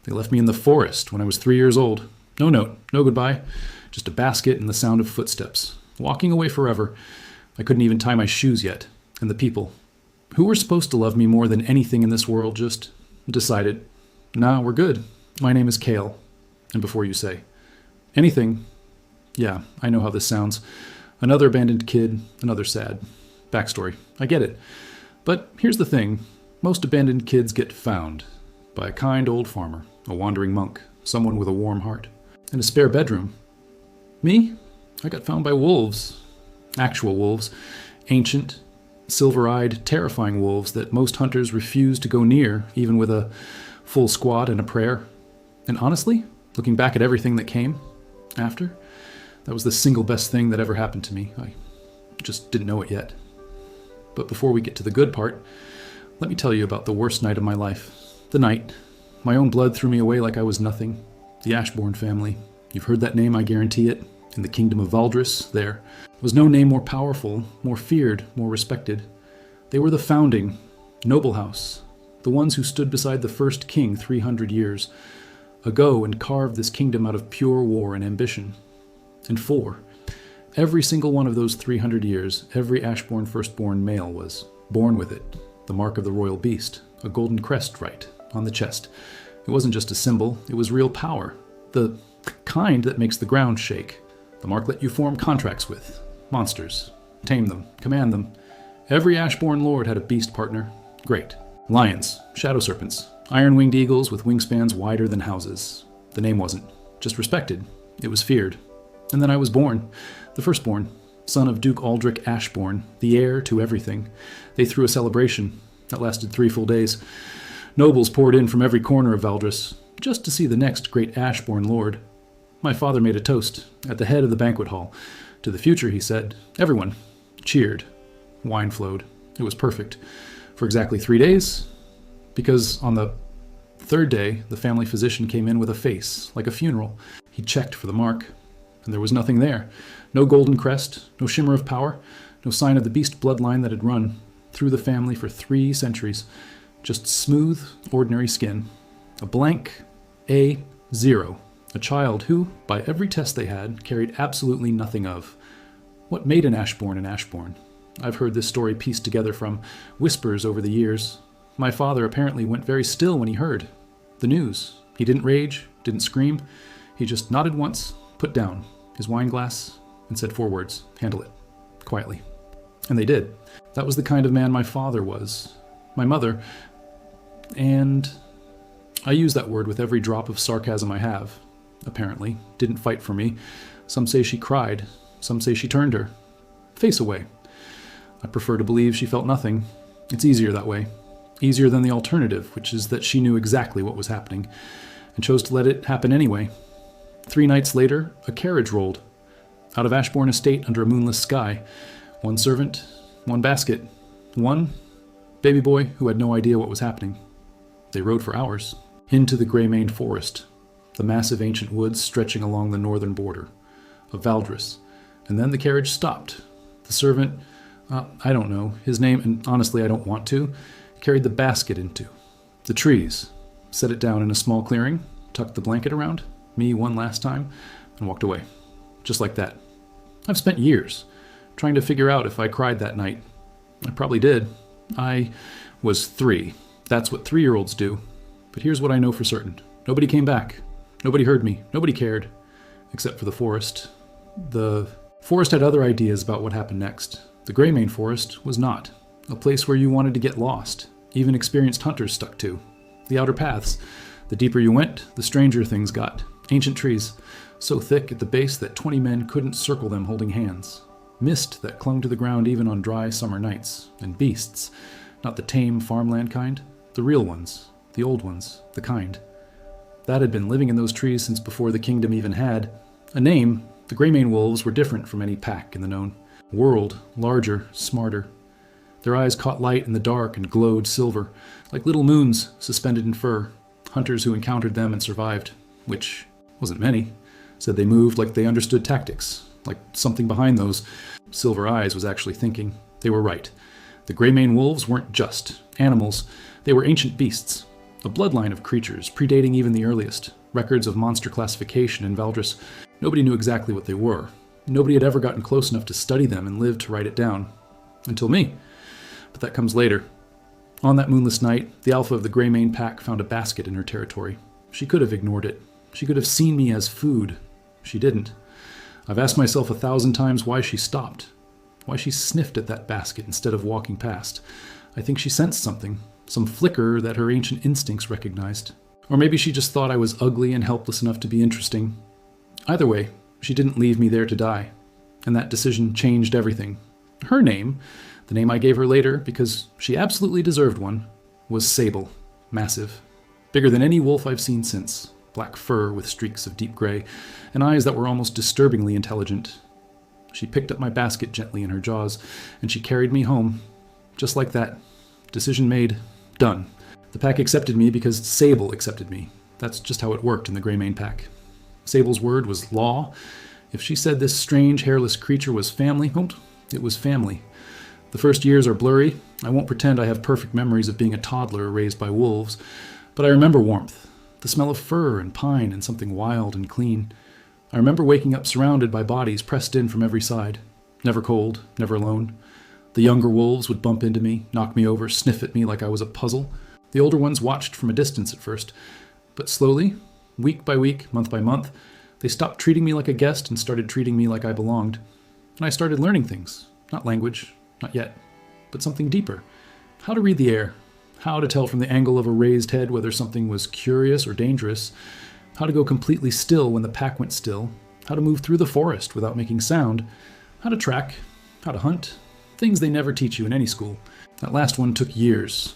They left me in the forest when I was 3 years old. No note, no goodbye, just a basket and the sound of footsteps. Walking away forever. I couldn't even tie my shoes yet. And the people, who were supposed to love me more than anything in this world, just decided, nah, we're good. My name is Kale. And before you say anything, yeah, I know how this sounds. Another abandoned kid, another sad backstory. I get it. But here's the thing. Most abandoned kids get found by a kind old farmer, a wandering monk, someone with a warm heart, and a spare bedroom. Me? I got found by wolves. Actual wolves. Ancient, silver-eyed, terrifying wolves that most hunters refuse to go near, even with a full squad and a prayer. And honestly, looking back at everything that came after, that was the single best thing that ever happened to me. I just didn't know it yet. But before we get to the good part, let me tell you about the worst night of my life. The night. My own blood threw me away like I was nothing. The Ashbourne family. You've heard that name, I guarantee it. In the kingdom of Valdris, there was no name more powerful, more feared, more respected. They were the founding, noble house. The ones who stood beside the first king 300 years ago and carved this kingdom out of pure war and ambition. And every single one of those 300 years, every Ashbourne firstborn male was born with it. The mark of the royal beast, a golden crest right on the chest. It wasn't just a symbol, it was real power. The kind that makes the ground shake. The mark that you form contracts with. Monsters. Tame them. Command them. Every Ashbourne lord had a beast partner. Great. Lions. Shadow serpents. Iron-winged eagles with wingspans wider than houses. The name wasn't just respected. It was feared. And then I was born. The firstborn. Son of Duke Aldrich Ashbourne. The heir to everything. They threw a celebration. That lasted 3 full days. Nobles poured in from every corner of Valdris, just to see the next great Ashbourne lord. My father made a toast at the head of the banquet hall. To the future, he said. Everyone cheered. Wine flowed. It was perfect. For exactly 3 days, because on the 3rd day, the family physician came in with a face, like a funeral. He checked for the mark, and there was nothing there. No golden crest, no shimmer of power, no sign of the beast bloodline that had run through the family for 3 centuries. Just smooth, ordinary skin. A blank A0. A child who, by every test they had, carried absolutely nothing of. What made an Ashbourne an Ashbourne? I've heard this story pieced together from whispers over the years. My father apparently went very still when he heard the news. He didn't rage, didn't scream. He just nodded once, put down his wine glass, and said 4 words, handle it, quietly. And they did. That was the kind of man my father was. My mother, and I use that word with every drop of sarcasm I have, apparently, didn't fight for me. Some say she cried. Some say she turned her face away. I prefer to believe she felt nothing. It's easier that way. Easier than the alternative, which is that she knew exactly what was happening and chose to let it happen anyway. 3 nights later, a carriage rolled out of Ashbourne Estate under a moonless sky. 1 servant, 1 basket, 1 baby boy who had no idea what was happening. They rode for hours into the grey-maned forest, the massive ancient woods stretching along the northern border of Valdris. And then the carriage stopped. The servant, I don't know his name, and honestly I don't want to, carried the basket into the trees, set it down in a small clearing, tucked the blanket around me one last time, and walked away. Just like that. I've spent years trying to figure out if I cried that night. I probably did. I was 3. That's what 3-year-olds do. But here's what I know for certain. Nobody came back. Nobody heard me. Nobody cared. Except for the forest. The forest had other ideas about what happened next. The Greymane Forest was not. A place where you wanted to get lost. Even experienced hunters stuck to. The outer paths. The deeper you went, the stranger things got. Ancient trees, so thick at the base that 20 men couldn't circle them holding hands. Mist that clung to the ground even on dry summer nights. And beasts. Not the tame farmland kind. The real ones. The old ones. The kind. That had been living in those trees since before the kingdom even had a name. The Greymane wolves were different from any pack in the known world. Larger, smarter. Their eyes caught light in the dark and glowed silver, like little moons suspended in fur. Hunters who encountered them and survived, which wasn't many, said they moved like they understood tactics, like something behind those silver eyes was actually thinking. They were right. The Greymane wolves weren't just animals. They were ancient beasts, A bloodline of creatures, predating even the earliest. Records of monster classification in Valdris. Nobody knew exactly what they were. Nobody had ever gotten close enough to study them and live to write it down. Until me. But that comes later. On that moonless night, the alpha of the Greymane pack found a basket in her territory. She could have ignored it. She could have seen me as food. She didn't. I've asked myself 1,000 times why she stopped. Why she sniffed at that basket instead of walking past. I think she sensed something. Some flicker that her ancient instincts recognized. Or maybe she just thought I was ugly and helpless enough to be interesting. Either way, she didn't leave me there to die. And that decision changed everything. Her name, the name I gave her later because she absolutely deserved one, was Sable. Massive. Bigger than any wolf I've seen since. Black fur with streaks of deep gray, and eyes that were almost disturbingly intelligent. She picked up my basket gently in her jaws, and she carried me home. Just like that. Decision made. Done. The pack accepted me because Sable accepted me. That's just how it worked in the Greymane pack. Sable's word was law. If she said this strange, hairless creature was family, it was family. The first years are blurry. I won't pretend I have perfect memories of being a toddler raised by wolves, but I remember warmth. The smell of fur and pine and something wild and clean. I remember waking up surrounded by bodies pressed in from every side. Never cold, never alone. The younger wolves would bump into me, knock me over, sniff at me like I was a puzzle. The older ones watched from a distance at first. But slowly, week by week, month by month, they stopped treating me like a guest and started treating me like I belonged. And I started learning things. Not language, not yet, but something deeper. How to read the air. How to tell from the angle of a raised head whether something was curious or dangerous. How to go completely still when the pack went still. How to move through the forest without making sound. How to track. How to hunt. Things they never teach you in any school. That last one took years.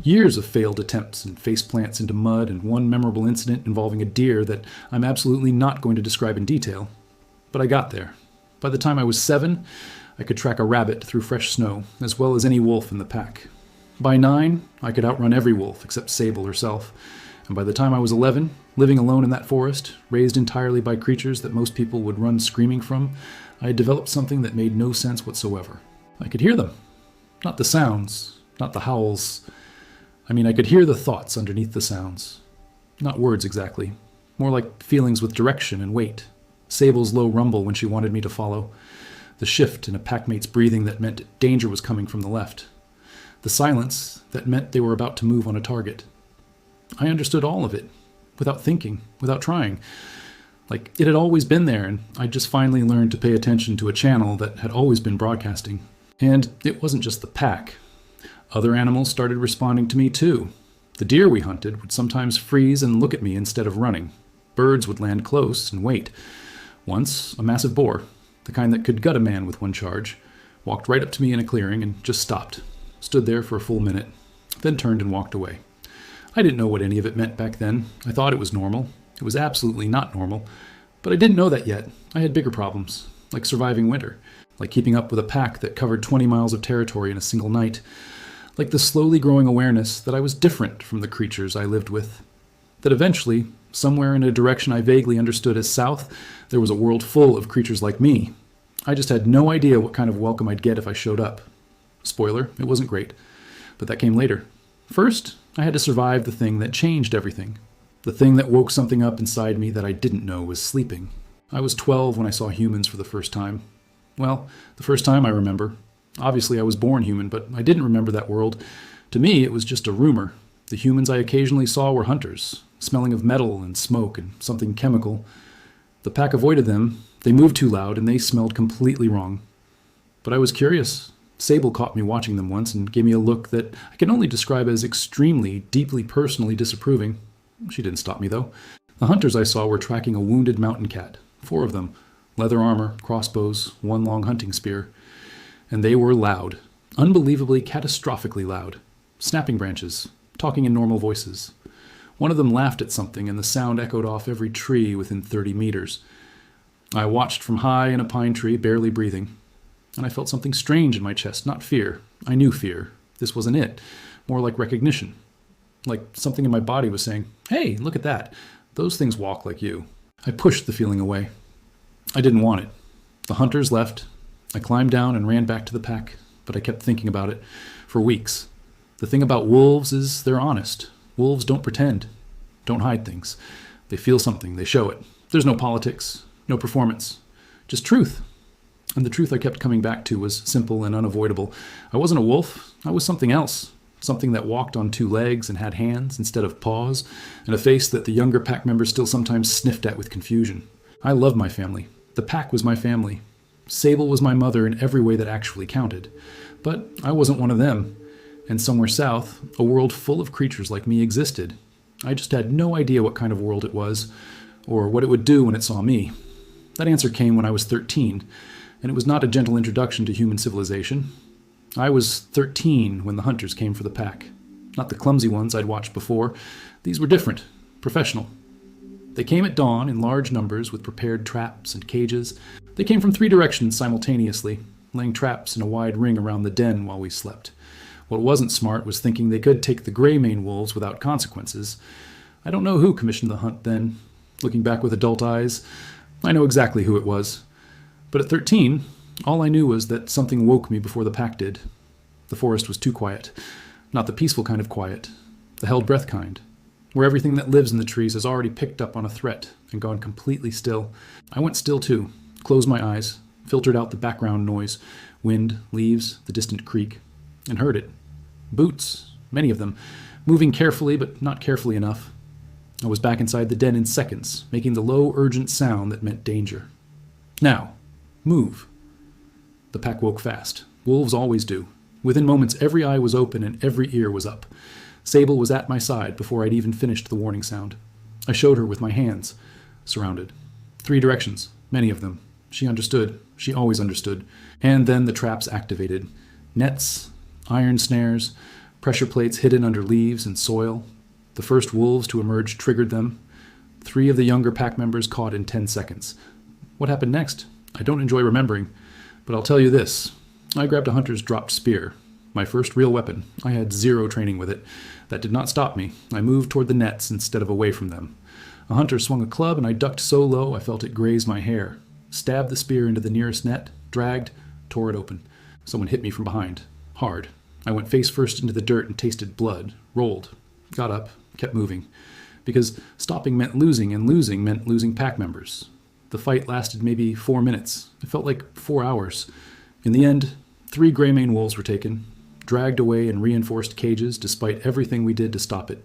Years of failed attempts and face plants into mud and one memorable incident involving a deer that I'm absolutely not going to describe in detail. But I got there. By the time I was 7, I could track a rabbit through fresh snow, as well as any wolf in the pack. By 9, I could outrun every wolf except Sable herself. And by the time I was 11, living alone in that forest, raised entirely by creatures that most people would run screaming from, I had developed something that made no sense whatsoever. I could hear them. Not the sounds, not the howls. I could hear the thoughts underneath the sounds. Not words exactly. More like feelings with direction and weight. Sable's low rumble when she wanted me to follow. The shift in a packmate's breathing that meant danger was coming from the left. The silence that meant they were about to move on a target. I understood all of it, without thinking, without trying. Like it had always been there, and I just finally learned to pay attention to a channel that had always been broadcasting. And it wasn't just the pack. Other animals started responding to me too. The deer we hunted would sometimes freeze and look at me instead of running. Birds would land close and wait. Once, a massive boar, the kind that could gut a man with one charge, walked right up to me in a clearing and just stopped. Stood there for a full minute, then turned and walked away. I didn't know what any of it meant back then. I thought it was normal. It was absolutely not normal. But I didn't know that yet. I had bigger problems, like surviving winter, like keeping up with a pack that covered 20 miles of territory in a single night, like the slowly growing awareness that I was different from the creatures I lived with, that eventually, somewhere in a direction I vaguely understood as south, there was a world full of creatures like me. I just had no idea what kind of welcome I'd get if I showed up. Spoiler, it wasn't great. But that came later. First, I had to survive the thing that changed everything. The thing that woke something up inside me that I didn't know was sleeping. I was 12 when I saw humans for the first time. Well, the first time I remember. Obviously, I was born human, but I didn't remember that world. To me, it was just a rumor. The humans I occasionally saw were hunters, smelling of metal and smoke and something chemical. The pack avoided them. They moved too loud, and they smelled completely wrong. But I was curious. Sable caught me watching them once and gave me a look that I can only describe as extremely, deeply personally disapproving. She didn't stop me, though. The hunters I saw were tracking a wounded mountain cat, 4 of them, leather armor, crossbows, one long hunting spear. And they were loud, unbelievably, catastrophically loud, snapping branches, talking in normal voices. One of them laughed at something, and the sound echoed off every tree within 30 meters. I watched from high in a pine tree, barely breathing. And I felt something strange in my chest, not fear. I knew fear. This wasn't it. More like recognition. Like something in my body was saying, hey, look at that. Those things walk like you. I pushed the feeling away. I didn't want it. The hunters left. I climbed down and ran back to the pack, but I kept thinking about it for weeks. The thing about wolves is they're honest. Wolves don't pretend, don't hide things. They feel something, they show it. There's no politics, no performance, just truth. And the truth I kept coming back to was simple and unavoidable. I wasn't a wolf, I was something else. Something that walked on two legs and had hands instead of paws, and a face that the younger pack members still sometimes sniffed at with confusion. I loved my family. The pack was my family. Sable was my mother in every way that actually counted. But I wasn't one of them. And somewhere south, a world full of creatures like me existed. I just had no idea what kind of world it was, or what it would do when it saw me. That answer came when I was 13, and it was not a gentle introduction to human civilization. I was 13 when the hunters came for the pack. Not the clumsy ones I'd watched before. These were different, professional. They came at dawn in large numbers with prepared traps and cages. They came from 3 directions simultaneously, laying traps in a wide ring around the den while we slept. What wasn't smart was thinking they could take the gray mane wolves without consequences. I don't know who commissioned the hunt then. Looking back with adult eyes, I know exactly who it was. But at 13, all I knew was that something woke me before the pack did. The forest was too quiet. Not the peaceful kind of quiet. The held breath kind. Where everything that lives in the trees has already picked up on a threat and gone completely still. I went still too, closed my eyes, filtered out the background noise, wind, leaves, the distant creak, and heard it. Boots, many of them, moving carefully but not carefully enough. I was back inside the den in seconds, making the low, urgent sound that meant danger. Now, move. The pack woke fast. Wolves always do. Within moments, every eye was open and every ear was up. Sable was at my side before I'd even finished the warning sound. I showed her with my hands. Surrounded. 3 directions. Many of them. She understood. She always understood. And then the traps activated. Nets, iron snares, pressure plates hidden under leaves and soil. The first wolves to emerge triggered them. 3 of the younger pack members caught in 10 seconds. What happened next? I don't enjoy remembering. But I'll tell you this. I grabbed a hunter's dropped spear. My first real weapon. I had 0 training with it. That did not stop me. I moved toward the nets instead of away from them. A hunter swung a club and I ducked so low I felt it graze my hair. Stabbed the spear into the nearest net, dragged, tore it open. Someone hit me from behind. Hard. I went face first into the dirt and tasted blood. Rolled. Got up. Kept moving. Because stopping meant losing, and losing meant losing pack members. The fight lasted maybe 4 minutes. It felt like 4 hours. In the end, 3 gray mane wolves were taken, dragged away in reinforced cages despite everything we did to stop it.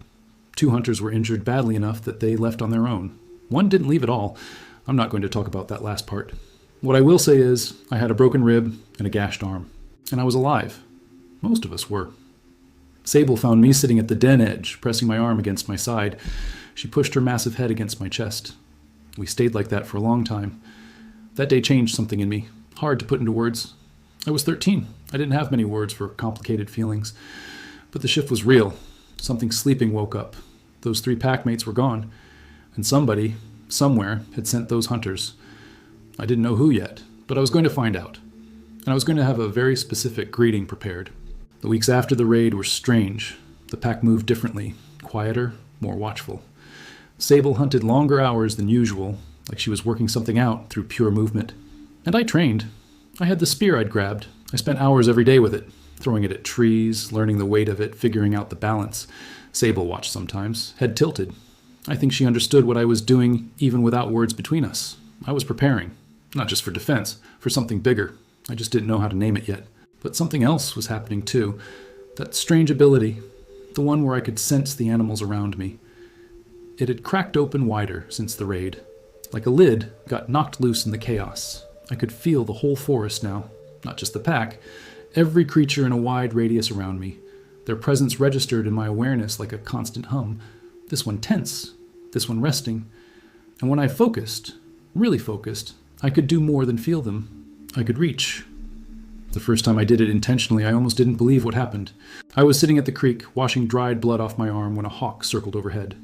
2 hunters were injured badly enough that they left on their own. 1 didn't leave at all. I'm not going to talk about that last part. What I will say is, I had a broken rib and a gashed arm. And I was alive. Most of us were. Sable found me sitting at the den edge, pressing my arm against my side. She pushed her massive head against my chest. We stayed like that for a long time. That day changed something in me. Hard to put into words. I was 13. I didn't have many words for complicated feelings. But the shift was real. Something sleeping woke up. Those 3 packmates were gone. And somebody, somewhere, had sent those hunters. I didn't know who yet, but I was going to find out. And I was going to have a very specific greeting prepared. The weeks after the raid were strange. The pack moved differently, quieter, more watchful. Sable hunted longer hours than usual, like she was working something out through pure movement. And I trained. I had the spear I'd grabbed. I spent hours every day with it, throwing it at trees, learning the weight of it, figuring out the balance. Sable watched sometimes, head tilted. I think she understood what I was doing even without words between us. I was preparing, not just for defense, for something bigger. I just didn't know how to name it yet. But something else was happening too. That strange ability, the one where I could sense the animals around me. It had cracked open wider since the raid. Like a lid, got knocked loose in the chaos. I could feel the whole forest now, not just the pack, every creature in a wide radius around me. Their presence registered in my awareness like a constant hum. This one tense, this one resting. And when I focused, really focused, I could do more than feel them. I could reach. The first time I did it intentionally, I almost didn't believe what happened. I was sitting at the creek, washing dried blood off my arm when a hawk circled overhead.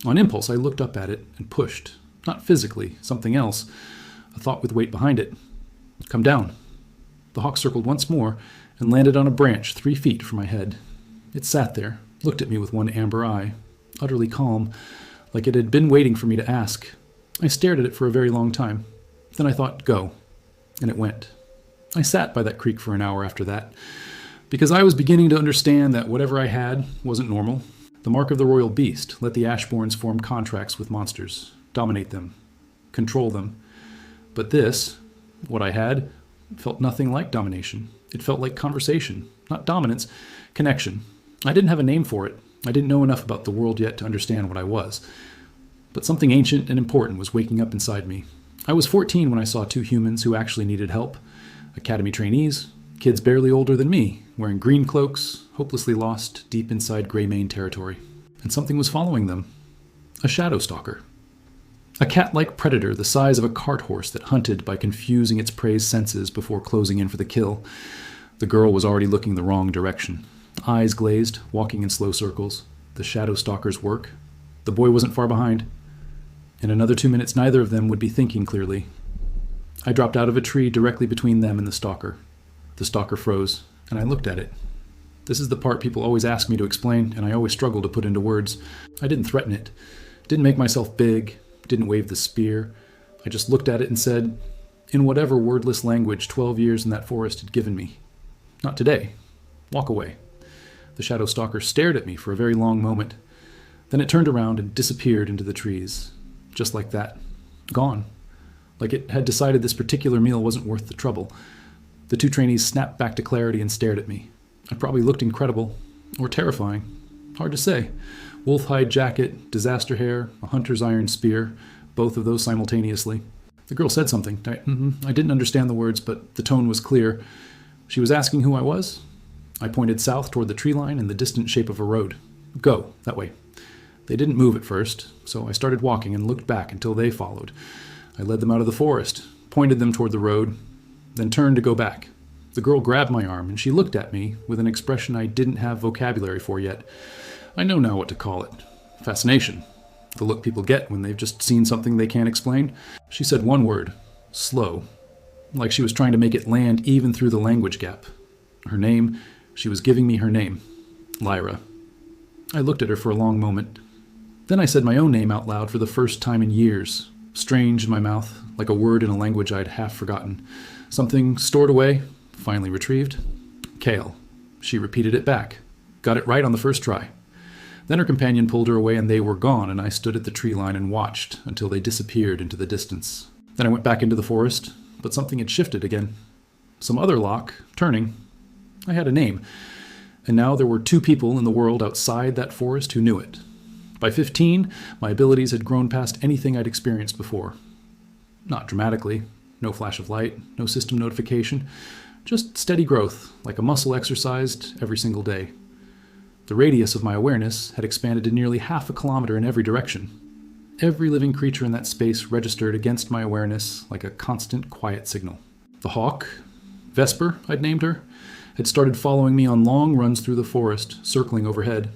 On impulse, I looked up at it and pushed. Not physically, something else. A thought with weight behind it. Come down. The hawk circled once more and landed on a branch 3 feet from my head. It sat there, looked at me with one amber eye, utterly calm, like it had been waiting for me to ask. I stared at it for a very long time. Then I thought, go. And it went. I sat by that creek for an hour after that, because I was beginning to understand that whatever I had wasn't normal. The mark of the royal beast let the Ashborns form contracts with monsters, dominate them, control them. But this, what I had, felt nothing like domination. It felt like conversation, not dominance, connection. I didn't have a name for it. I didn't know enough about the world yet to understand what I was. But something ancient and important was waking up inside me. I was 14 when I saw two humans who actually needed help. Academy trainees, kids barely older than me, wearing green cloaks, hopelessly lost deep inside Greymane territory. And something was following them. A shadow stalker. A cat-like predator the size of a cart horse that hunted by confusing its prey's senses before closing in for the kill. The girl was already looking the wrong direction. Eyes glazed, walking in slow circles. The shadow stalker's work. The boy wasn't far behind. In another 2 minutes, neither of them would be thinking clearly. I dropped out of a tree directly between them and the stalker. The stalker froze, and I looked at it. This is the part people always ask me to explain, and I always struggle to put into words. I didn't threaten it. Didn't make myself big. Didn't wave the spear. I just looked at it and said, in whatever wordless language 12 years in that forest had given me, not today. Walk away. The shadow stalker stared at me for a very long moment. Then it turned around and disappeared into the trees. Just like that. Gone. Like it had decided this particular meal wasn't worth the trouble. The two trainees snapped back to clarity and stared at me. I probably looked incredible. Or terrifying. Hard to say. Wolf hide jacket, disaster hair, a hunter's iron spear. Both of those simultaneously. The girl said something. I didn't understand the words, but the tone was clear. She was asking who I was. I pointed south toward the tree line and the distant shape of a road. Go, that way. They didn't move at first, so I started walking and looked back until they followed. I led them out of the forest, pointed them toward the road, then turned to go back. The girl grabbed my arm, and she looked at me with an expression I didn't have vocabulary for yet. I know now what to call it. Fascination. The look people get when they've just seen something they can't explain. She said one word. Slow. Like she was trying to make it land even through the language gap. Her name, she was giving me her name. Lyra. I looked at her for a long moment. Then I said my own name out loud for the first time in years. Strange in my mouth, like a word in a language I'd half forgotten. Something stored away, finally retrieved. Kale. She repeated it back. Got it right on the first try. Then her companion pulled her away and they were gone, and I stood at the tree line and watched until they disappeared into the distance. Then I went back into the forest, but something had shifted again. Some other lock, turning. I had a name. And now there were two people in the world outside that forest who knew it. By 15, my abilities had grown past anything I'd experienced before. Not dramatically. No flash of light, no system notification. Just steady growth, like a muscle exercised every single day. The radius of my awareness had expanded to nearly 1/2 kilometer in every direction. Every living creature in that space registered against my awareness like a constant, quiet signal. The hawk, Vesper, I'd named her, had started following me on long runs through the forest, circling overhead.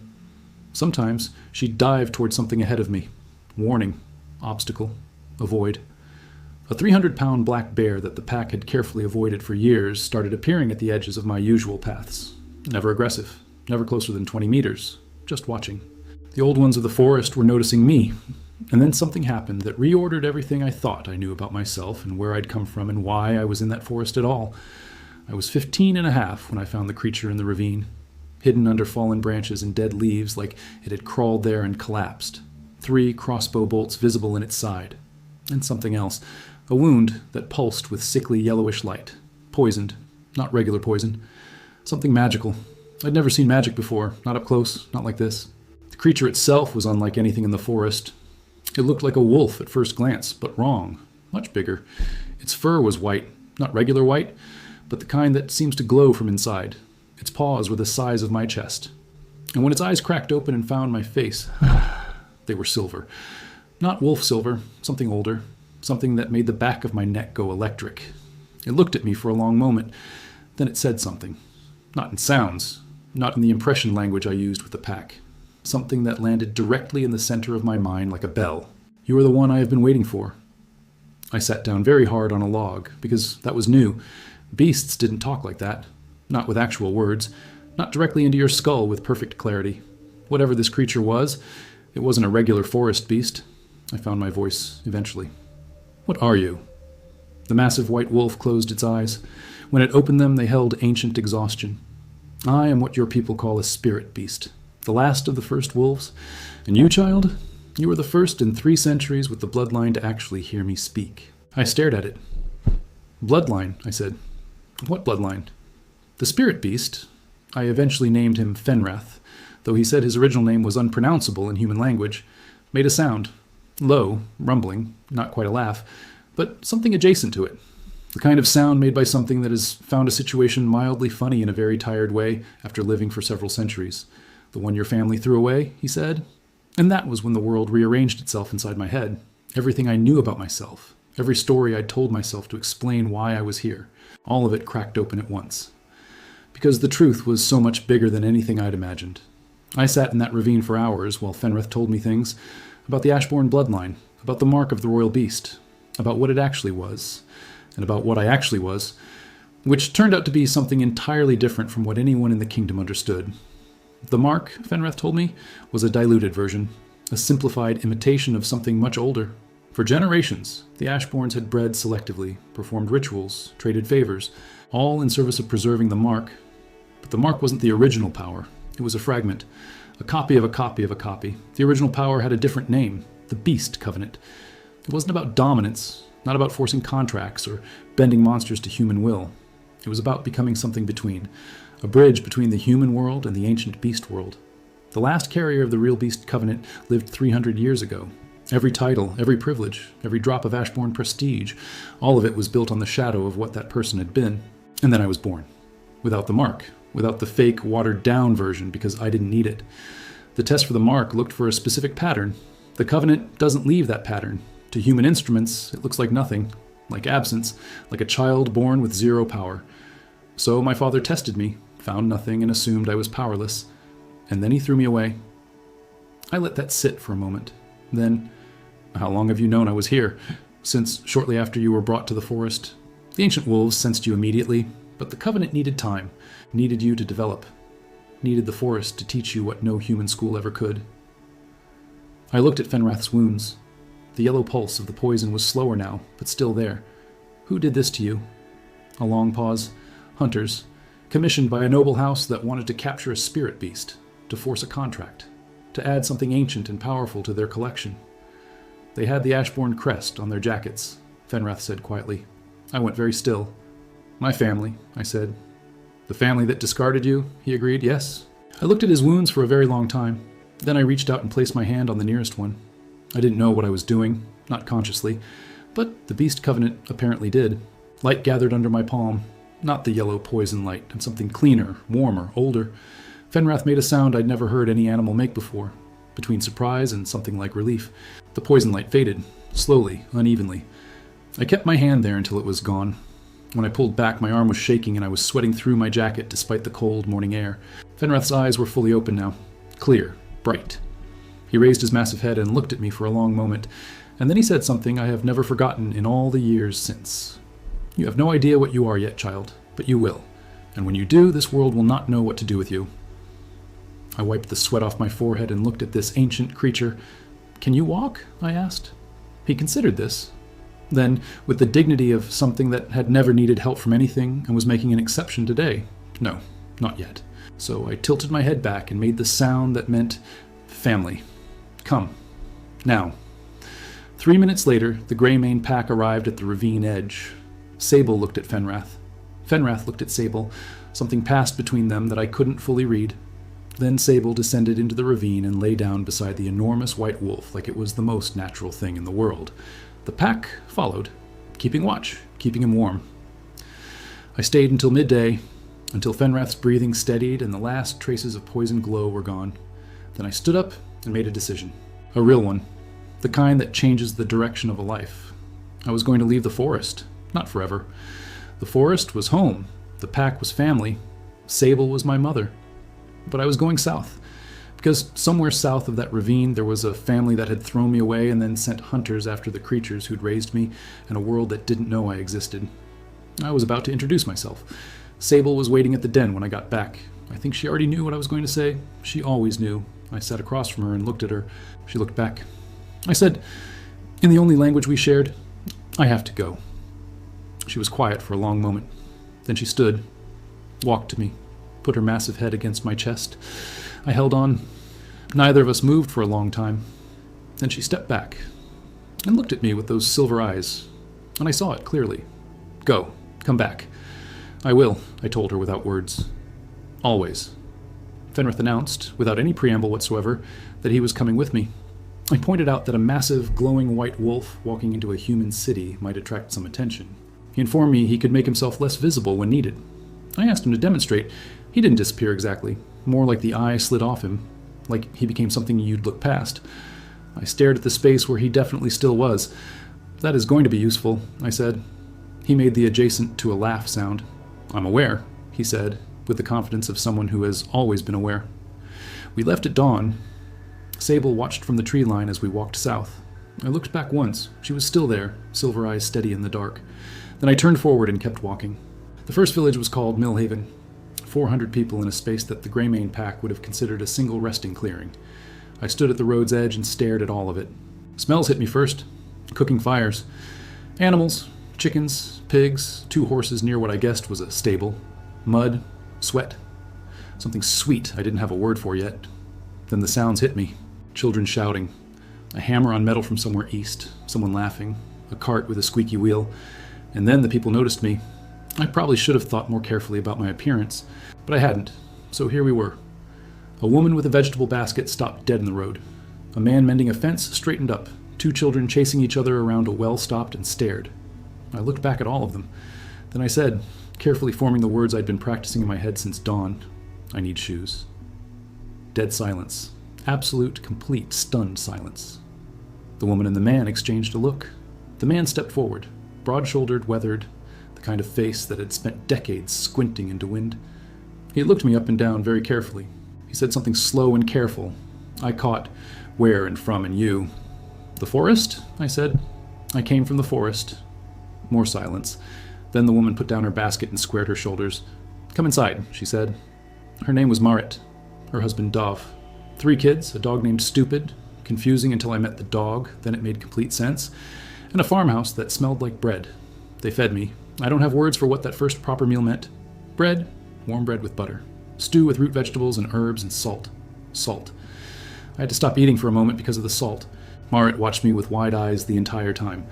Sometimes she'd dive toward something ahead of me. Warning, obstacle, avoid. A 300-pound black bear that the pack had carefully avoided for years started appearing at the edges of my usual paths. Never aggressive, never closer than 20 meters, just watching. The old ones of the forest were noticing me, and then something happened that reordered everything I thought I knew about myself and where I'd come from and why I was in that forest at all. I was 15 and a half when I found the creature in the ravine, hidden under fallen branches and dead leaves like it had crawled there and collapsed. 3 crossbow bolts visible in its side. And something else. A wound that pulsed with sickly yellowish light. Poisoned. Not regular poison. Something magical. I'd never seen magic before. Not up close. Not like this. The creature itself was unlike anything in the forest. It looked like a wolf at first glance, but wrong. Much bigger. Its fur was white. Not regular white, but the kind that seems to glow from inside. Its paws were the size of my chest. And when its eyes cracked open and found my face, they were silver. Not wolf silver, something older, something that made the back of my neck go electric. It looked at me for a long moment. Then it said something. Not in sounds, not in the impression language I used with the pack. Something that landed directly in the center of my mind like a bell. You are the one I have been waiting for. I sat down very hard on a log, because that was new. Beasts didn't talk like that. Not with actual words. Not directly into your skull with perfect clarity. Whatever this creature was, it wasn't a regular forest beast. I found my voice eventually. What are you? The massive white wolf closed its eyes. When it opened them, they held ancient exhaustion. I am what your people call a spirit beast. the last of the first wolves. And you, child, you were the first in 3 centuries with the bloodline to actually hear me speak. I stared at it. Bloodline, I said. What bloodline? The spirit beast. I eventually named him Fenrath, though he said his original name was unpronounceable in human language, made a sound. Low, rumbling, not quite a laugh, but something adjacent to it. The kind of sound made by something that has found a situation mildly funny in a very tired way after living for several centuries. The one your family threw away, he said. And that was when the world rearranged itself inside my head. Everything I knew about myself, every story I'd told myself to explain why I was here, all of it cracked open at once. Because the truth was so much bigger than anything I'd imagined. I sat in that ravine for hours while Fenrath told me things about the Ashbourne bloodline, about the mark of the royal beast, about what it actually was, and about what I actually was, which turned out to be something entirely different from what anyone in the kingdom understood. The mark, Fenrath told me, was a diluted version, a simplified imitation of something much older. For generations, the Ashbournes had bred selectively, performed rituals, traded favors, all in service of preserving the mark. But the mark wasn't the original power. It was a fragment, a copy of a copy of a copy. The original power had a different name, the Beast Covenant. It wasn't about dominance, not about forcing contracts or bending monsters to human will. It was about becoming something between, a bridge between the human world and the ancient beast world. The last carrier of the real Beast Covenant lived 300 years ago. Every title, every privilege, every drop of Ashbourne prestige, all of it was built on the shadow of what that person had been. And then I was born. Without the mark, without the fake, watered-down version, because I didn't need it. The test for the mark looked for a specific pattern. The Covenant doesn't leave that pattern. To human instruments, it looks like nothing, like absence, like a child born with 0 power. So my father tested me, found nothing, and assumed I was powerless. And then he threw me away. I let that sit for a moment. Then, how long have you known I was here? Since shortly after you were brought to the forest. The ancient wolves sensed you immediately, but the Covenant needed time, needed you to develop, needed the forest to teach you what no human school ever could. I looked at Fenrath's wounds. The yellow pulse of the poison was slower now, but still there. Who did this to you? A long pause. Hunters, commissioned by a noble house that wanted to capture a spirit beast, to force a contract, to add something ancient and powerful to their collection. They had the Ashbourne crest on their jackets, Fenrath said quietly. I went very still. My family, I said. The family that discarded you, he agreed, yes. I looked at his wounds for a very long time. Then I reached out and placed my hand on the nearest one. I didn't know what I was doing, not consciously, but the Beast Covenant apparently did. Light gathered under my palm, not the yellow poison light, and something cleaner, warmer, older. Fenrath made a sound I'd never heard any animal make before, between surprise and something like relief. The poison light faded, slowly, unevenly. I kept my hand there until it was gone. When I pulled back, my arm was shaking and I was sweating through my jacket despite the cold morning air. Fenrath's eyes were fully open now, clear, bright. He raised his massive head and looked at me for a long moment, and then he said something I have never forgotten in all the years since. You have no idea what you are yet, child, but you will. And when you do, this world will not know what to do with you. I wiped the sweat off my forehead and looked at this ancient creature. Can you walk? I asked. He considered this. Then, with the dignity of something that had never needed help from anything and was making an exception today, no, not yet. So I tilted my head back and made the sound that meant family. Come. Now. 3 minutes later, the Greymane pack arrived at the ravine edge. Sable looked at Fenrath. Fenrath looked at Sable. Something passed between them that I couldn't fully read. Then Sable descended into the ravine and lay down beside the enormous white wolf like it was the most natural thing in the world. The pack followed, keeping watch, keeping him warm. I stayed until midday, until Fenrath's breathing steadied and the last traces of poison glow were gone. Then I stood up and made a decision. A real one. The kind that changes the direction of a life. I was going to leave the forest. Not forever. The forest was home. The pack was family. Sable was my mother. But I was going south. Because somewhere south of that ravine there was a family that had thrown me away and then sent hunters after the creatures who'd raised me in a world that didn't know I existed. I was about to introduce myself. Sable was waiting at the den when I got back. I think she already knew what I was going to say. She always knew. I sat across from her and looked at her. She looked back. I said, in the only language we shared, I have to go. She was quiet for a long moment. Then she stood, walked to me, put her massive head against my chest. I held on. Neither of us moved for a long time. Then she stepped back and looked at me with those silver eyes, and I saw it clearly. Go, come back. I will, I told her without words. Always. Fenrith announced, without any preamble whatsoever, that he was coming with me. I pointed out that a massive, glowing white wolf walking into a human city might attract some attention. He informed me he could make himself less visible when needed. I asked him to demonstrate. He didn't disappear exactly, more like the eye slid off him, like he became something you'd look past. I stared at the space where he definitely still was. That is going to be useful, I said. He made the adjacent to a laugh sound. I'm aware, he said, with the confidence of someone who has always been aware. We left at dawn. Sable watched from the tree line as we walked south. I looked back once. She was still there, silver eyes steady in the dark. Then I turned forward and kept walking. The first village was called Millhaven. 400 people in a space that the Greymane pack would have considered a single resting clearing. I stood at the road's edge and stared at all of it. Smells hit me first. Cooking fires. Animals, chickens, pigs, 2 horses near what I guessed was a stable. Mud, sweat. Something sweet I didn't have a word for yet. Then the sounds hit me. Children shouting. A hammer on metal from somewhere east. Someone laughing. A cart with a squeaky wheel. And then the people noticed me. I probably should have thought more carefully about my appearance, but I hadn't. So here we were. A woman with a vegetable basket stopped dead in the road. A man mending a fence straightened up. 2 children chasing each other around a well stopped and stared. I looked back at all of them. Then I said, carefully forming the words I'd been practicing in my head since dawn, I need shoes. Dead silence. Absolute, complete, stunned silence. The woman and the man exchanged a look. The man stepped forward, broad-shouldered, weathered, the kind of face that had spent decades squinting into wind. He looked me up and down very carefully. He said something slow and careful. I caught where and from and you. The forest? I said. I came from the forest. More silence. Then the woman put down her basket and squared her shoulders. Come inside, she said. Her name was Marit. Her husband Dov. 3 kids, a dog named Stupid, confusing until I met the dog, then it made complete sense, and a farmhouse that smelled like bread. They fed me. I don't have words for what that first proper meal meant. Bread, warm bread with butter. Stew with root vegetables and herbs and salt. Salt. I had to stop eating for a moment because of the salt. Marit watched me with wide eyes the entire time.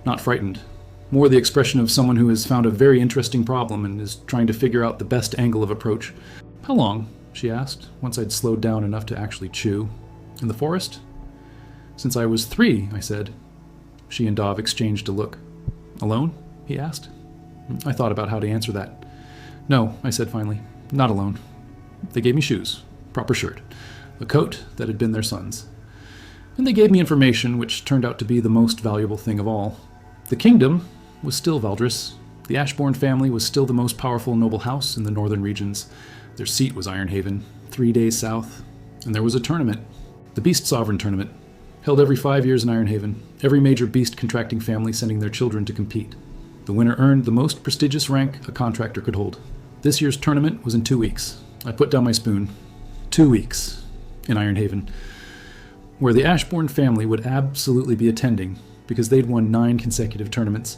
Not frightened. More the expression of someone who has found a very interesting problem and is trying to figure out the best angle of approach. How long? She asked, once I'd slowed down enough to actually chew. In the forest? Since I was 3, I said. She and Dov exchanged a look. Alone? He asked. I thought about how to answer that. No, I said finally. Not alone. They gave me shoes, proper shirt, a coat that had been their son's. And they gave me information which turned out to be the most valuable thing of all. The kingdom was still Valdris. The Ashbourne family was still the most powerful noble house in the northern regions. Their seat was Ironhaven, 3 days south. And there was a tournament, the Beast Sovereign Tournament, held every 5 years in Ironhaven, every major beast contracting family sending their children to compete. The winner earned the most prestigious rank a contractor could hold. This year's tournament was in 2 weeks. I put down my spoon. 2 weeks in Ironhaven, where the Ashbourne family would absolutely be attending because they'd won 9 consecutive tournaments.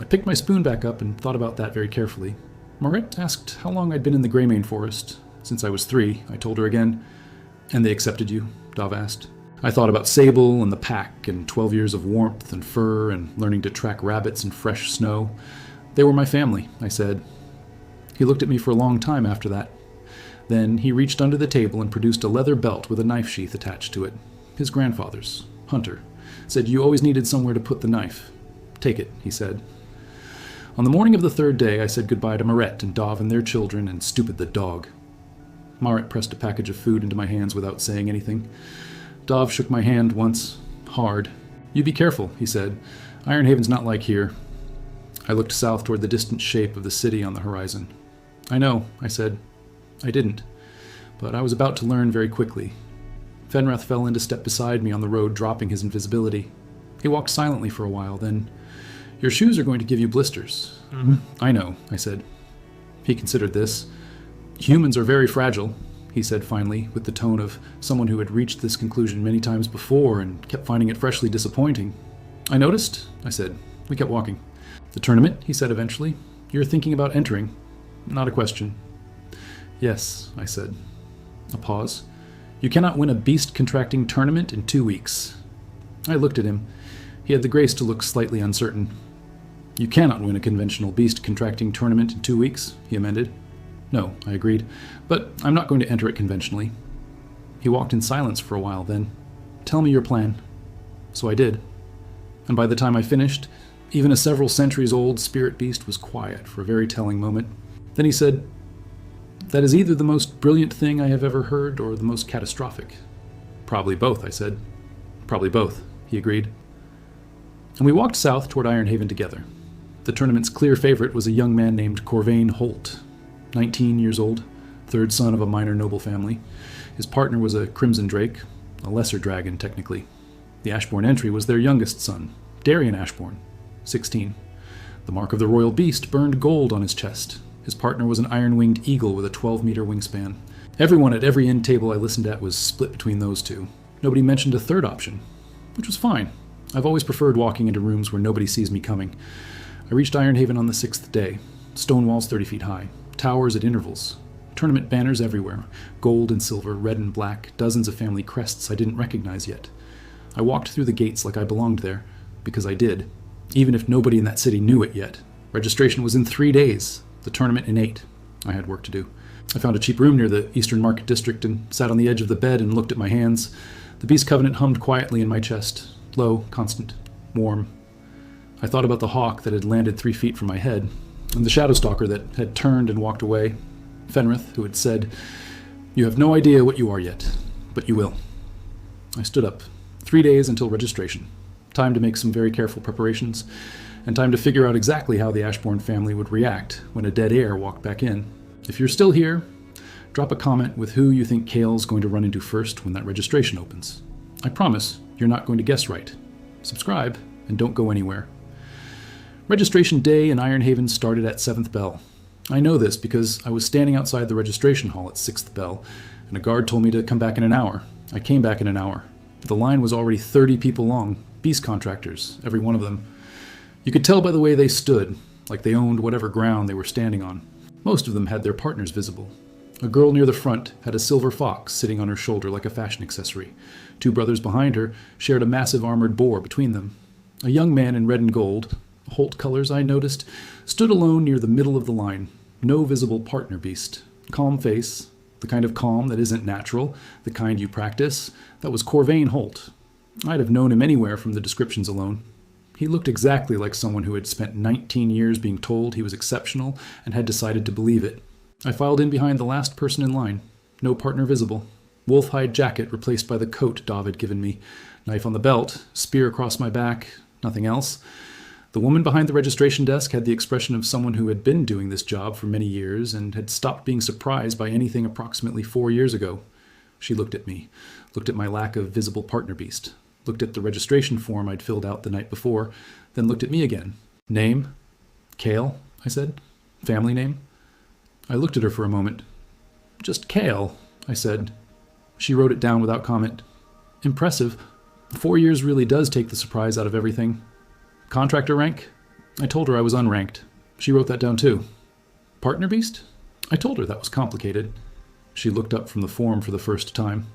I picked my spoon back up and thought about that very carefully. Marit asked how long I'd been in the Greymane forest. Since I was 3, I told her again. And they accepted you? Dov asked. I thought about Sable and the pack and 12 years of warmth and fur and learning to track rabbits in fresh snow. They were my family, I said. He looked at me for a long time after that. Then he reached under the table and produced a leather belt with a knife sheath attached to it. His grandfather's, Hunter, said you always needed somewhere to put the knife. Take it, he said. On the morning of the 3rd day, I said goodbye to Maret and Dov and their children and Stupid the dog. Marit pressed a package of food into my hands without saying anything. Dov shook my hand once, hard. You be careful, he said. Ironhaven's not like here. I looked south toward the distant shape of the city on the horizon. I know, I said. I didn't, but I was about to learn very quickly. Fenrath fell in to step beside me on the road, dropping his invisibility. He walked silently for a while, then, Your shoes are going to give you blisters. Mm-hmm. I know, I said. He considered this. Humans are very fragile, he said finally, with the tone of someone who had reached this conclusion many times before and kept finding it freshly disappointing. I noticed, I said. We kept walking. The tournament, he said eventually. You're thinking about entering. Not a question. Yes, I said. A pause. You cannot win a beast contracting tournament in 2 weeks. I looked at him. He had the grace to look slightly uncertain. You cannot win a conventional beast contracting tournament in 2 weeks, he amended. No, I agreed, but I'm not going to enter it conventionally. He walked in silence for a while, then, tell me your plan. So I did. And by the time I finished, even a several centuries old spirit beast was quiet for a very telling moment. Then he said, that is either the most brilliant thing I have ever heard or the most catastrophic. Probably both, I said. Probably both, he agreed. And we walked south toward Ironhaven together. The tournament's clear favorite was a young man named Corvain Holt, 19 years old, third son of a minor noble family. His partner was a crimson drake, a lesser dragon technically. The Ashbourne entry was their youngest son, Darian Ashbourne, 16. The mark of the royal beast burned gold on his chest. His partner was an iron-winged eagle with a 12-meter wingspan. Everyone at every inn table I listened at was split between those two. Nobody mentioned a third option, which was fine. I've always preferred walking into rooms where nobody sees me coming. I reached Ironhaven on the 6th day. Stone walls 30 feet high. Towers at intervals. Tournament banners everywhere. Gold and silver, red and black. Dozens of family crests I didn't recognize yet. I walked through the gates like I belonged there, because I did. Even if nobody in that city knew it yet. Registration was in 3 days. The tournament in 8. I had work to do. I found a cheap room near the Eastern Market District and sat on the edge of the bed and looked at my hands. The Beast Covenant hummed quietly in my chest. Low, constant, warm. I thought about the hawk that had landed 3 feet from my head, and the Shadowstalker that had turned and walked away, Fenrith, who had said, "You have no idea what you are yet, but you will." I stood up. 3 days until registration. Time to make some very careful preparations, and time to figure out exactly how the Ashbourne family would react when a dead heir walked back in. If you're still here, drop a comment with who you think Kale's going to run into first when that registration opens. I promise you're not going to guess right. Subscribe, and don't go anywhere. Registration day in Ironhaven started at 7th bell. I know this because I was standing outside the registration hall at 6th bell, and a guard told me to come back in an hour. I came back in an hour. The line was already 30 people long, beast contractors, every one of them. You could tell by the way they stood, like they owned whatever ground they were standing on. Most of them had their partners visible. A girl near the front had a silver fox sitting on her shoulder like a fashion accessory. 2 brothers behind her shared a massive armored boar between them. A young man in red and gold, Holt colors I noticed, stood alone near the middle of the line. No visible partner beast. Calm face, the kind of calm that isn't natural, the kind you practice. That was Corvain Holt. I'd have known him anywhere from the descriptions alone. He looked exactly like someone who had spent 19 years being told he was exceptional and had decided to believe it. I filed in behind the last person in line. No partner visible. Wolf-hide jacket replaced by the coat Dov had given me. Knife on the belt, spear across my back, nothing else. The woman behind the registration desk had the expression of someone who had been doing this job for many years and had stopped being surprised by anything approximately 4 years ago. She looked at me, looked at my lack of visible partner beast, looked at the registration form I'd filled out the night before, then looked at me again. Name? Kale, I said. Family name? I looked at her for a moment. Just Kale, I said. She wrote it down without comment. Impressive. 4 years really does take the surprise out of everything. Contractor rank? I told her I was unranked. She wrote that down too. Partner beast? I told her that was complicated. She looked up from the form for the first time.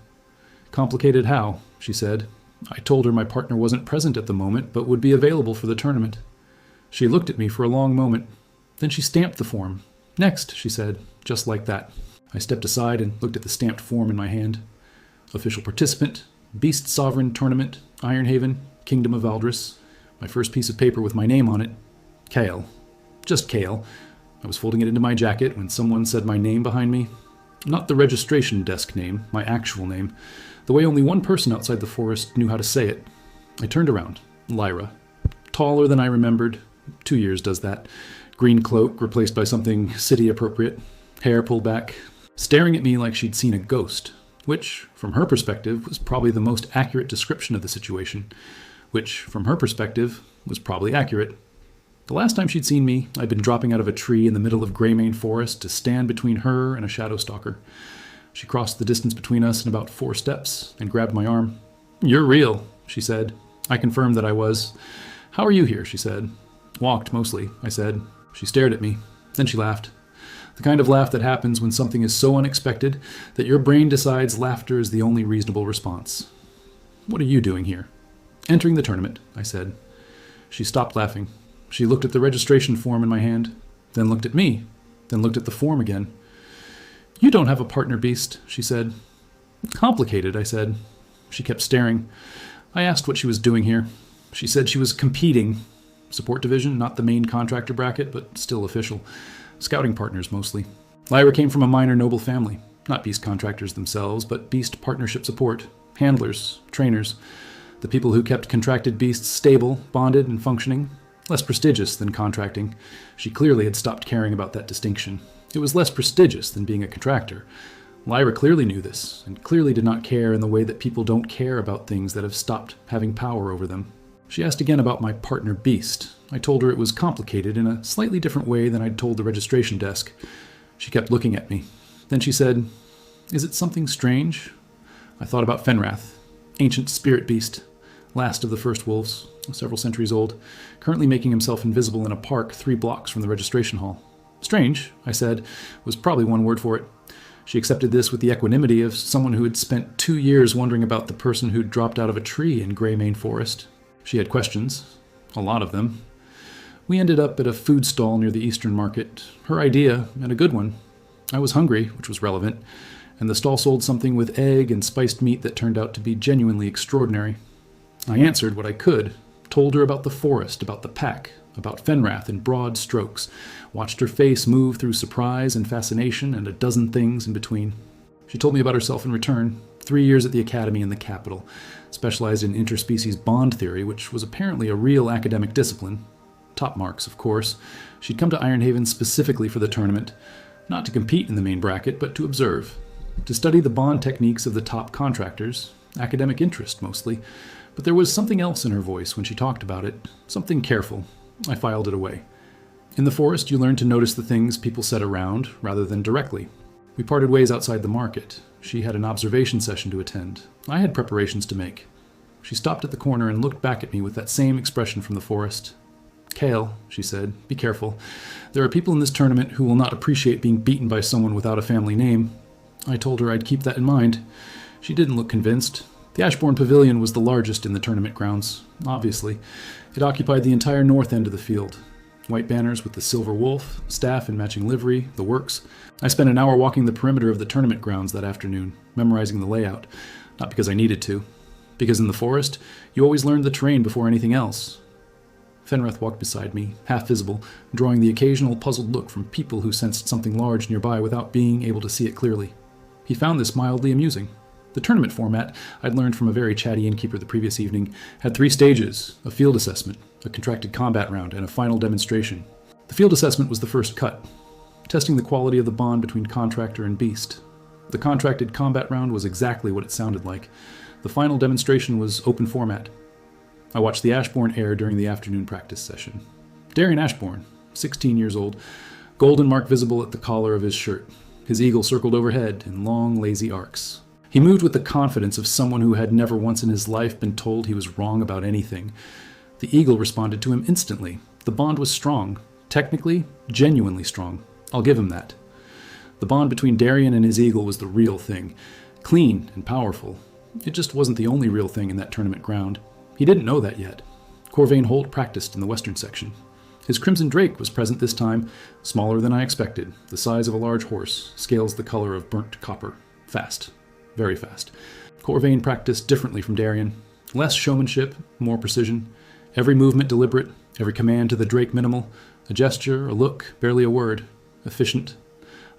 Complicated how? She said. I told her my partner wasn't present at the moment, but would be available for the tournament. She looked at me for a long moment. Then she stamped the form. Next, she said, just like that. I stepped aside and looked at the stamped form in my hand. Official participant, Beast Sovereign Tournament, Ironhaven, Kingdom of Valdris. My first piece of paper with my name on it. Kale. Just Kale. I was folding it into my jacket when someone said my name behind me. Not the registration desk name, my actual name. The way only one person outside the forest knew how to say it. I turned around. Lyra. Taller than I remembered. 2 years does that. Green cloak replaced by something city-appropriate. Hair pulled back. Staring at me like she'd seen a ghost. Which, from her perspective, was probably the most accurate description of the situation. Which, from her perspective, was probably accurate. The last time she'd seen me, I'd been dropping out of a tree in the middle of Greymane Forest to stand between her and a Shadowstalker. She crossed the distance between us in about 4 steps and grabbed my arm. "You're real," she said. I confirmed that I was. "How are you here?" she said. "Walked, mostly," I said. She stared at me. Then she laughed. The kind of laugh that happens when something is so unexpected that your brain decides laughter is the only reasonable response. What are you doing here? Entering the tournament, I said. She stopped laughing. She looked at the registration form in my hand, then looked at me, then looked at the form again. You don't have a partner, Beast, she said. Complicated, I said. She kept staring. I asked what she was doing here. She said she was competing. Support division, not the main contractor bracket, but still official. Scouting partners, mostly. Lyra came from a minor noble family. Not Beast contractors themselves, but Beast partnership support. Handlers, trainers. The people who kept contracted beasts stable, bonded, and functioning. Less prestigious than contracting. She clearly had stopped caring about that distinction. It was less prestigious than being a contractor. Lyra clearly knew this, and clearly did not care in the way that people don't care about things that have stopped having power over them. She asked again about my partner Beast. I told her it was complicated in a slightly different way than I'd told the registration desk. She kept looking at me. Then she said, Is it something strange? I thought about Fenrath, ancient spirit beast, last of the first wolves, several centuries old, currently making himself invisible in a park 3 blocks from the registration hall. Strange, I said, was probably one word for it. She accepted this with the equanimity of someone who had spent 2 years wondering about the person who'd dropped out of a tree in Greymane Forest. She had questions, a lot of them. We ended up at a food stall near the Eastern Market. Her idea, and a good one. I was hungry, which was relevant, and the stall sold something with egg and spiced meat that turned out to be genuinely extraordinary. I answered what I could, told her about the forest, about the pack, about Fenrath in broad strokes, watched her face move through surprise and fascination and a dozen things in between. She told me about herself in return. 3 years at the academy in the capital, specialized in interspecies bond theory, which was apparently a real academic discipline. Top marks, of course. She'd come to Ironhaven specifically for the tournament, not to compete in the main bracket, but to observe, to study the bond techniques of the top contractors, academic interest mostly, but there was something else in her voice when she talked about it, something careful. I filed it away. In the forest, you learn to notice the things people said around, rather than directly. We parted ways outside the market. She had an observation session to attend. I had preparations to make. She stopped at the corner and looked back at me with that same expression from the forest. Kale, she said, be careful. There are people in this tournament who will not appreciate being beaten by someone without a family name. I told her I'd keep that in mind. She didn't look convinced. The Ashbourne Pavilion was the largest in the tournament grounds, obviously. It occupied the entire north end of the field. White banners with the silver wolf, staff in matching livery, the works. I spent an hour walking the perimeter of the tournament grounds that afternoon, memorizing the layout. Not because I needed to. Because in the forest, you always learned the terrain before anything else. Fenrath walked beside me, half visible, drawing the occasional puzzled look from people who sensed something large nearby without being able to see it clearly. He found this mildly amusing. The tournament format, I'd learned from a very chatty innkeeper the previous evening, had 3 stages, a field assessment, a contracted combat round, and a final demonstration. The field assessment was the first cut, testing the quality of the bond between contractor and beast. The contracted combat round was exactly what it sounded like. The final demonstration was open format. I watched the Ashbourne air during the afternoon practice session. Darian Ashbourne, 16 years old, golden mark visible at the collar of his shirt. His eagle circled overhead in long, lazy arcs. He moved with the confidence of someone who had never once in his life been told he was wrong about anything. The eagle responded to him instantly. The bond was strong. Technically, genuinely strong. I'll give him that. The bond between Darian and his eagle was the real thing. Clean and powerful. It just wasn't the only real thing in that tournament ground. He didn't know that yet. Corvain Holt practiced in the western section. His Crimson Drake was present this time, smaller than I expected, the size of a large horse, scales the color of burnt copper. Fast. Very fast. Corvain practiced differently from Darian. Less showmanship, more precision. Every movement deliberate, every command to the Drake minimal. A gesture, a look, barely a word. Efficient.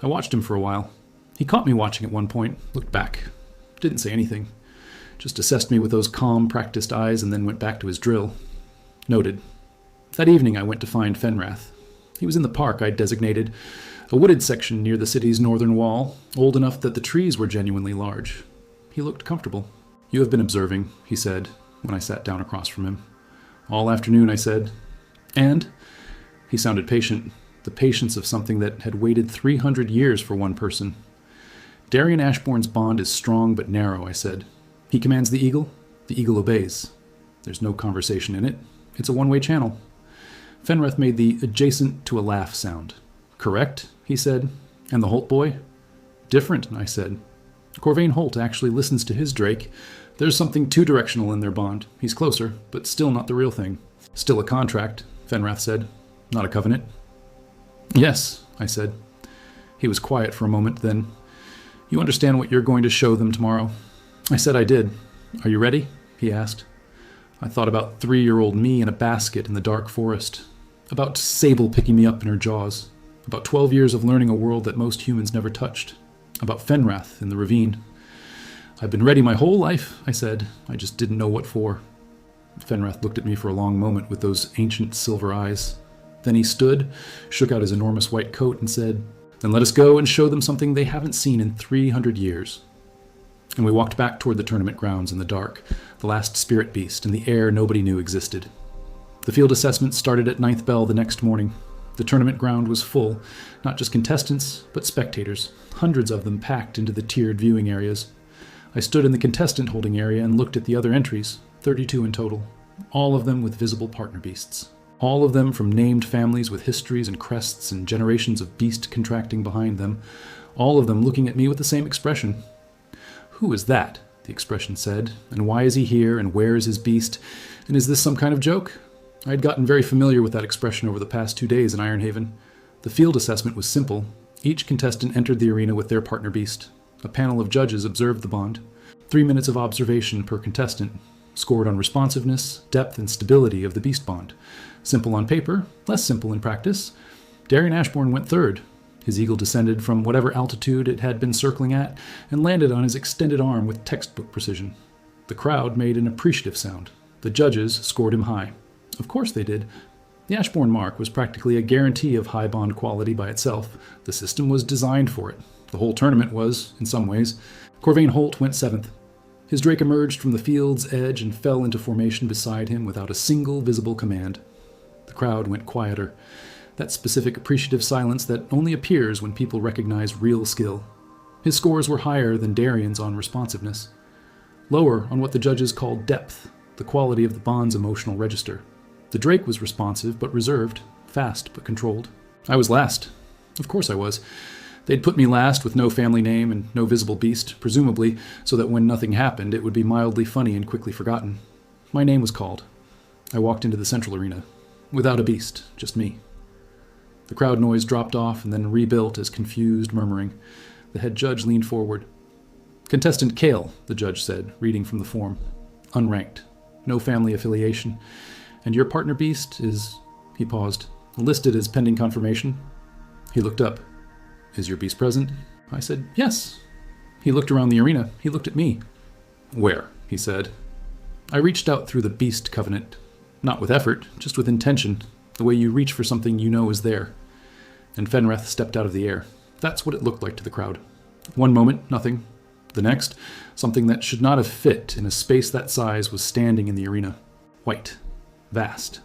I watched him for a while. He caught me watching at one point, looked back. Didn't say anything. Just assessed me with those calm, practiced eyes and then went back to his drill. Noted. That evening I went to find Fenrath. He was in the park I'd designated, a wooded section near the city's northern wall, old enough that the trees were genuinely large. He looked comfortable. You have been observing, he said, when I sat down across from him. All afternoon, I said. And? He sounded patient, the patience of something that had waited 300 years for one person. Darian Ashbourne's bond is strong but narrow, I said. He commands the eagle obeys. There's no conversation in it. It's a one-way channel. Fenrath made the adjacent to a laugh sound. Correct, he said. And the Holt boy? Different, I said. Corvain Holt actually listens to his Drake. There's something two-directional in their bond. He's closer, but still not the real thing. Still a contract, Fenrath said. Not a covenant. Yes, I said. He was quiet for a moment, then, You understand what you're going to show them tomorrow? I said I did. Are you ready? He asked. I thought about 3-year-old me in a basket in the dark forest. About Sable picking me up in her jaws. About 12 years of learning a world that most humans never touched. About Fenrath in the ravine. I've been ready my whole life, I said. I just didn't know what for. Fenrath looked at me for a long moment with those ancient silver eyes. Then he stood, shook out his enormous white coat, and said, Then let us go and show them something they haven't seen in 300 years. And we walked back toward the tournament grounds in the dark, the last spirit beast in the air nobody knew existed. The field assessment started at 9th bell the next morning. The tournament ground was full, not just contestants, but spectators, hundreds of them packed into the tiered viewing areas. I stood in the contestant holding area and looked at the other entries, 32 in total, all of them with visible partner beasts. All of them from named families with histories and crests and generations of beast contracting behind them, all of them looking at me with the same expression. Who is that? The expression said, and why is he here, and where is his beast, and is this some kind of joke? I had gotten very familiar with that expression over the past 2 days in Ironhaven. The field assessment was simple. Each contestant entered the arena with their partner beast. A panel of judges observed the bond. 3 minutes of observation per contestant, scored on responsiveness, depth, and stability of the beast bond. Simple on paper, less simple in practice. Darian Ashbourne went third. His eagle descended from whatever altitude it had been circling at and landed on his extended arm with textbook precision. The crowd made an appreciative sound. The judges scored him high. Of course they did. The Ashbourne mark was practically a guarantee of high bond quality by itself. The system was designed for it. The whole tournament was, in some ways. Corvain Holt went 7th. His Drake emerged from the field's edge and fell into formation beside him without a single visible command. The crowd went quieter. That specific appreciative silence that only appears when people recognize real skill. His scores were higher than Darian's on responsiveness. Lower on what the judges called depth, the quality of the bond's emotional register. The Drake was responsive but reserved, fast but controlled. I was last. Of course I was. They'd put me last with no family name and no visible beast, presumably so that when nothing happened it would be mildly funny and quickly forgotten. My name was called. I walked into the central arena. Without a beast, just me. The crowd noise dropped off and then rebuilt as confused murmuring. The head judge leaned forward. Contestant Kale, the judge said, reading from the form. Unranked. No family affiliation. And your partner beast is, he paused, listed as pending confirmation. He looked up. Is your beast present? I said, yes. He looked around the arena. He looked at me. Where? He said. I reached out through the beast covenant. Not with effort, just with intention. The way you reach for something you know is there. And Fenrath stepped out of the air. That's what it looked like to the crowd. One moment, nothing. The next, something that should not have fit in a space that size was standing in the arena. White. Vast.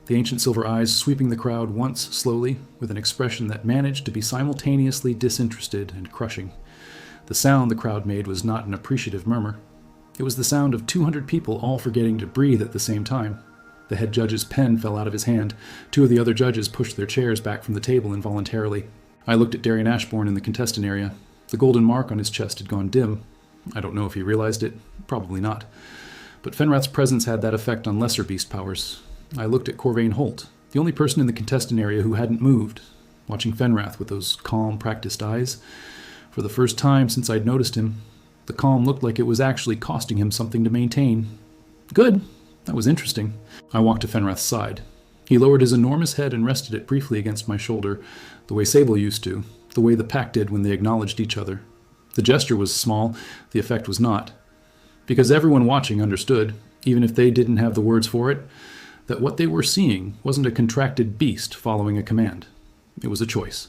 The ancient silver eyes sweeping the crowd once slowly, with an expression that managed to be simultaneously disinterested and crushing. The sound the crowd made was not an appreciative murmur. It was the sound of 200 people all forgetting to breathe at the same time. The head judge's pen fell out of his hand. 2 of the other judges pushed their chairs back from the table involuntarily. I looked at Darian Ashbourne in the contestant area. The golden mark on his chest had gone dim. I don't know if he realized it. Probably not. But Fenrath's presence had that effect on lesser beast powers. I looked at Corvain Holt, the only person in the contestant area who hadn't moved, watching Fenrath with those calm, practiced eyes. For the first time since I'd noticed him, the calm looked like it was actually costing him something to maintain. Good. That was interesting. I walked to Fenrath's side. He lowered his enormous head and rested it briefly against my shoulder, the way Sable used to, the way the pack did when they acknowledged each other. The gesture was small, the effect was not. Because everyone watching understood, even if they didn't have the words for it, that what they were seeing wasn't a contracted beast following a command. It was a choice,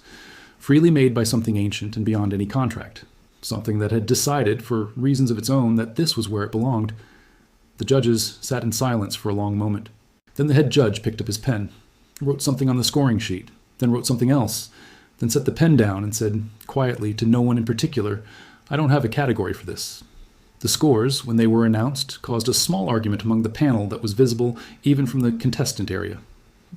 freely made by something ancient and beyond any contract, something that had decided, for reasons of its own, that this was where it belonged. The judges sat in silence for a long moment. Then the head judge picked up his pen, wrote something on the scoring sheet, then wrote something else, then set the pen down and said, quietly, to no one in particular, I don't have a category for this. The scores, when they were announced, caused a small argument among the panel that was visible even from the contestant area.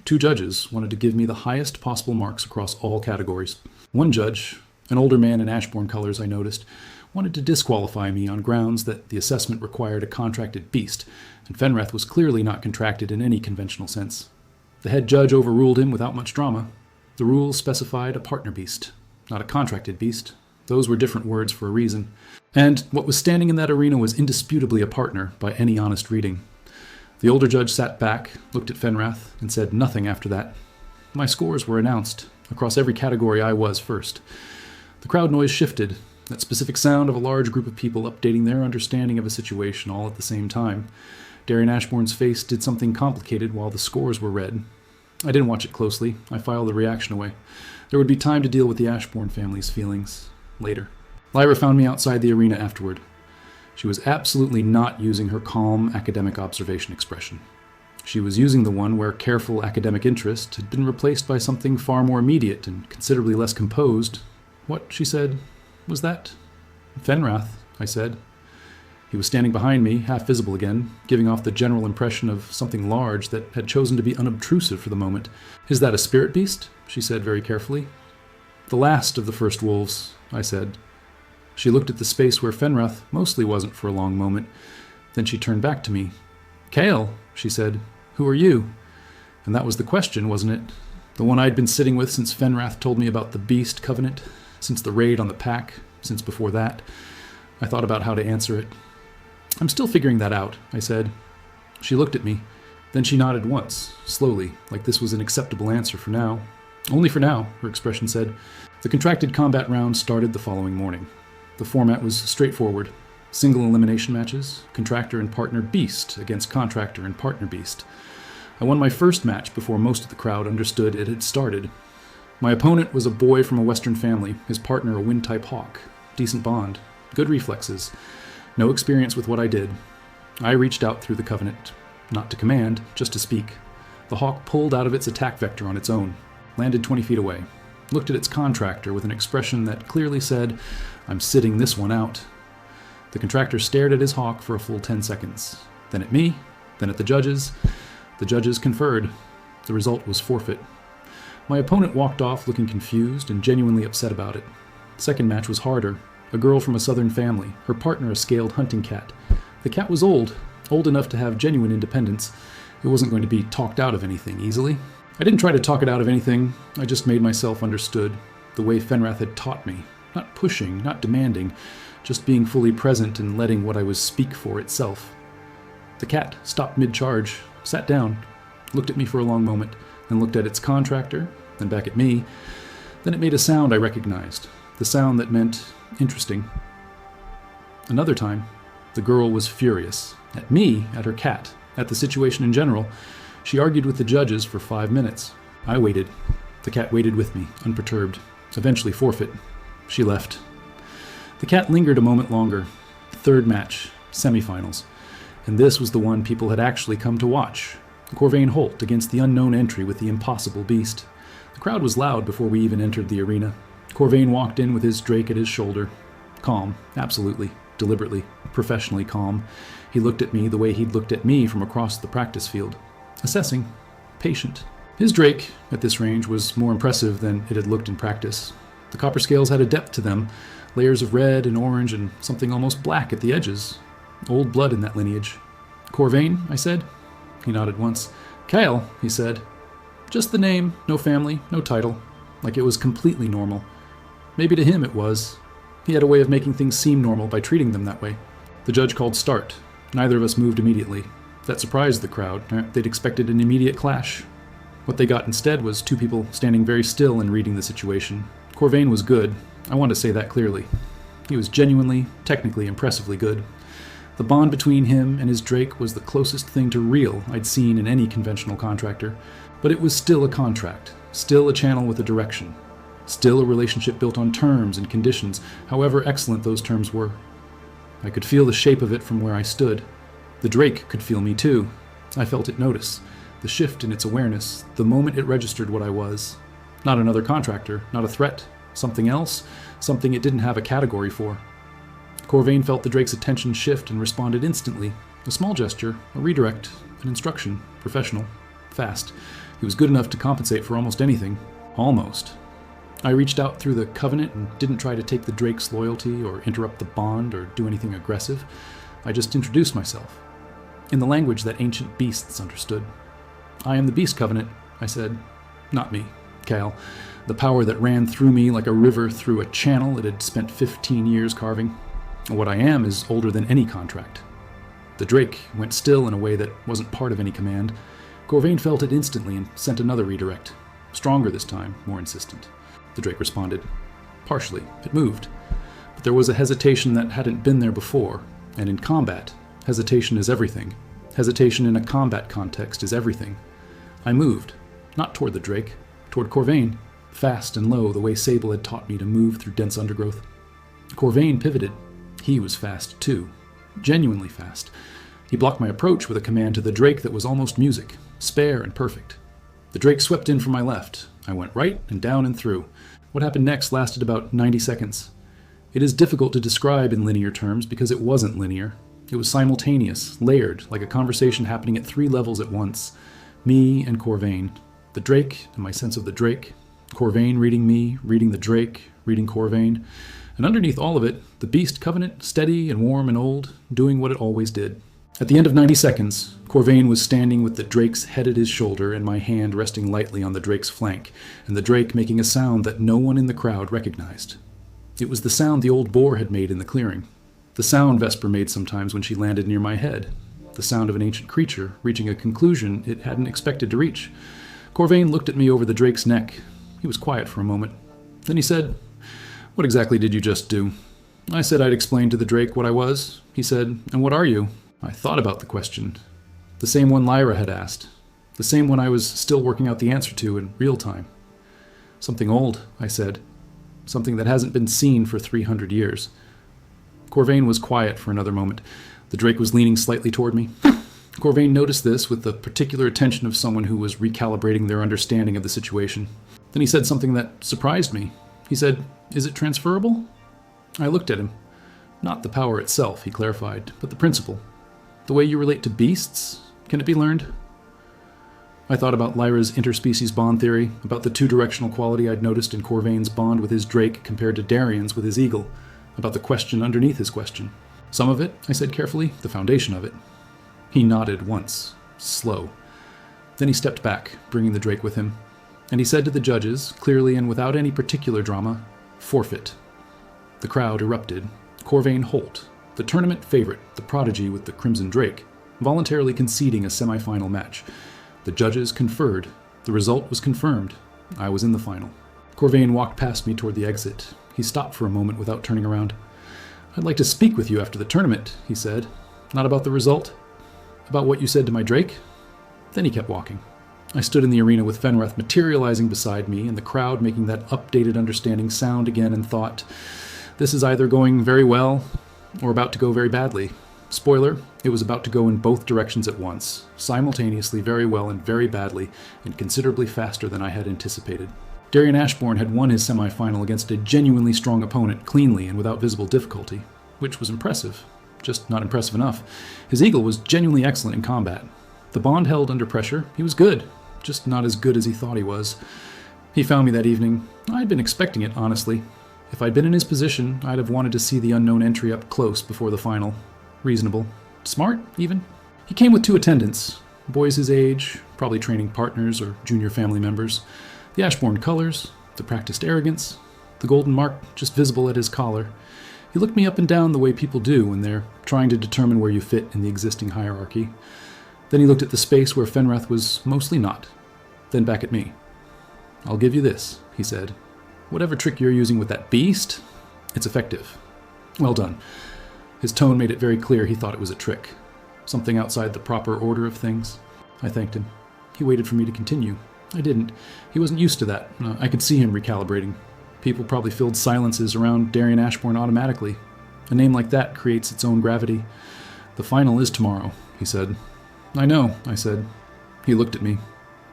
2 judges wanted to give me the highest possible marks across all categories. One judge, An older man in Ashbourne colors, I noticed, wanted to disqualify me on grounds that the assessment required a contracted beast, and Fenrath was clearly not contracted in any conventional sense. The head judge overruled him without much drama. The rules specified a partner beast, not a contracted beast. Those were different words for a reason. And what was standing in that arena was indisputably a partner by any honest reading. The older judge sat back, looked at Fenrath, and said nothing after that. My scores were announced. Across every category I was first. The crowd noise shifted, that specific sound of a large group of people updating their understanding of a situation all at the same time. Darian Ashbourne's face did something complicated while the scores were read. I didn't watch it closely. I filed the reaction away. There would be time to deal with the Ashbourne family's feelings later. Lyra found me outside the arena afterward. She was absolutely not using her calm academic observation expression. She was using the one where careful academic interest had been replaced by something far more immediate and considerably less composed. What, she said, was that? Fenrath, I said. He was standing behind me, half visible again, giving off the general impression of something large that had chosen to be unobtrusive for the moment. Is that a spirit beast? She said very carefully. The last of the first wolves, I said. She looked at the space where Fenrath mostly wasn't for a long moment. Then she turned back to me. Kale, she said, who are you? And that was the question, wasn't it? The one I'd been sitting with since Fenrath told me about the Beast Covenant, since the raid on the pack, since before that. I thought about how to answer it. I'm still figuring that out, I said. She looked at me. Then she nodded once, slowly, like this was an acceptable answer for now. Only for now, her expression said. The contracted combat round started the following morning. The format was straightforward. Single elimination matches, contractor and partner beast against contractor and partner beast. I won my first match before most of the crowd understood it had started. My opponent was a boy from a Western family, his partner a wind-type hawk. Decent bond, good reflexes, no experience with what I did. I reached out through the covenant, not to command, just to speak. The hawk pulled out of its attack vector on its own, landed 20 feet away, looked at its contractor with an expression that clearly said, I'm sitting this one out. The contractor stared at his hawk for a full 10 seconds, then at me, then at the judges. The judges conferred. The result was forfeit. My opponent walked off looking confused and genuinely upset about it. The second match was harder. A girl from a southern family, her partner a scaled hunting cat. The cat was old enough to have genuine independence. It wasn't going to be talked out of anything easily. I didn't try to talk it out of anything. I just made myself understood, the way Fenrath had taught me. Not pushing, not demanding, just being fully present and letting what I was speak for itself. The cat stopped mid-charge, sat down, looked at me for a long moment, then looked at its contractor, then back at me. Then it made a sound I recognized, the sound that meant interesting. Another time, the girl was furious. At me, at her cat, at the situation in general. She argued with the judges for 5 minutes. I waited. The cat waited with me, unperturbed. Eventually forfeit. She left. The cat lingered a moment longer. Third match, semifinals. And this was the one people had actually come to watch. Corvain Holt against the unknown entry with the impossible beast. The crowd was loud before we even entered the arena. Corvain walked in with his Drake at his shoulder. Calm, absolutely, deliberately, professionally calm. He looked at me the way he'd looked at me from across the practice field. Assessing, patient. His Drake, at this range, was more impressive than it had looked in practice. The copper scales had a depth to them, layers of red and orange and something almost black at the edges. Old blood in that lineage. Corvain, I said. He nodded once. Kyle, he said. Just the name, no family, no title. Like it was completely normal. Maybe to him it was. He had a way of making things seem normal by treating them that way. The judge called start. Neither of us moved immediately. That surprised the crowd. They'd expected an immediate clash. What they got instead was two people standing very still and reading the situation. Corvain was good. I want to say that clearly. He was genuinely, technically, impressively good. The bond between him and his Drake was the closest thing to real I'd seen in any conventional contractor, but it was still a contract, still a channel with a direction, still a relationship built on terms and conditions, however excellent those terms were. I could feel the shape of it from where I stood. The Drake could feel me too. I felt it notice, the shift in its awareness, the moment it registered what I was. Not another contractor, not a threat, something else, something it didn't have a category for. Corvain felt the Drake's attention shift and responded instantly. A small gesture, a redirect, an instruction, professional, fast. He was good enough to compensate for almost anything. Almost. I reached out through the covenant and didn't try to take the Drake's loyalty or interrupt the bond or do anything aggressive. I just introduced myself, in the language that ancient beasts understood. I am the Beast Covenant, I said. Not me, Cal. The power that ran through me like a river through a channel it had spent 15 years carving. What I am is older than any contract. The Drake went still in a way that wasn't part of any command. Corvain felt it instantly and sent another redirect. Stronger this time, more insistent. The Drake responded. Partially, it moved. But there was a hesitation that hadn't been there before, and in combat, hesitation is everything. Hesitation in a combat context is everything. I moved, not toward the Drake, toward Corvain, fast and low the way Sable had taught me to move through dense undergrowth. Corvain pivoted. He was fast too. Genuinely fast. He blocked my approach with a command to the Drake that was almost music, spare and perfect. The Drake swept in from my left. I went right and down and through. What happened next lasted about 90 seconds. It is difficult to describe in linear terms because it wasn't linear. It was simultaneous, layered, like a conversation happening at 3 levels at once. Me and Corvain. The Drake and my sense of the Drake. Corvain reading me, reading the Drake, reading Corvain. And underneath all of it, the Beast Covenant, steady and warm and old, doing what it always did. At the end of 90 seconds, Corvain was standing with the Drake's head at his shoulder and my hand resting lightly on the Drake's flank, and the Drake making a sound that no one in the crowd recognized. It was the sound the old boar had made in the clearing. The sound Vesper made sometimes when she landed near my head. The sound of an ancient creature reaching a conclusion it hadn't expected to reach. Corvain looked at me over the Drake's neck. He was quiet for a moment. Then he said, "What exactly did you just do?" I said I'd explain to the Drake what I was. He said, "And what are you?" I thought about the question. The same one Lyra had asked. The same one I was still working out the answer to in real time. "Something old," I said. "Something that hasn't been seen for 300 years. Corvain was quiet for another moment. The Drake was leaning slightly toward me. Corvain noticed this with the particular attention of someone who was recalibrating their understanding of the situation. Then he said something that surprised me. He said, "Is it transferable?" I looked at him. "Not the power itself," he clarified, "but the principle. The way you relate to beasts? Can it be learned?" I thought about Lyra's interspecies bond theory, about the two-directional quality I'd noticed in Corvain's bond with his Drake compared to Darian's with his eagle, about the question underneath his question. "Some of it," I said carefully, "the foundation of it." He nodded once, slow. Then he stepped back, bringing the Drake with him, and he said to the judges, clearly and without any particular drama, "Forfeit." The crowd erupted. Corvain Holt, the tournament favorite, the prodigy with the Crimson Drake, voluntarily conceding a semi-final match. The judges conferred. The result was confirmed. I was in the final. Corvain walked past me toward the exit. He stopped for a moment without turning around. "I'd like to speak with you after the tournament," he said. "Not about the result? About what you said to my Drake?" Then he kept walking. I stood in the arena with Fenrith materializing beside me and the crowd making that updated understanding sound again and thought, this is either going very well or about to go very badly. Spoiler, it was about to go in both directions at once, simultaneously very well and very badly, and considerably faster than I had anticipated. Darian Ashbourne had won his semi-final against a genuinely strong opponent cleanly and without visible difficulty, which was impressive, just not impressive enough. His eagle was genuinely excellent in combat. The bond held under pressure. He was good, just not as good as he thought he was. He found me that evening. I'd been expecting it, honestly. If I'd been in his position, I'd have wanted to see the unknown entry up close before the final. Reasonable. Smart, even. He came with 2 attendants, boys his age, probably training partners or junior family members. The Ashbourne colors, the practiced arrogance, the golden mark just visible at his collar. He looked me up and down the way people do when they're trying to determine where you fit in the existing hierarchy. Then he looked at the space where Fenrith was mostly not, then back at me. "I'll give you this," he said. "Whatever trick you're using with that beast, it's effective. Well done." His tone made it very clear he thought it was a trick, something outside the proper order of things. I thanked him. He waited for me to continue. I didn't. He wasn't used to that. I could see him recalibrating. People probably filled silences around Darian Ashbourne automatically. A name like that creates its own gravity. "The final is tomorrow," he said. "I know," I said. He looked at me.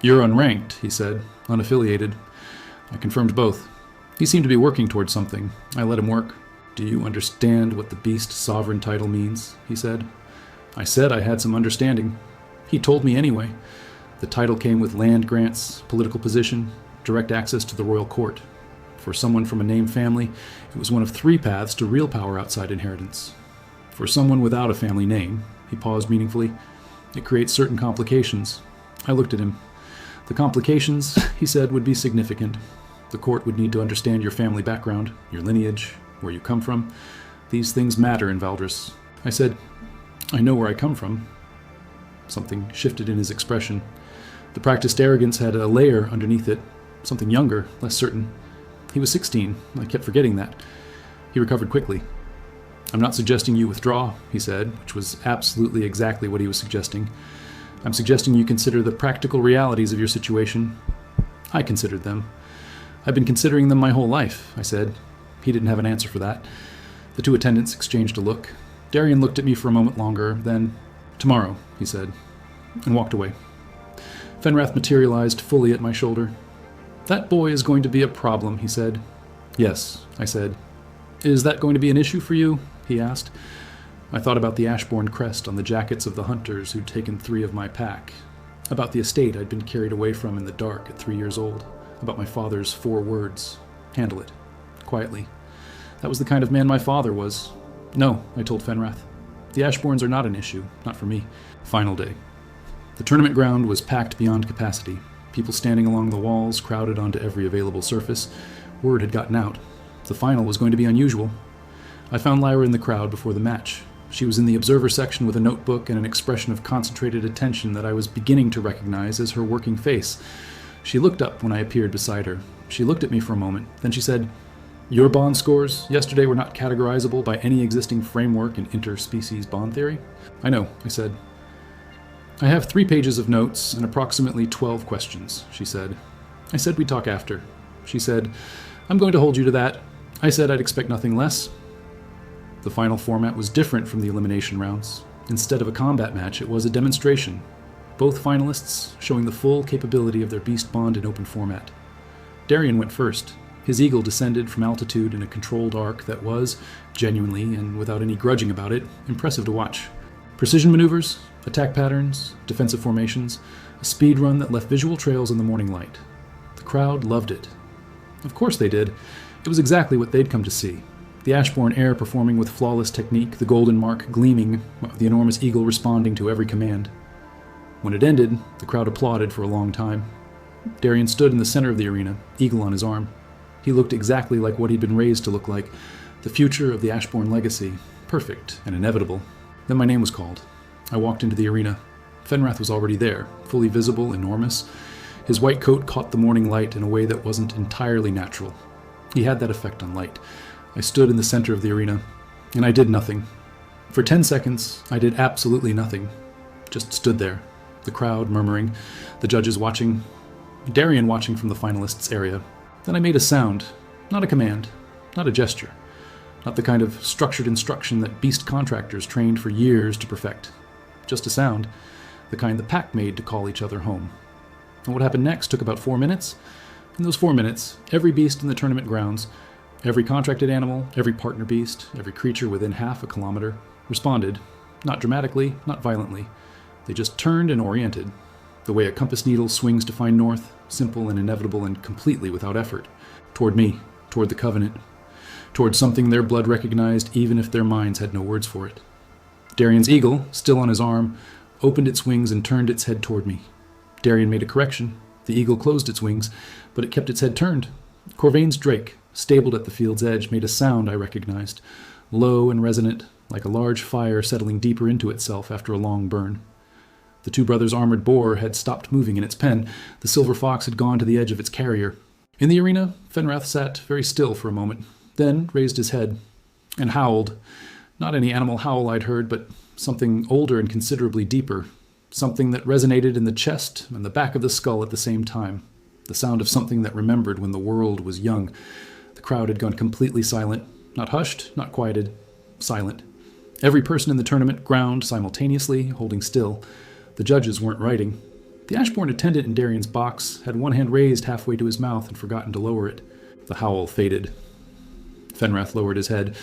"You're unranked," he said, "unaffiliated." I confirmed both. He seemed to be working towards something. I let him work. "Do you understand what the Beast Sovereign title means?" he said. I said I had some understanding. He told me anyway. The title came with land grants, political position, direct access to the royal court. For someone from a named family, it was one of 3 paths to real power outside inheritance. For someone without a family name, he paused meaningfully, it creates certain complications. I looked at him. The complications, he said, would be significant. The court would need to understand your family background, your lineage, where you come from. These things matter in Valdris. I said, I know where I come from. Something shifted in his expression. The practiced arrogance had a layer underneath it, something younger, less certain. He was 16. I kept forgetting that. He recovered quickly. I'm not suggesting you withdraw, he said, which was absolutely exactly what he was suggesting. I'm suggesting you consider the practical realities of your situation. I considered them. I've been considering them my whole life, I said. He didn't have an answer for that. The 2 attendants exchanged a look. Darian looked at me for a moment longer, then, tomorrow, he said, and walked away. Fenrath materialized fully at my shoulder. That boy is going to be a problem, he said. Yes, I said. Is that going to be an issue for you? He asked. I thought about the Ashbourne crest on the jackets of the hunters who'd taken 3 of my pack, about the estate I'd been carried away from in the dark at 3 years old, about my father's 4 words, handle it, quietly. That was the kind of man my father was. No, I told Fenrath. The Ashbournes are not an issue, not for me. Final day. The tournament ground was packed beyond capacity. People standing along the walls, crowded onto every available surface. Word had gotten out. The final was going to be unusual. I found Lyra in the crowd before the match. She was in the observer section with a notebook and an expression of concentrated attention that I was beginning to recognize as her working face. She looked up when I appeared beside her. She looked at me for a moment. Then she said, Your bond scores yesterday were not categorizable by any existing framework in interspecies bond theory? I know, I said. I have 3 pages of notes and approximately 12 questions, she said. I said we'd talk after. She said, I'm going to hold you to that. I said I'd expect nothing less. The final format was different from the elimination rounds. Instead of a combat match, it was a demonstration. Both finalists showing the full capability of their beast bond in open format. Darian went first. His eagle descended from altitude in a controlled arc that was, genuinely and without any grudging about it, impressive to watch. Precision maneuvers, attack patterns, defensive formations, a speed run that left visual trails in the morning light. The crowd loved it. Of course they did. It was exactly what they'd come to see. The Ashbourne heir performing with flawless technique, the golden mark gleaming, the enormous eagle responding to every command. When it ended, the crowd applauded for a long time. Darian stood in the center of the arena, eagle on his arm. He looked exactly like what he'd been raised to look like, the future of the Ashbourne legacy, perfect and inevitable. Then my name was called. I walked into the arena. Fenrath was already there, fully visible, enormous. His white coat caught the morning light in a way that wasn't entirely natural. He had that effect on light. I stood in the center of the arena, and I did nothing. For 10 seconds, I did absolutely nothing. Just stood there, the crowd murmuring, the judges watching, Darian watching from the finalists' area. Then I made a sound, not a command, not a gesture, not the kind of structured instruction that beast contractors trained for years to perfect. Just a sound, the kind the pack made to call each other home. And what happened next took about 4 minutes. In those 4 minutes, every beast in the tournament grounds, every contracted animal, every partner beast, every creature within half a kilometer, responded, not dramatically, not violently. They just turned and oriented, the way a compass needle swings to find north, simple and inevitable and completely without effort, toward me, toward the Covenant, toward something their blood recognized even if their minds had no words for it. Darian's eagle, still on his arm, opened its wings and turned its head toward me. Darian made a correction. The eagle closed its wings, but it kept its head turned. Corvain's drake, stabled at the field's edge, made a sound I recognized, low and resonant, like a large fire settling deeper into itself after a long burn. The 2 brothers' armored boar had stopped moving in its pen. The silver fox had gone to the edge of its carrier. In the arena, Fenrath sat very still for a moment, then raised his head and howled. Not any animal howl I'd heard, but something older and considerably deeper, something that resonated in the chest and the back of the skull at the same time, the sound of something that remembered when the world was young. The crowd had gone completely silent, not hushed, not quieted, silent. Every person in the tournament ground simultaneously, holding still. The judges weren't writing. The Ashbourne attendant in Darian's box had one hand raised halfway to his mouth and forgotten to lower it. The howl faded. Fenrath lowered his head.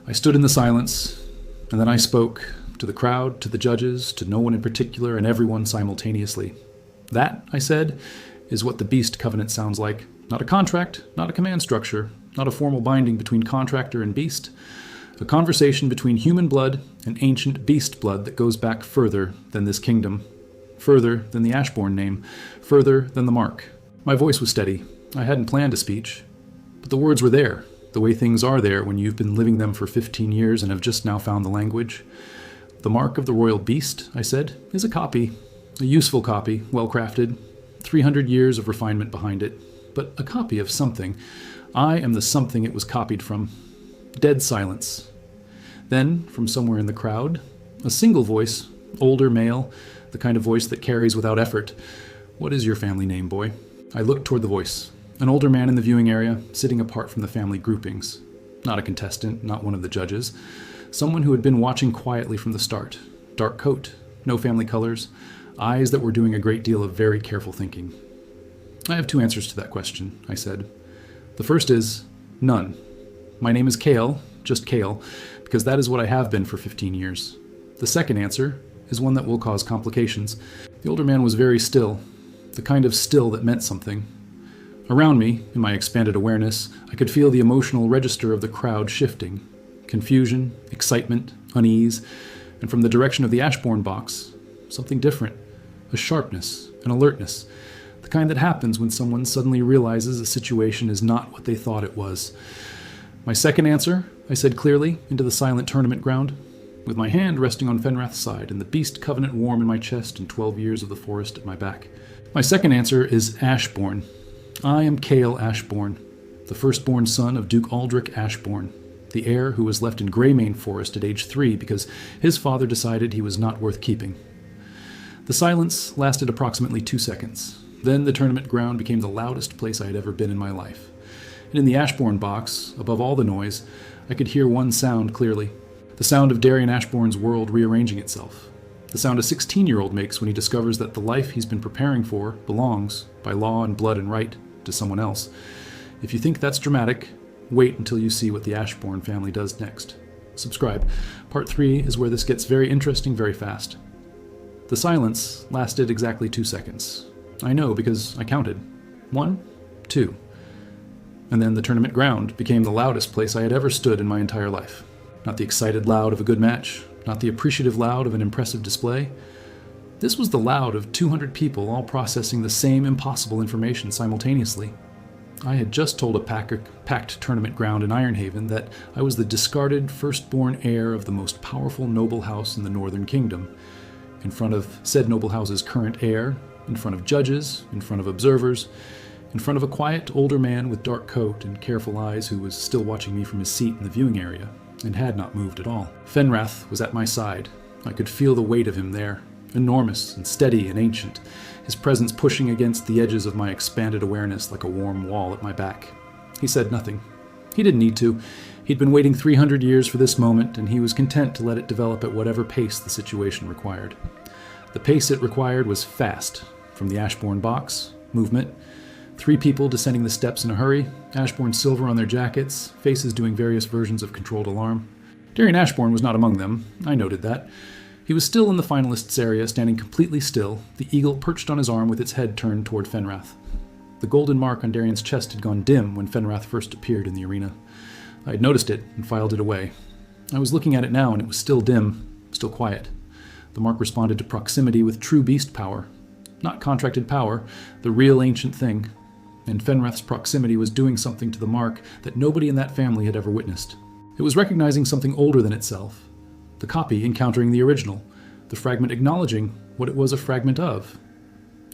I stood in the silence, and then I spoke, to the crowd, to the judges, to no one in particular, and everyone simultaneously. That, I said, is what the Beast Covenant sounds like. Not a contract, not a command structure, not a formal binding between contractor and beast. A conversation between human blood and ancient beast blood that goes back further than this kingdom, further than the Ashbourne name, further than the mark. My voice was steady. I hadn't planned a speech, but the words were there, the way things are there when you've been living them for 15 years and have just now found the language. The mark of the royal beast, I said, is a copy, a useful copy, well-crafted, 300 years of refinement behind it, but a copy of something. I am the something it was copied from. Dead silence. Then, from somewhere in the crowd, a single voice, older male, the kind of voice that carries without effort. "What is your family name, boy?" I looked toward the voice. An older man in the viewing area, sitting apart from the family groupings. Not a contestant, not one of the judges. Someone who had been watching quietly from the start. Dark coat, no family colors, eyes that were doing a great deal of very careful thinking. "I have two answers to that question," I said. "The first is, none. My name is Kale, just Kale, because that is what I have been for 15 years. The second answer is one that will cause complications." The older man was very still, the kind of still that meant something. Around me, in my expanded awareness, I could feel the emotional register of the crowd shifting. Confusion, excitement, unease, and from the direction of the Ashbourne box, something different. A sharpness, an alertness, the kind that happens when someone suddenly realizes a situation is not what they thought it was. "My second answer," I said clearly, into the silent tournament ground, with my hand resting on Fenrath's side and the Beast Covenant warm in my chest and 12 years of the forest at my back. "My second answer is Ashbourne. I am Kale Ashbourne, the firstborn son of Duke Aldrich Ashbourne, the heir who was left in Greymane Forest at age 3 because his father decided he was not worth keeping." The silence lasted approximately 2 seconds. Then the tournament ground became the loudest place I had ever been in my life. And in the Ashbourne box, above all the noise, I could hear one sound clearly. The sound of Darian Ashbourne's world rearranging itself. The sound a 16-year-old makes when he discovers that the life he's been preparing for belongs, by law and blood and right, to someone else. If you think that's dramatic, wait until you see what the Ashbourne family does next. Subscribe. Part 3 is where this gets very interesting very fast. The silence lasted exactly 2 seconds. I know because I counted. 1, 2. And then the tournament ground became the loudest place I had ever stood in my entire life. Not the excited loud of a good match, not the appreciative loud of an impressive display. This was the loud of 200 people all processing the same impossible information simultaneously. I had just told a packed tournament ground in Ironhaven that I was the discarded firstborn heir of the most powerful noble house in the Northern Kingdom. In front of said noble house's current heir, in front of judges, in front of observers, in front of a quiet older man with dark coat and careful eyes who was still watching me from his seat in the viewing area, and had not moved at all. Fenrath was at my side. I could feel the weight of him there, enormous and steady and ancient, his presence pushing against the edges of my expanded awareness like a warm wall at my back. He said nothing. He didn't need to. He'd been waiting 300 years for this moment, and he was content to let it develop at whatever pace the situation required. The pace it required was fast. From the Ashbourne box, movement, 3 people descending the steps in a hurry, Ashbourne silver on their jackets, faces doing various versions of controlled alarm. Darian Ashbourne was not among them. I noted that. He was still in the finalists' area, standing completely still, the eagle perched on his arm with its head turned toward Fenrath. The golden mark on Darian's chest had gone dim when Fenrath first appeared in the arena. I had noticed it and filed it away. I was looking at it now, and it was still dim, still quiet. The mark responded to proximity with true beast power. Not contracted power, the real ancient thing. And Fenrath's proximity was doing something to the mark that nobody in that family had ever witnessed. It was recognizing something older than itself. The copy encountering the original. The fragment acknowledging what it was a fragment of.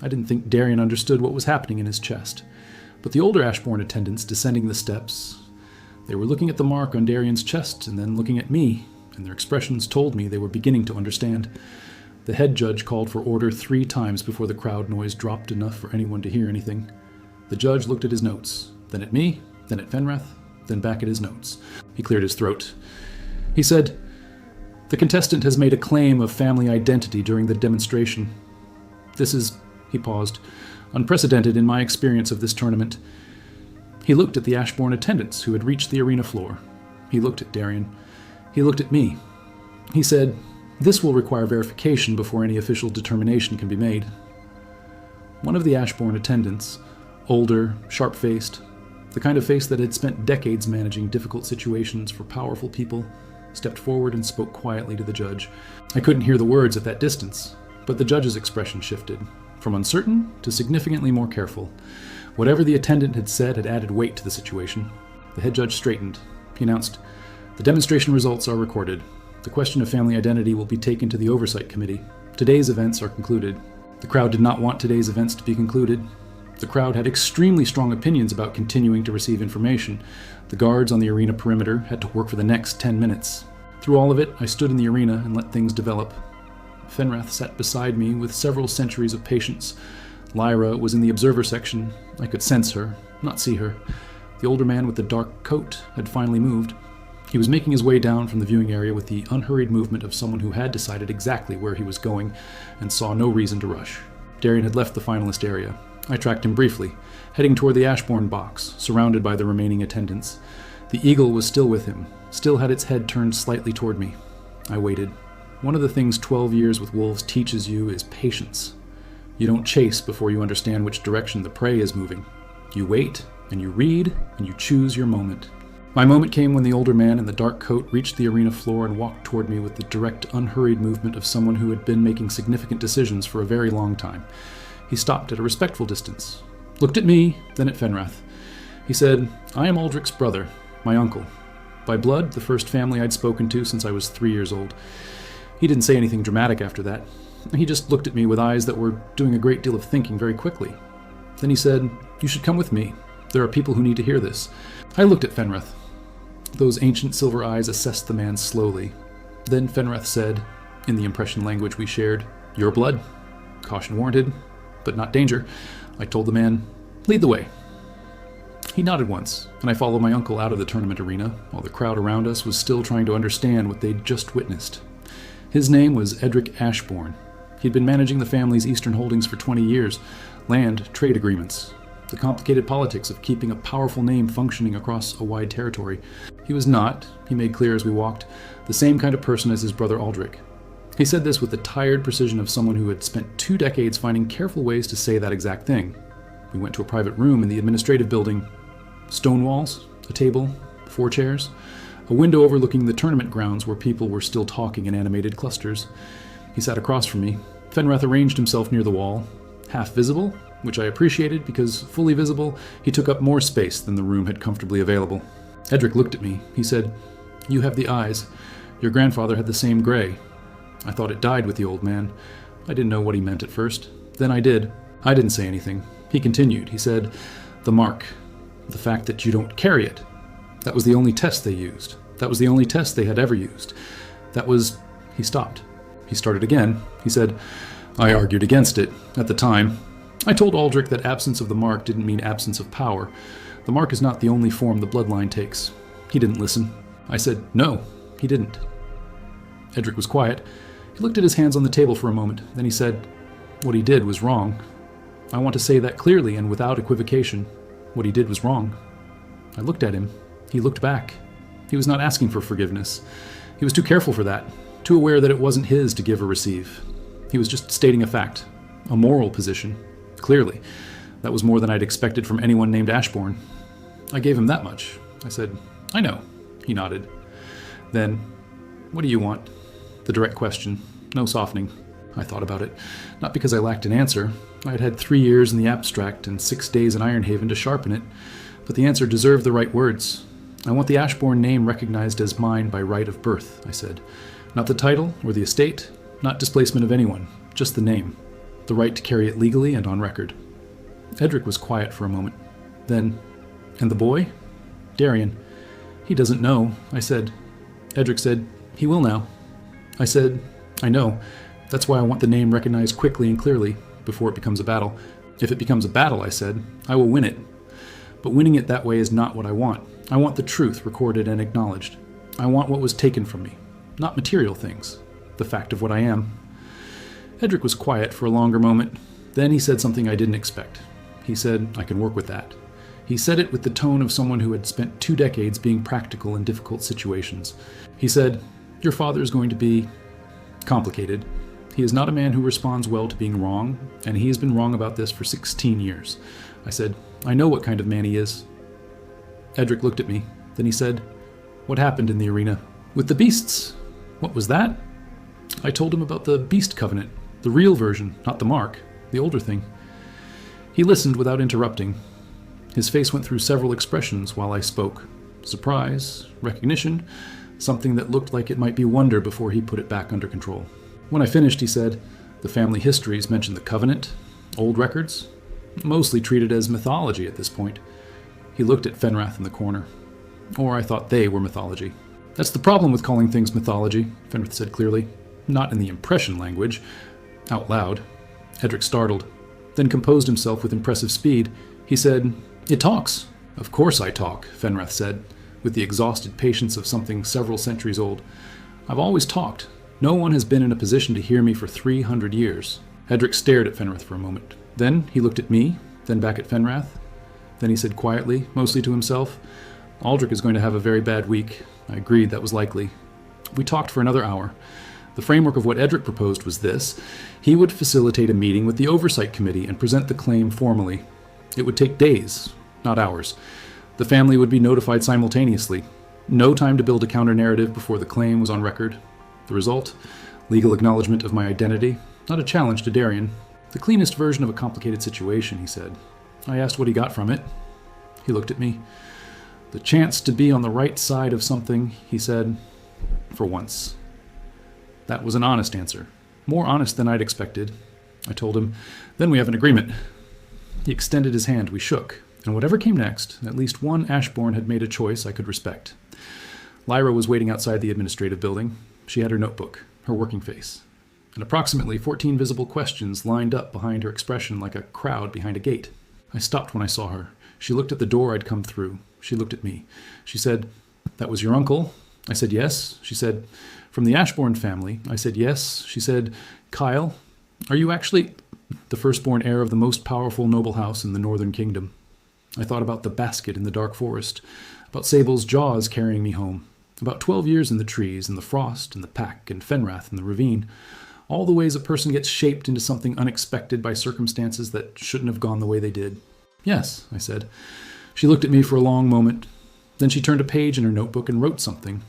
I didn't think Darian understood what was happening in his chest. But the older Ashbourne attendants descending the steps, they were looking at the mark on Darian's chest and then looking at me, and their expressions told me they were beginning to understand. The head judge called for order 3 times before the crowd noise dropped enough for anyone to hear anything. The judge looked at his notes, then at me, then at Fenrath, then back at his notes. He cleared his throat. He said, "The contestant has made a claim of family identity during the demonstration. This is," he paused, "unprecedented in my experience of this tournament." He looked at the Ashbourne attendants who had reached the arena floor. He looked at Darian. He looked at me. He said, "This will require verification before any official determination can be made." One of the Ashbourne attendants, older, sharp-faced, the kind of face that had spent decades managing difficult situations for powerful people, stepped forward and spoke quietly to the judge. I couldn't hear the words at that distance, but the judge's expression shifted, from uncertain to significantly more careful. Whatever the attendant had said had added weight to the situation. The head judge straightened. He announced, "The demonstration results are recorded. The question of family identity will be taken to the Oversight Committee. Today's events are concluded." The crowd did not want today's events to be concluded. The crowd had extremely strong opinions about continuing to receive information. The guards on the arena perimeter had to work for the next 10 minutes. Through all of it, I stood in the arena and let things develop. Fenrath sat beside me with several centuries of patience. Lyra was in the observer section. I could sense her, not see her. The older man with the dark coat had finally moved. He was making his way down from the viewing area with the unhurried movement of someone who had decided exactly where he was going and saw no reason to rush. Darian had left the finalist area. I tracked him briefly, heading toward the Ashbourne box, surrounded by the remaining attendants. The eagle was still with him, still had its head turned slightly toward me. I waited. One of the things 12 years with wolves teaches you is patience. You don't chase before you understand which direction the prey is moving. You wait, and you read, and you choose your moment. My moment came when the older man in the dark coat reached the arena floor and walked toward me with the direct, unhurried movement of someone who had been making significant decisions for a very long time. He stopped at a respectful distance, looked at me, then at Fenrath. He said, "I am Aldrich's brother, my uncle. By blood, the first family I'd spoken to since I was 3 years old." He didn't say anything dramatic after that. He just looked at me with eyes that were doing a great deal of thinking very quickly. Then he said, "You should come with me. There are people who need to hear this." I looked at Fenrath. Those ancient silver eyes assessed the man slowly. Then Fenrath said, in the impression language we shared, "Your blood. Caution warranted, but not danger." I told the man, "Lead the way." He nodded once, and I followed my uncle out of the tournament arena, while the crowd around us was still trying to understand what they'd just witnessed. His name was Edric Ashbourne. He'd been managing the family's eastern holdings for 20 years, land trade agreements, the complicated politics of keeping a powerful name functioning across a wide territory. He was not, he made clear as we walked, the same kind of person as his brother Aldrich. He said this with the tired precision of someone who had spent 2 decades finding careful ways to say that exact thing. We went to a private room in the administrative building. Stone walls, a table, 4 chairs, a window overlooking the tournament grounds where people were still talking in animated clusters. He sat across from me. Fenrath arranged himself near the wall, half visible, which I appreciated because, fully visible, he took up more space than the room had comfortably available. Edric looked at me. He said, "You have the eyes. Your grandfather had the same gray." I thought it died with the old man. I didn't know what he meant at first. Then I did. I didn't say anything. He continued. He said, "The mark. The fact that you don't carry it. That was the only test they used. That was the only test they had ever used. That was..." He stopped. He started again. He said, "I argued against it at the time. I told Aldrich that absence of the mark didn't mean absence of power. The mark is not the only form the bloodline takes." He didn't listen. I said, "No, he didn't." Edric was quiet. He looked at his hands on the table for a moment. Then he said, "What he did was wrong. I want to say that clearly and without equivocation. What he did was wrong." I looked at him. He looked back. He was not asking for forgiveness. He was too careful for that, too aware that it wasn't his to give or receive. He was just stating a fact, a moral position. Clearly, that was more than I'd expected from anyone named Ashbourne. I gave him that much. I said, "I know." He nodded. Then, "What do you want?" The direct question. No softening. I thought about it. Not because I lacked an answer. I had had 3 years in the abstract and 6 days in Ironhaven to sharpen it. But the answer deserved the right words. "I want the Ashbourne name recognized as mine by right of birth," I said. "Not the title or the estate, not displacement of anyone, just the name. The right to carry it legally and on record." Edric was quiet for a moment. Then, "And the boy?" "Darian. He doesn't know," I said. Edric said, "He will now." I said, "I know. That's why I want the name recognized quickly and clearly, before it becomes a battle." "If it becomes a battle," I said, "I will win it. But winning it that way is not what I want. I want the truth recorded and acknowledged. I want what was taken from me, not material things, the fact of what I am." Edric was quiet for a longer moment. Then he said something I didn't expect. He said, "I can work with that." He said it with the tone of someone who had spent 2 decades being practical in difficult situations. He said, "Your father is going to be complicated. He is not a man who responds well to being wrong, and he has been wrong about this for 16 years. I said, I know what kind of man he is. Edric looked at me. Then he said, what happened in the arena? With the beasts. What was that? I told him about the Beast Covenant, the real version, not the mark, the older thing. He listened without interrupting. His face went through several expressions while I spoke. Surprise, recognition, something that looked like it might be wonder before he put it back under control. When I finished, he said, the family histories mention the Covenant, old records, mostly treated as mythology at this point. He looked at Fenrath in the corner. Or I thought they were mythology. That's the problem with calling things mythology, Fenrath said clearly. Not in the impression language. Out loud. Edric startled, then composed himself with impressive speed. He said, it talks. Of course I talk, Fenrath said, with the exhausted patience of something several centuries old. I've always talked. No one has been in a position to hear me for 300 years. Edric stared at Fenrath for a moment. Then he looked at me, then back at Fenrath. Then he said quietly, mostly to himself, Aldrich is going to have a very bad week. I agreed that was likely. We talked for another hour. The framework of what Edric proposed was this. He would facilitate a meeting with the Oversight Committee and present the claim formally. It would take days, not hours. The family would be notified simultaneously. No time to build a counter-narrative before the claim was on record. The result? Legal acknowledgement of my identity. Not a challenge to Darien. The cleanest version of a complicated situation, he said. I asked what he got from it. He looked at me. The chance to be on the right side of something, he said, for once. That was an honest answer. More honest than I'd expected. I told him, then we have an agreement. He extended his hand. We shook. And whatever came next, at least one Ashborn had made a choice I could respect. Lyra was waiting outside the administrative building. She had her notebook, her working face, and approximately 14 visible questions lined up behind her expression like a crowd behind a gate. I stopped when I saw her. She looked at the door I'd come through. She looked at me. She said, that was your uncle? I said, yes. She said, from the Ashborn family? I said, yes. She said, Kyle, are you actually the firstborn heir of the most powerful noble house in the Northern Kingdom? I thought about the basket in the dark forest, about Sable's jaws carrying me home, about 12 years in the trees, and the frost, and the pack, and Fenrath, and the ravine. All the ways a person gets shaped into something unexpected by circumstances that shouldn't have gone the way they did. Yes, I said. She looked at me for a long moment. Then she turned a page in her notebook and wrote something.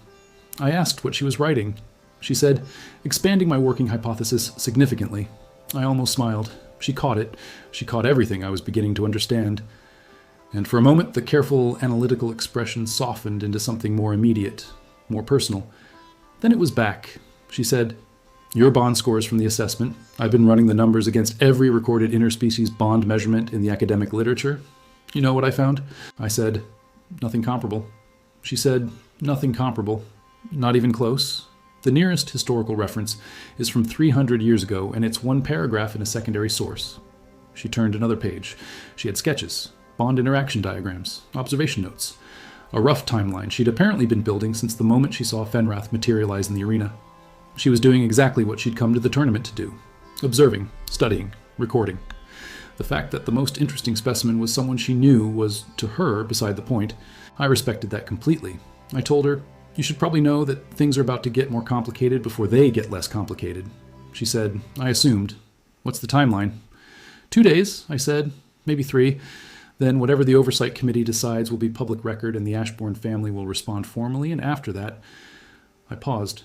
I asked what she was writing. She said, expanding my working hypothesis significantly. I almost smiled. She caught it. She caught everything I was beginning to understand. And for a moment, the careful, analytical expression softened into something more immediate, more personal. Then it was back. She said, your bond scores from the assessment. I've been running the numbers against every recorded interspecies bond measurement in the academic literature. You know what I found? I said, nothing comparable. She said, nothing comparable. Not even close. The nearest historical reference is from 300 years ago, and it's one paragraph in a secondary source. She turned another page. She had sketches, bond interaction diagrams, observation notes, a rough timeline she'd apparently been building since the moment she saw Fenrath materialize in the arena. She was doing exactly what she'd come to the tournament to do. Observing, studying, recording. The fact that the most interesting specimen was someone she knew was, to her, beside the point. I respected that completely. I told her, you should probably know that things are about to get more complicated before they get less complicated. She said, I assumed. What's the timeline? 2 days, I said. Maybe 3. Then whatever the Oversight Committee decides will be public record and the Ashborn family will respond formally, and after that... I paused.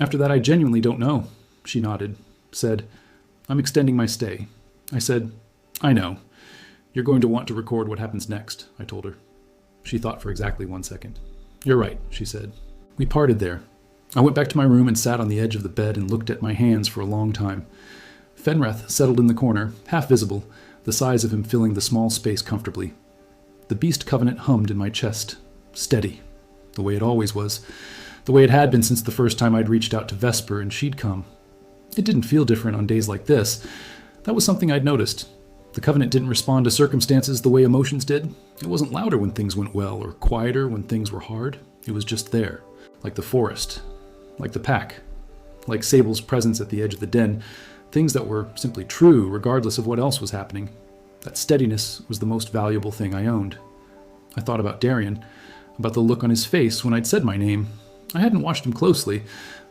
After that, I genuinely don't know. She nodded, said, I'm extending my stay. I said, I know. You're going to want to record what happens next, I told her. She thought for exactly 1 second. You're right, she said. We parted there. I went back to my room and sat on the edge of the bed and looked at my hands for a long time. Fenrath settled in the corner, half visible, the size of him filling the small space comfortably. The Beast Covenant hummed in my chest, steady, the way it always was, the way it had been since the first time I'd reached out to Vesper and she'd come. It didn't feel different on days like this. That was something I'd noticed. The Covenant didn't respond to circumstances the way emotions did. It wasn't louder when things went well, or quieter when things were hard. It was just there, like the forest, like the pack, like Sable's presence at the edge of the den, things that were simply true regardless of what else was happening. That steadiness was the most valuable thing I owned. I thought about Darien, about the look on his face when I'd said my name. I hadn't watched him closely.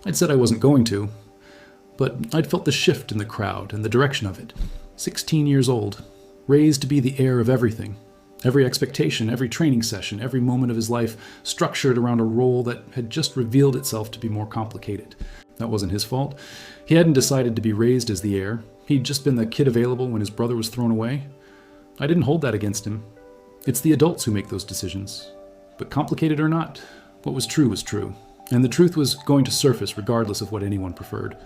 I'd said I wasn't going to. But I'd felt the shift in the crowd and the direction of it. 16 years old, raised to be the heir of everything. Every expectation, every training session, every moment of his life structured around a role that had just revealed itself to be more complicated. That wasn't his fault. He hadn't decided to be raised as the heir. He'd just been the kid available when his brother was thrown away. I didn't hold that against him. It's the adults who make those decisions. But complicated or not, what was true. And the truth was going to surface regardless of what anyone preferred.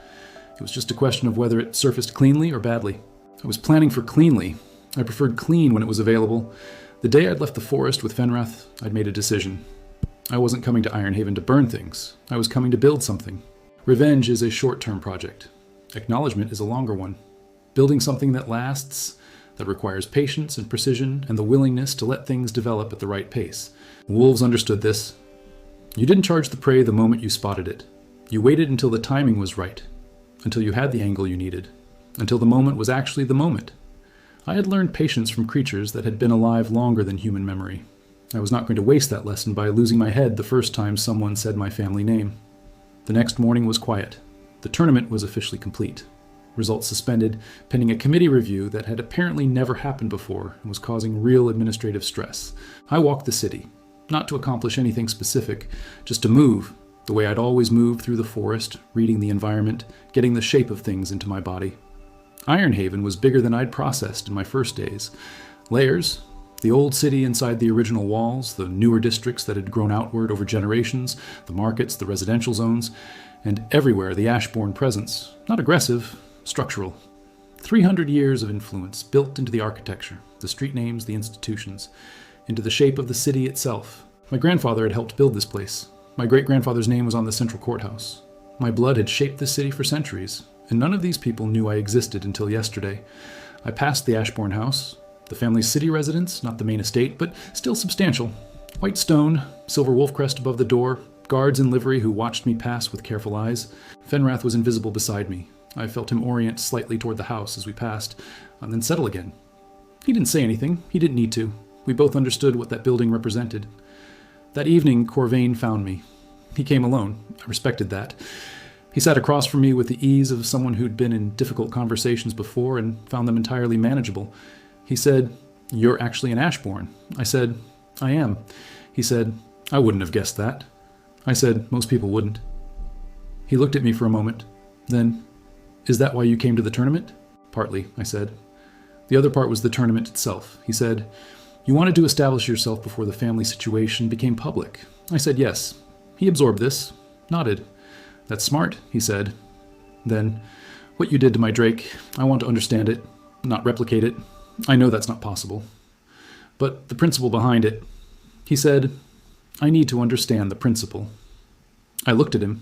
It was just a question of whether it surfaced cleanly or badly. I was planning for cleanly. I preferred clean when it was available. The day I'd left the forest with Fenrath, I'd made a decision. I wasn't coming to Ironhaven to burn things. I was coming to build something. Revenge is a short-term project. Acknowledgement is a longer one. Building something that lasts, that requires patience and precision and the willingness to let things develop at the right pace. Wolves understood this. You didn't charge the prey the moment you spotted it. You waited until the timing was right, until you had the angle you needed, until the moment was actually the moment. I had learned patience from creatures that had been alive longer than human memory. I was not going to waste that lesson by losing my head the first time someone said my family name. The next morning was quiet. The tournament was officially complete. Results suspended, pending a committee review that had apparently never happened before and was causing real administrative stress. I walked the city, not to accomplish anything specific, just to move, the way I'd always moved through the forest, reading the environment, getting the shape of things into my body. Ironhaven was bigger than I'd processed in my first days. Layers, the old city inside the original walls, the newer districts that had grown outward over generations, the markets, the residential zones, and everywhere the Ashborn presence, not aggressive, structural. 300 years of influence built into the architecture, the street names, the institutions, into the shape of the city itself. My grandfather had helped build this place. My great-grandfather's name was on the central courthouse. My blood had shaped this city for centuries, and none of these people knew I existed until yesterday. I passed the Ashbourne house, the family's city residence, not the main estate, but still substantial. White stone, silver wolf crest above the door, guards in livery who watched me pass with careful eyes. Fenrath was invisible beside me. I felt him orient slightly toward the house as we passed, and then settle again. He didn't say anything. He didn't need to. We both understood what that building represented. That evening, Corvain found me. He came alone. I respected that. He sat across from me with the ease of someone who'd been in difficult conversations before and found them entirely manageable. He said, "You're actually an Ashbourne." I said, "I am." He said, "I wouldn't have guessed that." I said, "Most people wouldn't." He looked at me for a moment. Then, "Is that why you came to the tournament?" "Partly," I said. The other part was the tournament itself. He said, "You wanted to establish yourself before the family situation became public." I said, "Yes." He absorbed this, nodded. "That's smart," he said. Then, "What you did to my Drake, I want to understand it, not replicate it. I know that's not possible. But the principle behind it." He said, "I need to understand the principle." I looked at him.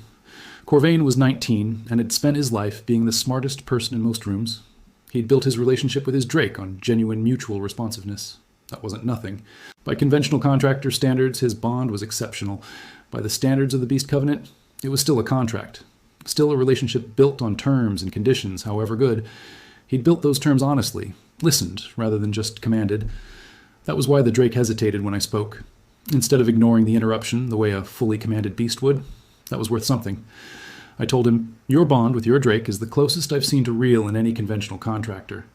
Corvain was 19 and had spent his life being the smartest person in most rooms. He'd built his relationship with his Drake on genuine mutual responsiveness. That wasn't nothing. By conventional contractor standards, his bond was exceptional. By the standards of the Beast Covenant, it was still a contract. Still a relationship built on terms and conditions, however good. He'd built those terms honestly, listened rather than just commanded. That was why the Drake hesitated when I spoke. Instead of ignoring the interruption the way a fully commanded beast would, that was worth something. I told him, "Your bond with your Drake is the closest I've seen to real in any conventional contractor.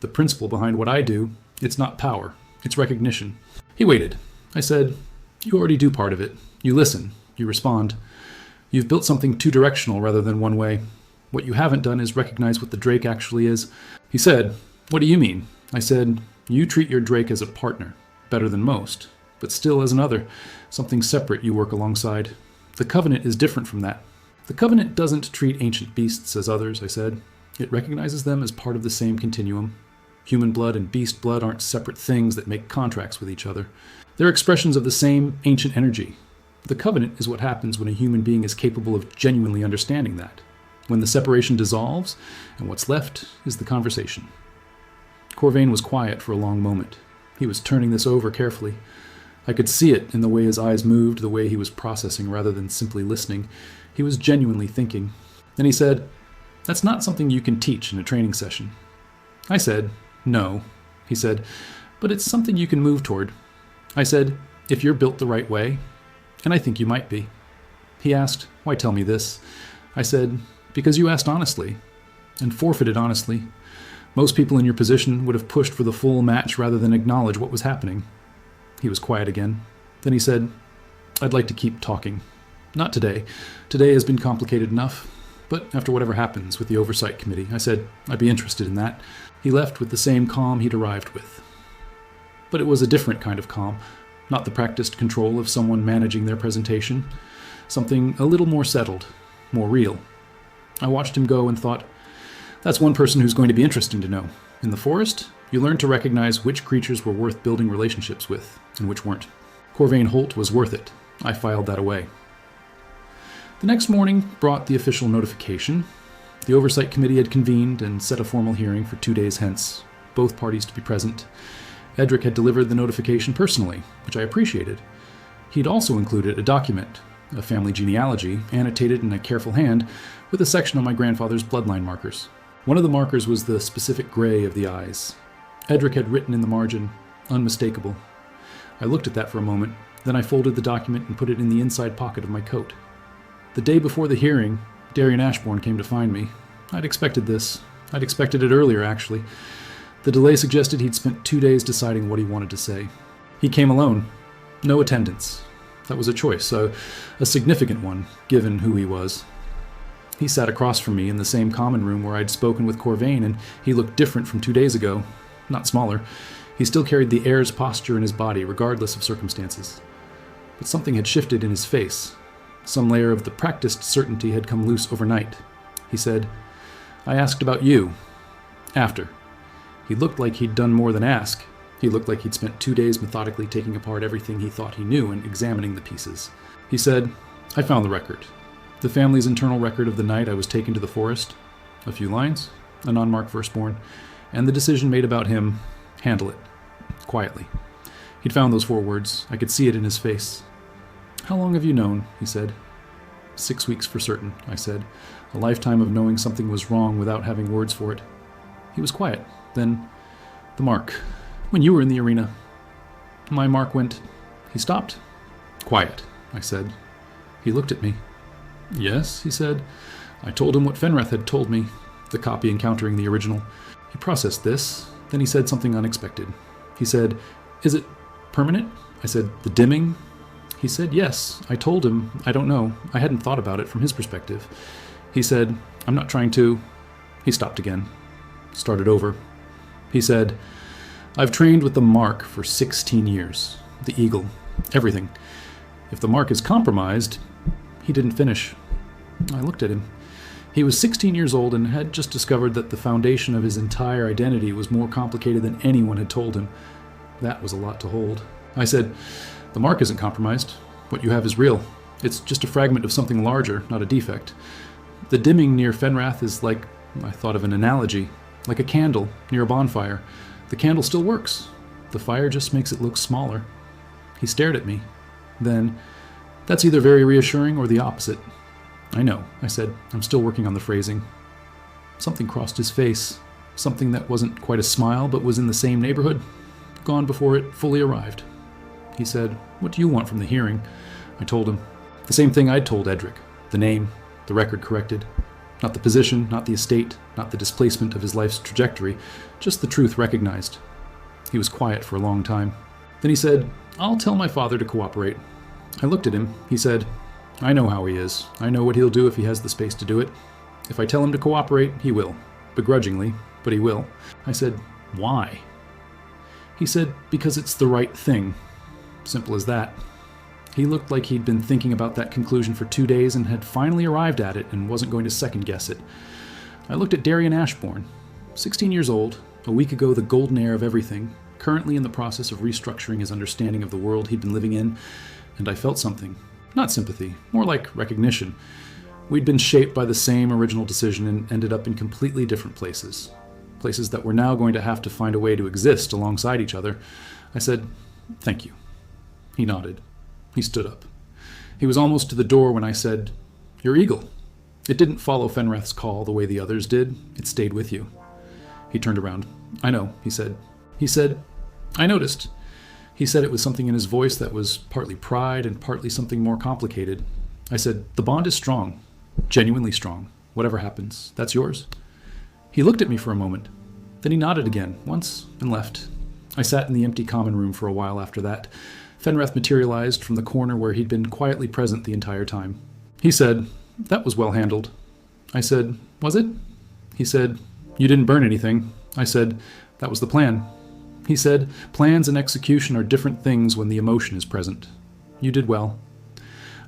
The principle behind what I do, it's not power, it's recognition." He waited. I said, "You already do part of it. You listen. You respond. You've built something two-directional rather than one way. What you haven't done is recognize what the Drake actually is." He said, "What do you mean?" I said, "You treat your Drake as a partner, better than most, but still as another, something separate you work alongside. The Covenant is different from that." "The Covenant doesn't treat ancient beasts as others," I said. "It recognizes them as part of the same continuum. Human blood and beast blood aren't separate things that make contracts with each other. They're expressions of the same ancient energy. The Covenant is what happens when a human being is capable of genuinely understanding that. When the separation dissolves, and what's left is the conversation." Corvain was quiet for a long moment. He was turning this over carefully. I could see it in the way his eyes moved, the way he was processing rather than simply listening. He was genuinely thinking. Then he said, "That's not something you can teach in a training session." I said, "No." He said, "But it's something you can move toward." I said, "If you're built the right way, and I think you might be." He asked, "Why tell me this?" I said, Because you asked honestly, and forfeited honestly. Most people in your position would have pushed for the full match rather than acknowledge what was happening. He was quiet again. Then he said, I'd like to keep talking. Not today. Today has been complicated enough. But after whatever happens with the Oversight Committee, I said I'd be interested in that. He left with the same calm he'd arrived with. But it was a different kind of calm, not the practiced control of someone managing their presentation. Something a little more settled, more real. I watched him go and thought, that's one person who's going to be interesting to know. In the forest, you learn to recognize which creatures were worth building relationships with, and which weren't. Corvain Holt was worth it. I filed that away. The next morning brought the official notification. The Oversight Committee had convened and set a formal hearing for 2 days hence, both parties to be present. Edric had delivered the notification personally, which I appreciated. He'd also included a document, a family genealogy, annotated in a careful hand, with a section on my grandfather's bloodline markers. One of the markers was the specific gray of the eyes. Edric had written in the margin, unmistakable. I looked at that for a moment, then I folded the document and put it in the inside pocket of my coat. The day before the hearing, Darian Ashbourne came to find me. I'd expected this. I'd expected it earlier, actually. The delay suggested he'd spent 2 days deciding what he wanted to say. He came alone. No attendance. That was a choice, a significant one, given who he was. He sat across from me in the same common room where I'd spoken with Corvain, and he looked different from 2 days ago. Not smaller. He still carried the heir's posture in his body, regardless of circumstances. But something had shifted in his face. Some layer of the practiced certainty had come loose overnight. He said, I asked about you. After. He looked like he'd done more than ask. He looked like he'd spent 2 days methodically taking apart everything he thought he knew and examining the pieces. He said, I found the record. The family's internal record of the night I was taken to the forest. A few lines, an unmarked firstborn, and the decision made about him, handle it. Quietly. He'd found those 4 words. I could see it in his face. How long have you known? He said. 6 weeks for certain, I said. A lifetime of knowing something was wrong without having words for it. He was quiet. Then, the mark. When you were in the arena. My mark went. He stopped. Quiet, I said. He looked at me. Yes, he said. I told him what Fenrith had told me, the copy encountering the original. He processed this, then he said something unexpected. He said, Is it permanent? I said, The dimming? He said, yes. I told him, I don't know. I hadn't thought about it from his perspective. He said, I'm not trying to. He stopped again. Started over. He said, I've trained with the mark for 16 years. The eagle. Everything. If the mark is compromised... He didn't finish. I looked at him. He was 16 years old and had just discovered that the foundation of his entire identity was more complicated than anyone had told him. That was a lot to hold. I said, the mark isn't compromised. What you have is real. It's just a fragment of something larger, not a defect. The dimming near Fenrath is like, I thought of an analogy, like a candle near a bonfire. The candle still works. The fire just makes it look smaller. He stared at me. Then, that's either very reassuring or the opposite. I know, I said. I'm still working on the phrasing. Something crossed his face. Something that wasn't quite a smile, but was in the same neighborhood. Gone before it fully arrived. He said, what do you want from the hearing? I told him. The same thing I'd told Edric. The name, the record corrected. Not the position, not the estate, not the displacement of his life's trajectory, just the truth recognized. He was quiet for a long time. Then he said, I'll tell my father to cooperate. I looked at him. He said, I know how he is. I know what he'll do if he has the space to do it. If I tell him to cooperate, he will. Begrudgingly, but he will. I said, why? He said, because it's the right thing. Simple as that. He looked like he'd been thinking about that conclusion for 2 days and had finally arrived at it and wasn't going to second-guess it. I looked at Darian Ashbourne, 16 years old, a week ago the golden heir of everything, currently in the process of restructuring his understanding of the world he'd been living in, and I felt something. Not sympathy, more like recognition. We'd been shaped by the same original decision and ended up in completely different places. Places that were now going to have to find a way to exist alongside each other. I said, thank you. He nodded. He stood up. He was almost to the door when I said, your eagle. It didn't follow Fenrath's call the way the others did. It stayed with you. He turned around. I know, he said. He said, I noticed. He said it with something in his voice that was partly pride and partly something more complicated. I said, the bond is strong. Genuinely strong. Whatever happens, that's yours." He looked at me for a moment. Then he nodded again, once, and left. I sat in the empty common room for a while after that. Fenreth materialized from the corner where he'd been quietly present the entire time. He said, "That was well handled." I said, "Was it?" He said, "You didn't burn anything." I said, "That was the plan." He said, "Plans and execution are different things when the emotion is present. You did well."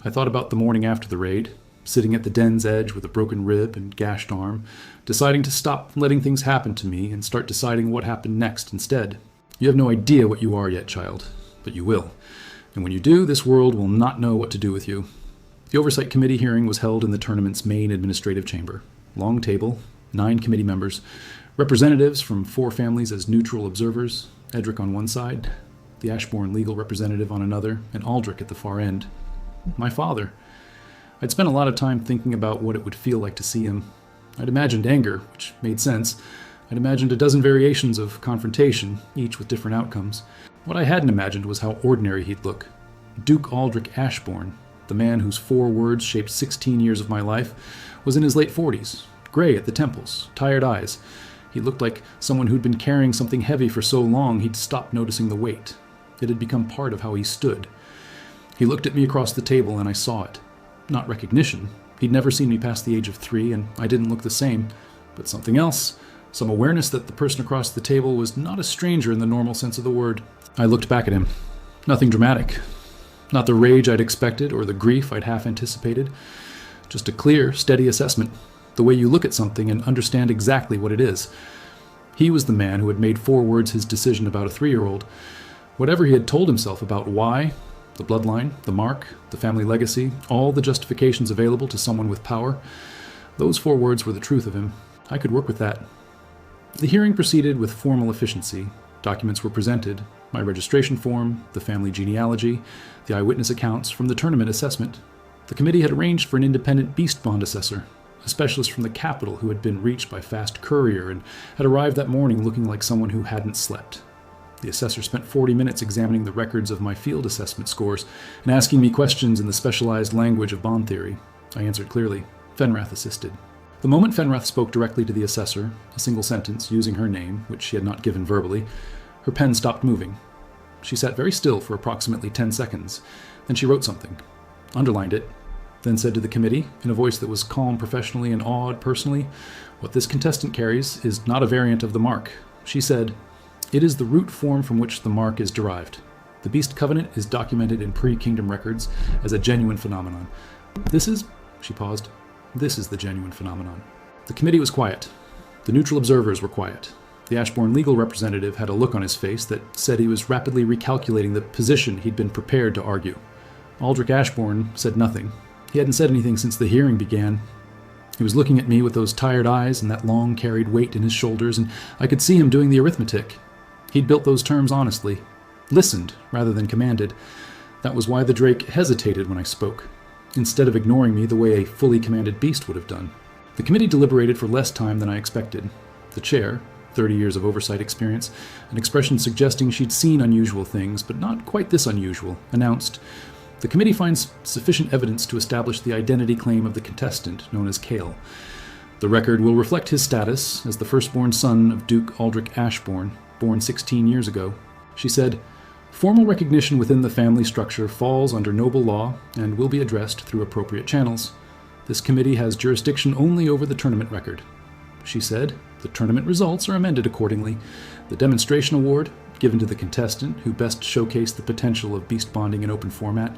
I thought about the morning after the raid, sitting at the den's edge with a broken rib and gashed arm, deciding to stop letting things happen to me and start deciding what happened next instead. You have no idea what you are yet, child, but you will. And when you do, this world will not know what to do with you. The Oversight Committee hearing was held in the tournament's main administrative chamber. Long table, 9 committee members, representatives from 4 families as neutral observers, Edric on one side, the Ashbourne legal representative on another, and Aldrich at the far end. My father. I'd spent a lot of time thinking about what it would feel like to see him. I'd imagined anger, which made sense. I'd imagined a dozen variations of confrontation, each with different outcomes. What I hadn't imagined was how ordinary he'd look. Duke Aldrich Ashbourne, the man whose 4 words shaped 16 years of my life, was in his late 40s, gray at the temples, tired eyes. He looked like someone who'd been carrying something heavy for so long he'd stopped noticing the weight. It had become part of how he stood. He looked at me across the table and I saw it. Not recognition. He'd never seen me past the age of 3 and I didn't look the same. But something else. Some awareness that the person across the table was not a stranger in the normal sense of the word. I looked back at him. Nothing dramatic. Not the rage I'd expected or the grief I'd half anticipated. Just a clear, steady assessment. The way you look at something and understand exactly what it is. He was the man who had made 4 words his decision about a 3-year-old. Whatever he had told himself about why, the bloodline, the mark, the family legacy, all the justifications available to someone with power, those 4 words were the truth of him. I could work with that. The hearing proceeded with formal efficiency. Documents were presented, my registration form, the family genealogy, the eyewitness accounts from the tournament assessment. The committee had arranged for an independent beast bond assessor, a specialist from the capital who had been reached by fast courier and had arrived that morning looking like someone who hadn't slept. The assessor spent 40 minutes examining the records of my field assessment scores and asking me questions in the specialized language of bond theory. I answered clearly. Fenreth assisted. The moment Fenreth spoke directly to the assessor, a single sentence using her name, which she had not given verbally, her pen stopped moving. She sat very still for approximately 10 seconds. Then she wrote something, underlined it, then said to the committee, in a voice that was calm professionally and awed personally, "What this contestant carries is not a variant of the mark." She said, "It is the root form from which the mark is derived. The Beast Covenant is documented in pre-kingdom records as a genuine phenomenon. This is," she paused, "this is the genuine phenomenon." The committee was quiet. The neutral observers were quiet. The Ashbourne legal representative had a look on his face that said he was rapidly recalculating the position he'd been prepared to argue. Aldrich Ashbourne said nothing. He hadn't said anything since the hearing began. He was looking at me with those tired eyes and that long carried weight in his shoulders, and I could see him doing the arithmetic. He'd built those terms honestly, listened rather than commanded. That was why the Drake hesitated when I spoke, instead of ignoring me the way a fully commanded beast would have done. The committee deliberated for less time than I expected. The chair, 30 years of oversight experience, an expression suggesting she'd seen unusual things, but not quite this unusual, announced, "The committee finds sufficient evidence to establish the identity claim of the contestant, known as Kale. The record will reflect his status as the firstborn son of Duke Aldrich Ashbourne, born 16 years ago." She said, "Formal recognition within the family structure falls under noble law and will be addressed through appropriate channels. This committee has jurisdiction only over the tournament record." She said, "The tournament results are amended accordingly. The demonstration award, given to the contestant who best showcased the potential of beast bonding in open format,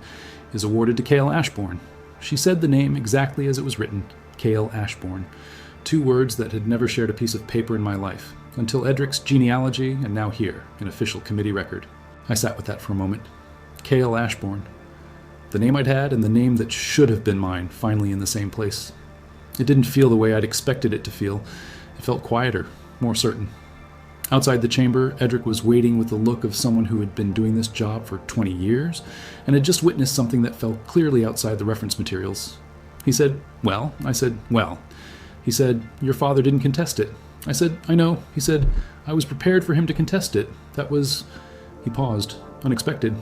is awarded to Kale Ashbourne." She said the name exactly as it was written, Kale Ashbourne. 2 words that had never shared a piece of paper in my life, until Edric's genealogy and now here, an official committee record. I sat with that for a moment. Kale Ashbourne. The name I'd had and the name that should have been mine, finally in the same place. It didn't feel the way I'd expected it to feel. It felt quieter, more certain. Outside the chamber, Edric was waiting with the look of someone who had been doing this job for 20 years and had just witnessed something that fell clearly outside the reference materials. He said, "Well?" I said, "Well." He said, "Your father didn't contest it." I said, "I know." He said, "I was prepared for him to contest it. That was..." He paused, unexpected.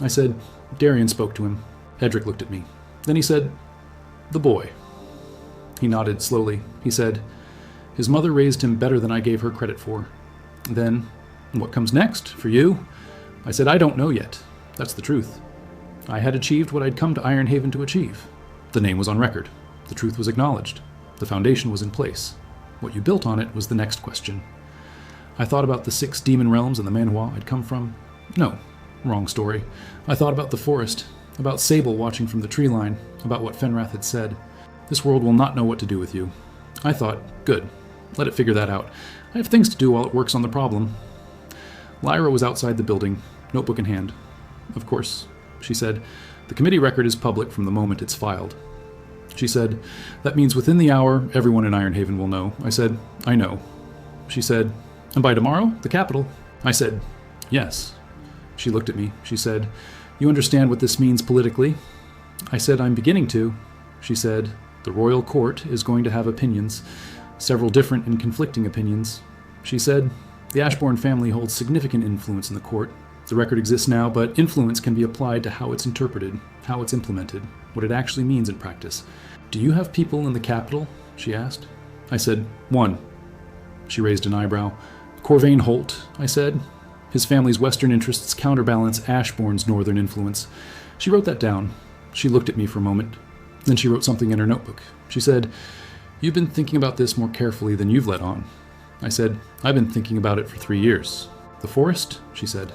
I said, "Darian spoke to him." Edric looked at me. Then he said, "The boy." He nodded slowly. He said, "His mother raised him better than I gave her credit for." Then, "What comes next, for you?" I said, "I don't know yet. That's the truth. I had achieved what I'd come to Ironhaven to achieve. The name was on record. The truth was acknowledged. The foundation was in place. What you built on it was the next question." I thought about the 6 demon realms and the Manhwa I'd come from. No, wrong story. I thought about the forest, about Sable watching from the tree line, about what Fenrath had said. "This world will not know what to do with you." I thought, good, let it figure that out. I have things to do while it works on the problem. Lyra was outside the building, notebook in hand. "Of course," she said, "the committee record is public from the moment it's filed." She said, "That means within the hour, everyone in Ironhaven will know." I said, "I know." She said, "And by tomorrow, the capital?" I said, "Yes." She looked at me. She said, "You understand what this means politically?" I said, "I'm beginning to." She said, "The royal court is going to have opinions, several different and conflicting opinions." She said, "The Ashbourne family holds significant influence in the court. The record exists now, but influence can be applied to how it's interpreted, how it's implemented, what it actually means in practice." "Do you have people in the capital?" she asked. I said, "One." She raised an eyebrow. "Corvain Holt," I said. "His family's western interests counterbalance Ashbourne's northern influence." She wrote that down. She looked at me for a moment. Then she wrote something in her notebook. She said, "You've been thinking about this more carefully than you've let on." I said, "I've been thinking about it for 3 years." "The forest?" she said.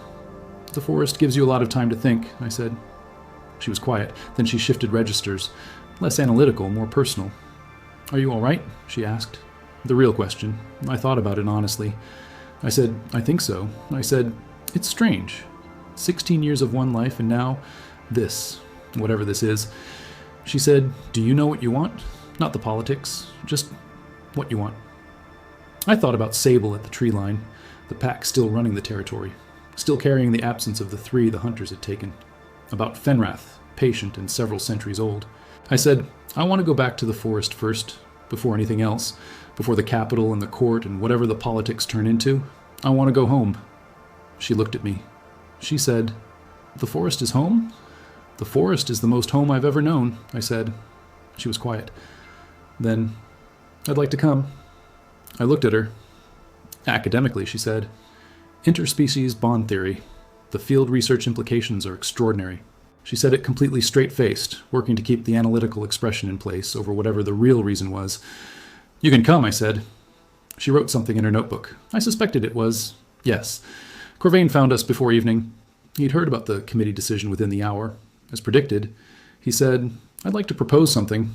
"The forest gives you a lot of time to think," I said. She was quiet. Then she shifted registers. Less analytical, more personal. "Are you all right?" she asked. The real question. I thought about it honestly. I said, "I think so." I said, "It's strange. 16 years of one life and now this, whatever this is." She said, "Do you know what you want? Not the politics, just what you want." I thought about Sable at the tree line, the pack still running the territory, still carrying the absence of the 3 the hunters had taken. About Fenrath, patient and several centuries old. I said, "I want to go back to the forest first, before anything else, before the capital and the court and whatever the politics turn into. I want to go home." She looked at me. She said, "The forest is home?" "The forest is the most home I've ever known," I said. She was quiet. Then, "I'd like to come." I looked at her. "Academically," she said, "interspecies bond theory. The field research implications are extraordinary." She said it completely straight-faced, working to keep the analytical expression in place over whatever the real reason was. "You can come," I said. She wrote something in her notebook. I suspected it was, yes. Corvain found us before evening. He'd heard about the committee decision within the hour. As predicted, he said, "I'd like to propose something."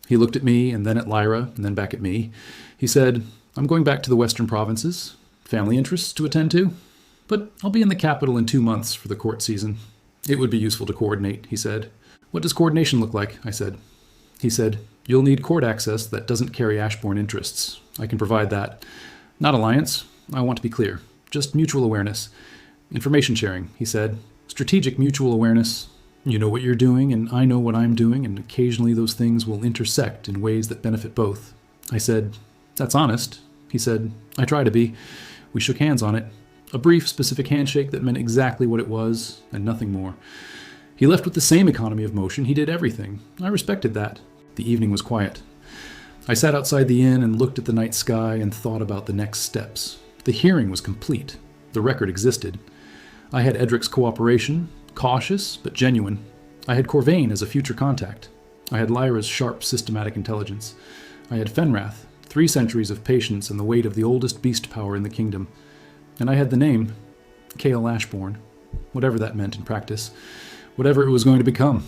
He looked at me, and then at Lyra, and then back at me. He said, "I'm going back to the western provinces. Family interests to attend to. But I'll be in the capital in 2 months for the court season. It would be useful to coordinate," he said. "What does coordination look like?" I said. He said, "You'll need court access that doesn't carry Ashbourne interests. I can provide that. Not alliance. I want to be clear. Just mutual awareness. Information sharing," he said. "Strategic mutual awareness. You know what you're doing, and I know what I'm doing, and occasionally those things will intersect in ways that benefit both." I said, "That's honest." He said, "I try to be." We shook hands on it. A brief, specific handshake that meant exactly what it was, and nothing more. He left with the same economy of motion. He did everything. I respected that. The evening was quiet. I sat outside the inn and looked at the night sky and thought about the next steps. The hearing was complete. The record existed. I had Edric's cooperation, cautious but genuine. I had Corvain as a future contact. I had Lyra's sharp, systematic intelligence. I had Fenrath, 3 centuries of patience and the weight of the oldest beast power in the kingdom. And I had the name, Kael Ashbourne, whatever that meant in practice, whatever it was going to become.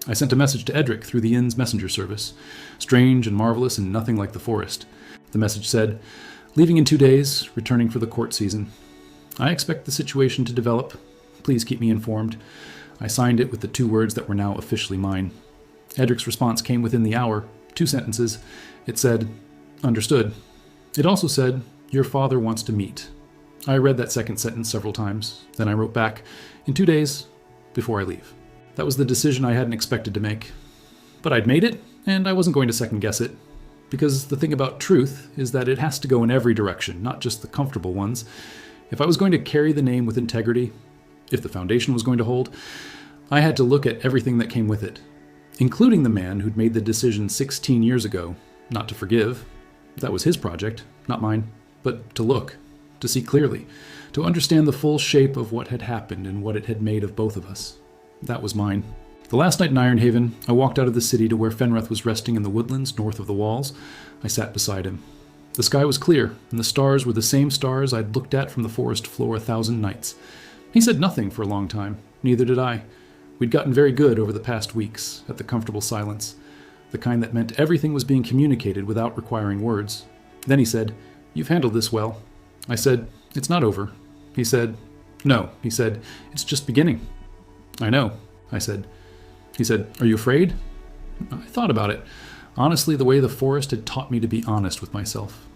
I sent a message to Edric through the inn's messenger service, strange and marvelous and nothing like the forest. The message said, "Leaving in 2 days, returning for the court season. I expect the situation to develop. Please keep me informed." I signed it with the 2 words that were now officially mine. Edric's response came within the hour, 2 sentences. It said, "Understood." It also said, "Your father wants to meet." I read that second sentence several times. Then I wrote back, "In 2 days, before I leave." That was the decision I hadn't expected to make. But I'd made it, and I wasn't going to second-guess it. Because the thing about truth is that it has to go in every direction, not just the comfortable ones. If I was going to carry the name with integrity, if the foundation was going to hold, I had to look at everything that came with it. including the man who'd made the decision 16 years ago not to forgive. That was his project, not mine, but to look, to see clearly, to understand the full shape of what had happened and what it had made of both of us. That was mine. The last night in Ironhaven, I walked out of the city to where Fenrith was resting in the woodlands north of the walls. I sat beside him. The sky was clear, and the stars were the same stars I'd looked at from the forest floor 1,000 nights. He said nothing for a long time. Neither did I. We'd gotten very good over the past weeks at the comfortable silence, the kind that meant everything was being communicated without requiring words. Then he said, "You've handled this well." I said, "It's not over." He said, "No." He said, "It's just beginning." "I know," I said. He said, "Are you afraid?" I thought about it. Honestly, the way the forest had taught me to be honest with myself.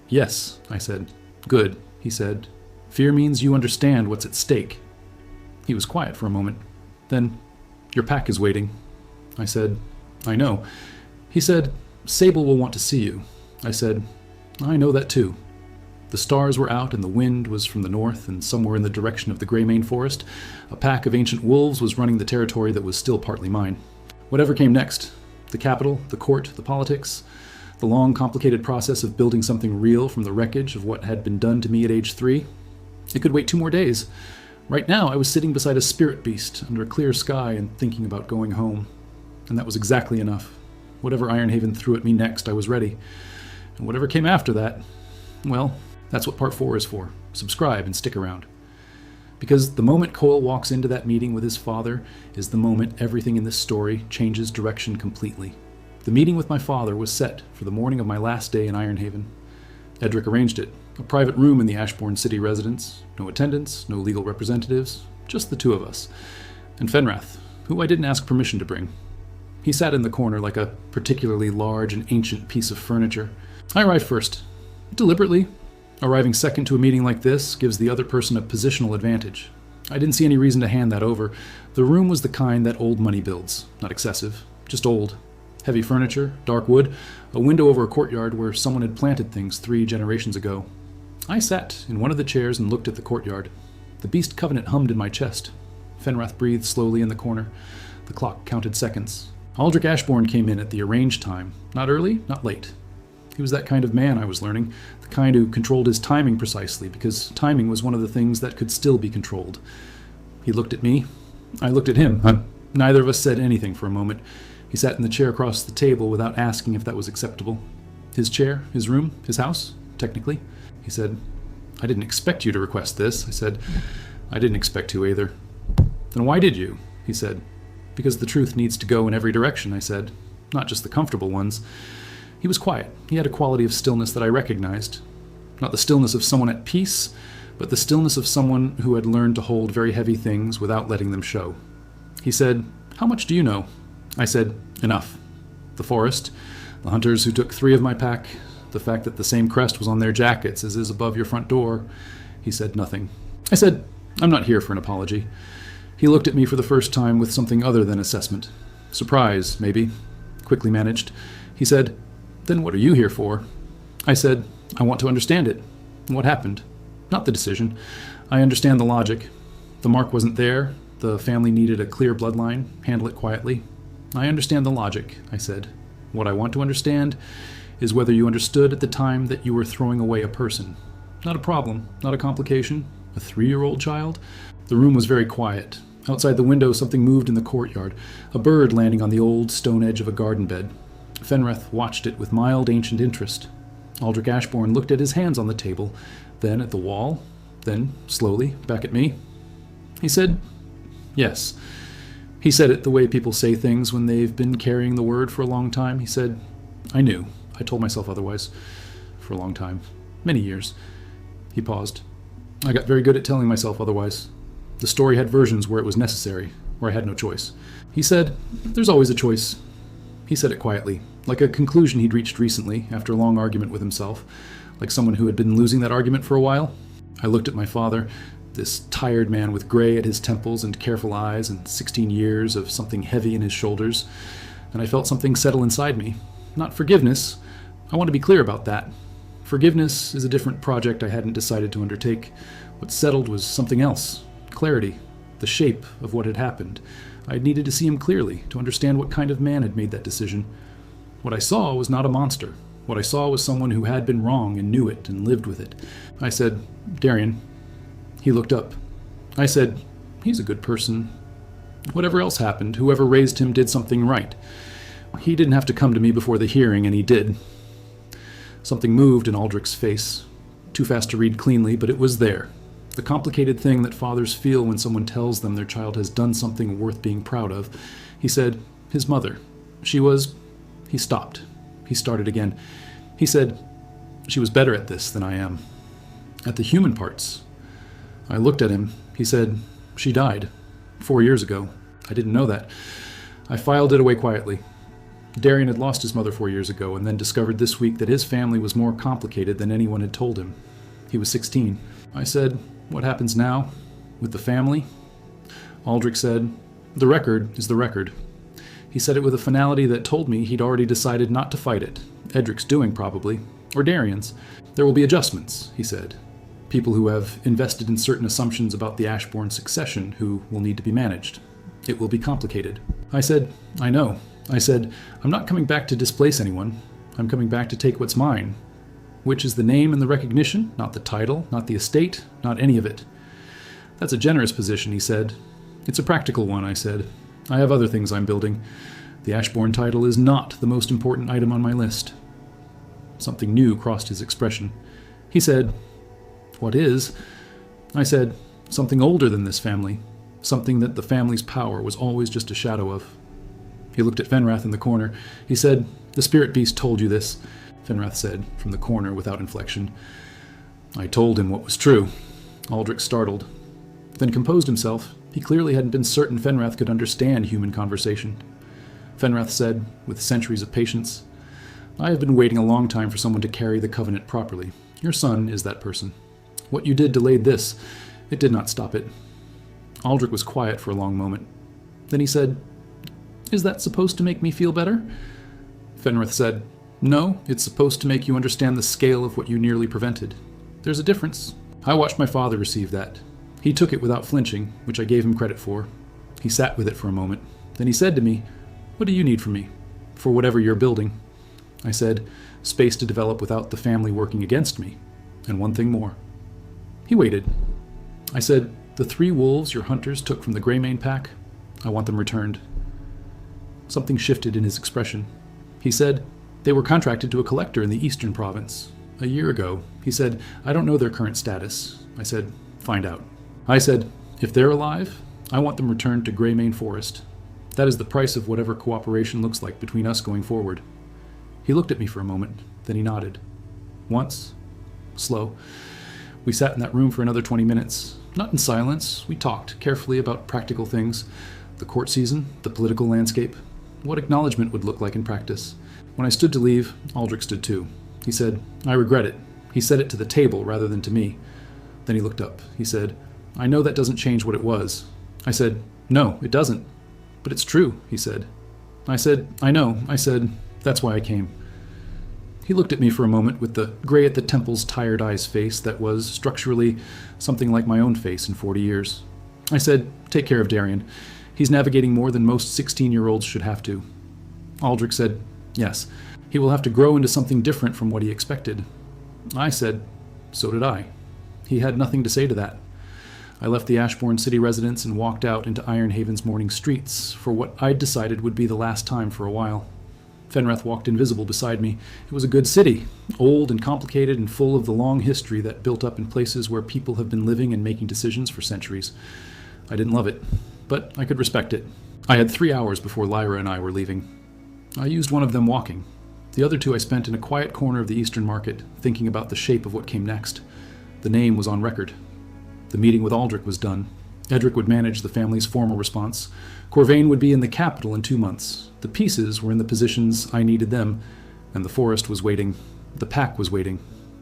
"Yes," I said. "Good," he said. "Fear means you understand what's at stake." He was quiet for a moment. Then, "Your pack is waiting." I said, "I know." He said, "Sable will want to see you." I said, "I know that too." The stars were out and the wind was from the north, and somewhere in the direction of the Greymane Forest, a pack of ancient wolves was running the territory that was still partly mine. Whatever came next, the capital, the court, the politics, the long, complicated process of building something real from the wreckage of what had been done to me at age 3, it could wait 2 more days. Right now, I was sitting beside a spirit beast under a clear sky and thinking about going home. And that was exactly enough. Whatever Ironhaven threw at me next, I was ready. And whatever came after that, well, that's what part 4 is for. Subscribe and stick around. Because the moment Cole walks into that meeting with his father is the moment everything in this story changes direction completely. The meeting with my father was set for the morning of my last day in Ironhaven. Edric arranged it. A private room in the Ashbourne city residence. No attendants, no legal representatives, just the 2 of us. And Fenrath, who I didn't ask permission to bring. He sat in the corner like a particularly large and ancient piece of furniture. I arrived first. Deliberately. Arriving second to a meeting like this gives the other person a positional advantage. I didn't see any reason to hand that over. The room was the kind that old money builds. Not excessive, just old. Heavy furniture, dark wood, a window over a courtyard where someone had planted things 3 generations ago. I sat in one of the chairs and looked at the courtyard. The Beast Covenant hummed in my chest. Fenrath breathed slowly in the corner. The clock counted seconds. Aldrich Ashbourne came in at the arranged time. Not early, not late. He was that kind of man, I was learning. The kind who controlled his timing precisely, because timing was one of the things that could still be controlled. He looked at me. I looked at him. Neither of us said anything for a moment. He sat in the chair across the table without asking if that was acceptable. His chair, his room, his house, technically. He said, "I didn't expect you to request this." I said, "I didn't expect to either." "Then why did you?" he said. "Because the truth needs to go in every direction," I said. "Not just the comfortable ones." He was quiet. He had a quality of stillness that I recognized. Not the stillness of someone at peace, but the stillness of someone who had learned to hold very heavy things without letting them show. He said, "How much do you know?" I said, "Enough. The forest, the hunters who took 3 of my pack, the fact that the same crest was on their jackets as is above your front door." He said nothing. I said, "I'm not here for an apology." He looked at me for the first time with something other than assessment. Surprise, maybe. Quickly managed. He said, "Then what are you here for?" I said, "I want to understand it. What happened? Not the decision. I understand the logic. The mark wasn't there. The family needed a clear bloodline. Handle it quietly. I understand the logic," I said. "What I want to understand is whether you understood at the time that you were throwing away a person. Not a problem, not a complication. A 3-year-old child?" The room was very quiet. Outside the window, something moved in the courtyard, a bird landing on the old stone edge of a garden bed. Fenrith watched it with mild ancient interest. Aldrich Ashbourne looked at his hands on the table, then at the wall, then, slowly, back at me. He said, "Yes." He said it the way people say things when they've been carrying the word for a long time. He said, "I knew. I told myself otherwise. For a long time. Many years." He paused. "I got very good at telling myself otherwise. The story had versions where it was necessary, where I had no choice." He said, "There's always a choice." He said it quietly, like a conclusion he'd reached recently after a long argument with himself, like someone who had been losing that argument for a while. I looked at my father, this tired man with gray at his temples and careful eyes and 16 years of something heavy in his shoulders, and I felt something settle inside me. Not forgiveness. I want to be clear about that. Forgiveness is a different project I hadn't decided to undertake. What settled was something else. Clarity. The shape of what had happened. I needed to see him clearly, to understand what kind of man had made that decision. What I saw was not a monster. What I saw was someone who had been wrong and knew it and lived with it. I said, "Darian." He looked up. I said, "He's a good person. Whatever else happened, whoever raised him did something right. He didn't have to come to me before the hearing, and he did." Something moved in Aldrich's face. Too fast to read cleanly, but it was there. The complicated thing that fathers feel when someone tells them their child has done something worth being proud of. He said, "His mother. She was..." He stopped. He started again. He said, "She was better at this than I am. At the human parts." I looked at him. He said, "She died 4 years ago." I didn't know that. I filed it away quietly. Darian had lost his mother 4 years ago and then discovered this week that his family was more complicated than anyone had told him. He was 16. I said, "What happens now? With the family?" Aldrich said, "The record is the record." He said it with a finality that told me he'd already decided not to fight it. Edric's doing, probably. Or Darian's. "There will be adjustments," he said. "People who have invested in certain assumptions about the Ashbourne succession who will need to be managed. It will be complicated." I said, "I know." I said, "I'm not coming back to displace anyone. I'm coming back to take what's mine." Which is the name and the recognition, not the title, not the estate, not any of it. "That's a generous position," he said. "It's a practical one," I said. "I have other things I'm building. The Ashbourne title is not the most important item on my list." Something new crossed his expression. He said, "What is?" I said, "Something older than this family. Something that the family's power was always just a shadow of." He looked at Fenrath in the corner. He said, "The spirit beast told you this," Fenrath said, from the corner without inflection. I told him what was true. Aldrich startled, then composed himself. He clearly hadn't been certain Fenrath could understand human conversation. Fenrath said, with centuries of patience, "I have been waiting a long time for someone to carry the covenant properly. Your son is that person. What you did delayed this. It did not stop it." Aldrich was quiet for a long moment. Then he said, "Is that supposed to make me feel better?" Fenrath said, "No, it's supposed to make you understand the scale of what you nearly prevented. There's a difference. I watched my father receive that. He took it without flinching, which I gave him credit for. He sat with it for a moment. Then he said to me, 'What do you need from me? For whatever you're building?' I said, 'Space to develop without the family working against me. And one thing more.' He waited. I said, 'The 3 wolves your hunters took from the Greymane pack, I want them returned.' Something shifted in his expression. He said, 'They were contracted to a collector in the eastern province. A year ago.' He said, 'I don't know their current status.' I said, 'Find out.' I said, 'If they're alive, I want them returned to Greymane Forest. That is the price of whatever cooperation looks like between us going forward.' He looked at me for a moment, then he nodded. Once. Slow. We sat in that room for another 20 minutes. Not in silence. We talked carefully about practical things. The court season, the political landscape, what acknowledgement would look like in practice. When I stood to leave, Aldrich stood too. He said, 'I regret it.' He said it to the table rather than to me. Then he looked up. He said, 'I know that doesn't change what it was.' I said, 'No, it doesn't.' 'But it's true,' he said. I said, 'I know.' I said, 'That's why I came.' He looked at me for a moment with the gray at the temples tired eyes face that was, structurally, something like my own face in 40 years. I said, 'Take care of Darian. He's navigating more than most 16-year-olds should have to.' Aldrich said, 'Yes, he will have to grow into something different from what he expected.' I said, 'So did I.' He had nothing to say to that. I left the Ashbourne city residence and walked out into Ironhaven's morning streets for what I'd decided would be the last time for a while. Fenrath walked invisible beside me. It was a good city, old and complicated and full of the long history that built up in places where people have been living and making decisions for centuries. I didn't love it, but I could respect it. I had 3 hours before Lyra and I were leaving. I used one of them walking. The other 2 I spent in a quiet corner of the Eastern Market, thinking about the shape of what came next. The name was on record. The meeting with Aldrich was done. Edric would manage the family's formal response. Corvain would be in the capital in 2 months. The pieces were in the positions I needed them, and the forest was waiting. The pack was waiting.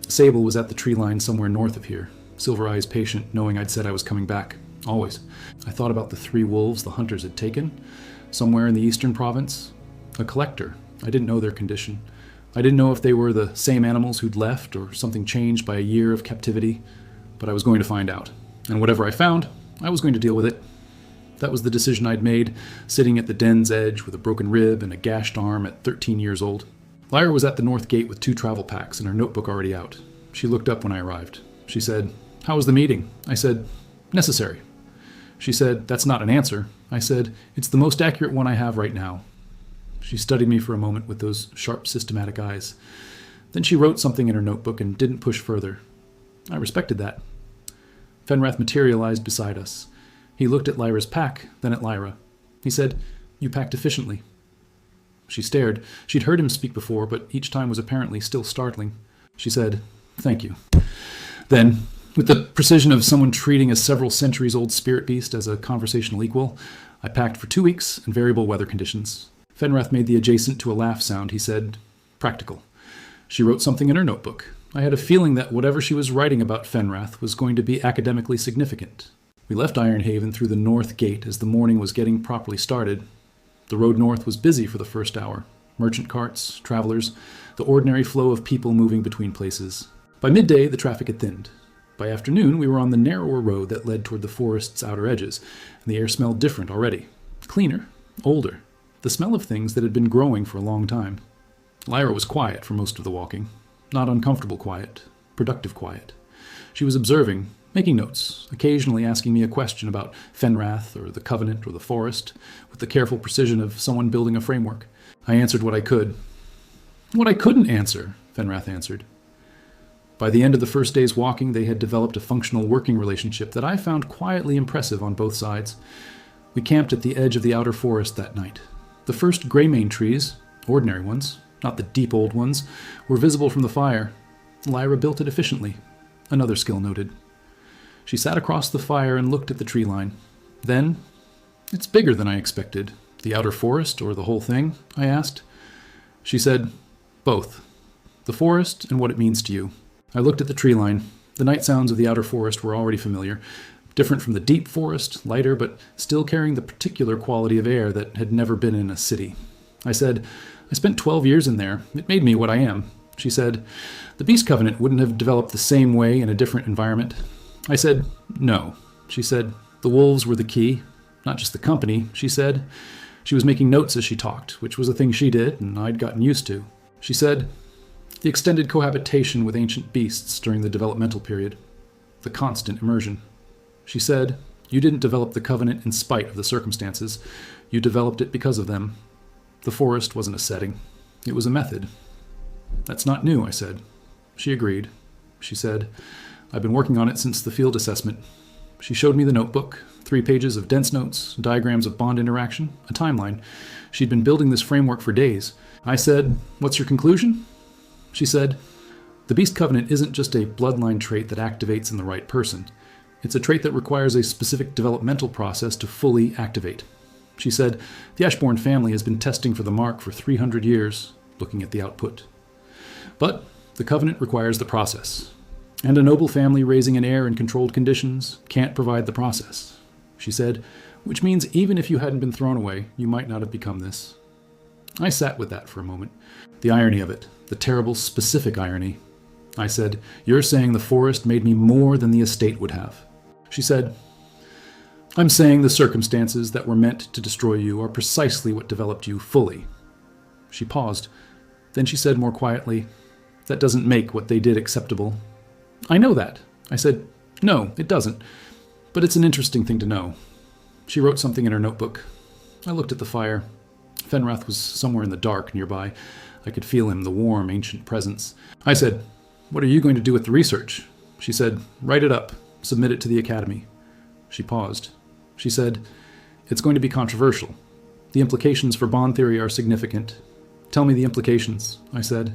Sable was at the tree line somewhere north of here, Silver Eyes patient, knowing I'd said I was coming back. Always. I thought about the 3 wolves the hunters had taken, somewhere in the eastern province. A collector. I didn't know their condition. I didn't know if they were the same animals who'd left or something changed by a year of captivity, but I was going to find out. And whatever I found, I was going to deal with it. That was the decision I'd made, sitting at the den's edge with a broken rib and a gashed arm at 13 years old. Lyra was at the north gate with 2 travel packs and her notebook already out. She looked up when I arrived. She said, "How was the meeting?" I said, "Necessary." She said, "That's not an answer." I said, "It's the most accurate one I have right now." She studied me for a moment with those sharp, systematic eyes. Then she wrote something in her notebook and didn't push further. I respected that. Fenrath materialized beside us. He looked at Lyra's pack, then at Lyra. He said, "You packed efficiently." She stared. She'd heard him speak before, but each time was apparently still startling. She said, "Thank you." Then, with the precision of someone treating a several centuries-old spirit beast as a conversational equal, I packed for 2 weeks in variable weather conditions. Fenrath made the adjacent to a laugh sound. He said, "Practical." She wrote something in her notebook. I had a feeling that whatever she was writing about Fenrath was going to be academically significant. We left Ironhaven through the north gate as the morning was getting properly started. The road north was busy for the first hour. Merchant carts, travelers, the ordinary flow of people moving between places. By midday, the traffic had thinned. By afternoon, we were on the narrower road that led toward the forest's outer edges, and the air smelled different already. Cleaner, older. The smell of things that had been growing for a long time. Lyra was quiet for most of the walking. Not uncomfortable quiet, productive quiet. She was observing, making notes, occasionally asking me a question about Fenrath or the Covenant or the forest, with the careful precision of someone building a framework. I answered what I could. "What I couldn't answer," Fenrath answered. By the end of the first day's walking, they had developed a functional working relationship that I found quietly impressive on both sides. We camped at the edge of the outer forest that night. The first greymane trees, ordinary ones, not the deep old ones, were visible from the fire. Lyra built it efficiently. Another skill noted. She sat across the fire and looked at the tree line. Then, "It's bigger than I expected. The outer forest or the whole thing?" I asked. She said, "Both. The forest and what it means to you." I looked at the tree line. The night sounds of the outer forest were already familiar. Different from the deep forest, lighter, but still carrying the particular quality of air that had never been in a city. I said, "I spent 12 years in there. It made me what I am." She said, "The Beast Covenant wouldn't have developed the same way in a different environment." I said, "No." She said, "The wolves were the key, not just the company," she said. She was making notes as she talked, which was a thing she did and I'd gotten used to. She said, "The extended cohabitation with ancient beasts during the developmental period. The constant immersion." She said, "You didn't develop the Covenant in spite of the circumstances. You developed it because of them. The forest wasn't a setting. It was a method." "That's not new," I said. She agreed. She said, "I've been working on it since the field assessment." She showed me the notebook, 3 pages of dense notes, diagrams of bond interaction, a timeline. She'd been building this framework for days. I said, "What's your conclusion?" She said, "The Beast Covenant isn't just a bloodline trait that activates in the right person. It's a trait that requires a specific developmental process to fully activate." She said, "The Ashbourne family has been testing for the mark for 300 years, looking at the output. But the Covenant requires the process. And a noble family raising an heir in controlled conditions can't provide the process." She said, "Which means even if you hadn't been thrown away, you might not have become this." I sat with that for a moment. The irony of it, the terrible specific irony. I said, "You're saying the forest made me more than the estate would have." She said, "I'm saying the circumstances that were meant to destroy you are precisely what developed you fully." She paused. Then she said more quietly, "That doesn't make what they did acceptable." "I know that." I said, "No, it doesn't. But it's an interesting thing to know." She wrote something in her notebook. I looked at the fire. Fenrath was somewhere in the dark nearby. I could feel him, the warm, ancient presence. I said, "What are you going to do with the research?" She said, "Write it up. Submit it to the academy." She paused. She said, "It's going to be controversial. The implications for bond theory are significant." "Tell me the implications," I said.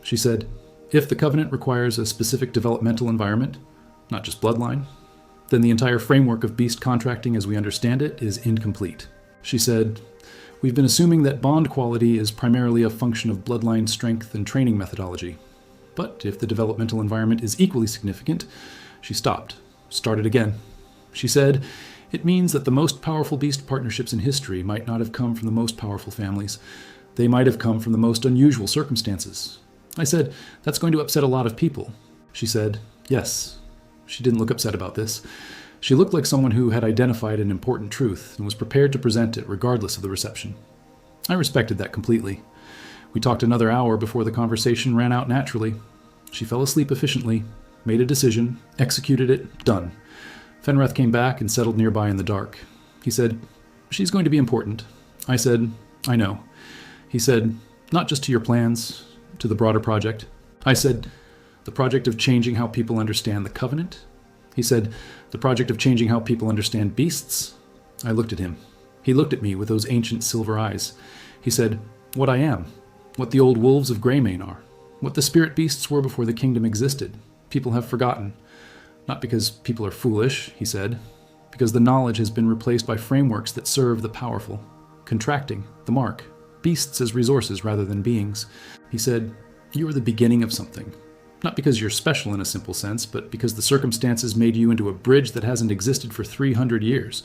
She said, "If the Covenant requires a specific developmental environment, not just bloodline, then the entire framework of beast contracting as we understand it is incomplete." She said, "We've been assuming that bond quality is primarily a function of bloodline strength and training methodology. But if the developmental environment is equally significant..." She stopped, started again. She said, "It means that the most powerful beast partnerships in history might not have come from the most powerful families. They might have come from the most unusual circumstances." I said, "That's going to upset a lot of people." She said, "Yes." She didn't look upset about this. She looked like someone who had identified an important truth and was prepared to present it regardless of the reception. I respected that completely. We talked another hour before the conversation ran out naturally. She fell asleep efficiently, made a decision, executed it, done. Fenrith came back and settled nearby in the dark. He said, "She's going to be important." I said, "I know." He said, "Not just to your plans, to the broader project." I said, "The project of changing how people understand the Covenant?" He said, "The project of changing how people understand beasts?" I looked at him. He looked at me with those ancient silver eyes. He said, "What I am, what the old wolves of Greymane are, what the spirit beasts were before the kingdom existed. People have forgotten. Not because people are foolish," he said, "because the knowledge has been replaced by frameworks that serve the powerful. Contracting, the mark, beasts as resources rather than beings." He said, "You are the beginning of something. Not because you're special in a simple sense, but because the circumstances made you into a bridge that hasn't existed for 300 years.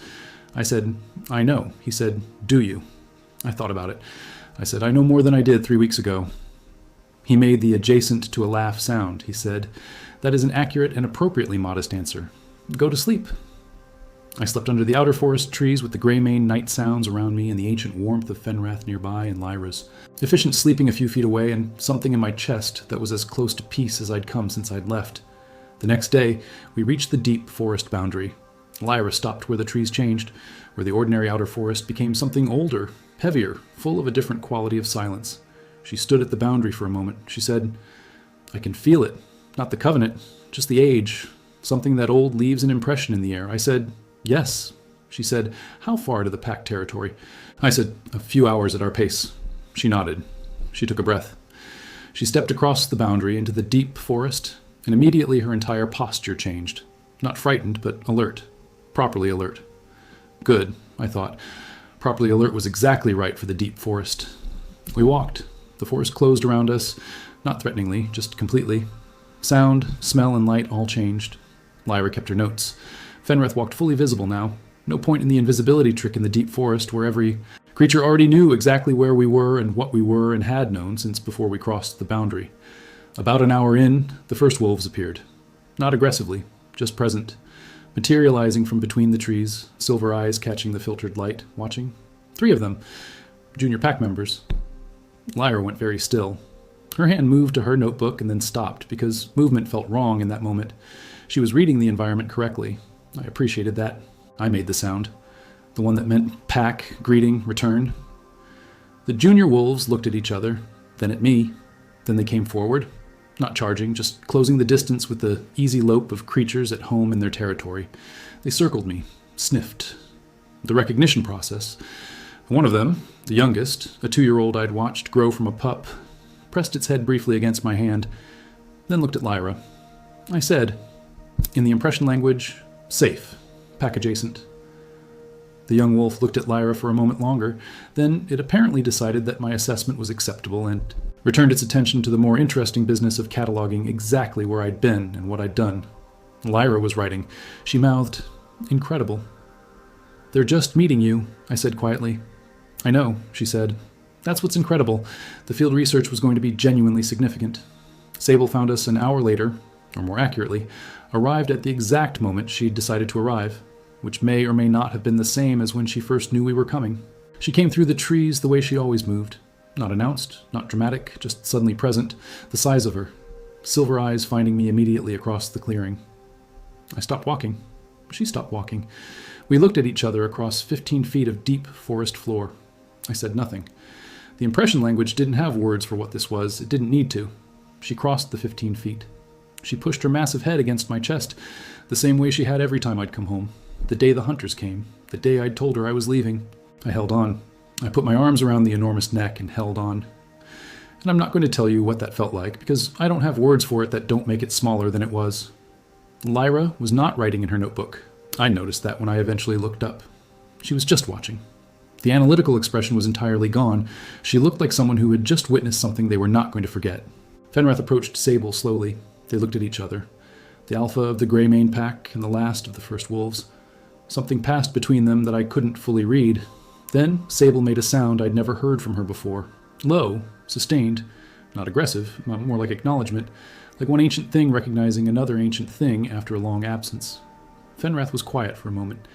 I said, "I know." He said, "Do you?" I thought about it. I said, "I know more than I did 3 weeks ago." He made the adjacent to a laugh sound. He said, "That is an accurate and appropriately modest answer. Go to sleep." I slept under the outer forest trees with the Greymane night sounds around me and the ancient warmth of Fenrath nearby and Lyra's. Efficient sleeping a few feet away and something in my chest that was as close to peace as I'd come since I'd left. The next day, we reached the deep forest boundary. Lyra stopped where the trees changed, where the ordinary outer forest became something older, heavier, full of a different quality of silence. She stood at the boundary for a moment. She said, "I can feel it. Not the Covenant, just the age. Something that old leaves an impression in the air." I said, "Yes." She said, "How far to the Pact territory?" I said, "A few hours at our pace." She nodded. She took a breath. She stepped across the boundary into the deep forest, and immediately her entire posture changed. Not frightened, but alert. Properly alert. Good, I thought. Properly alert was exactly right for the deep forest. We walked. The forest closed around us, not threateningly, just completely. Sound, smell, and light all changed. Lyra kept her notes. Fenrith walked fully visible now. No point in the invisibility trick in the deep forest where every creature already knew exactly where we were and what we were and had known since before we crossed the boundary. About an hour in, the first wolves appeared. Not aggressively, just present. Materializing from between the trees, silver eyes catching the filtered light, watching. 3 of them, junior pack members. Lyra went very still. Her hand moved to her notebook and then stopped because movement felt wrong in that moment. She was reading the environment correctly. I appreciated that. I made the sound. The one that meant pack, greeting, return. The junior wolves looked at each other, then at me. Then they came forward. Not charging, just closing the distance with the easy lope of creatures at home in their territory. They circled me, sniffed. The recognition process. One of them, the youngest, a 2-year-old I'd watched grow from a pup, pressed its head briefly against my hand, then looked at Lyra. I said, in the impression language, "Safe. Pack adjacent." The young wolf looked at Lyra for a moment longer, then it apparently decided that my assessment was acceptable and returned its attention to the more interesting business of cataloging exactly where I'd been and what I'd done. Lyra was writing. She mouthed, "Incredible." "They're just meeting you," I said quietly. "I know," she said. "That's what's incredible. The field research was going to be genuinely significant. Sable found us an hour later, or more accurately, arrived at the exact moment she'd decided to arrive, which may or may not have been the same as when she first knew we were coming. She came through the trees the way she always moved. Not announced, not dramatic, just suddenly present, the size of her. Silver eyes finding me immediately across the clearing. I stopped walking. She stopped walking. We looked at each other across 15 feet of deep forest floor. I said nothing. The impression language didn't have words for what this was. It didn't need to. She crossed the 15 feet. She pushed her massive head against my chest, the same way she had every time I'd come home. The day the hunters came. The day I'd told her I was leaving. I held on. I put my arms around the enormous neck and held on. And I'm not going to tell you what that felt like, because I don't have words for it that don't make it smaller than it was. Lyra was not writing in her notebook. I noticed that when I eventually looked up. She was just watching. The analytical expression was entirely gone. She looked like someone who had just witnessed something they were not going to forget. Fenrith approached Sable slowly. They looked at each other. The alpha of the Greymane pack and the last of the first wolves. Something passed between them that I couldn't fully read. Then Sable made a sound I'd never heard from her before. Low, sustained, not aggressive, more like acknowledgement, like one ancient thing recognizing another ancient thing after a long absence. Fenrath was quiet for a moment.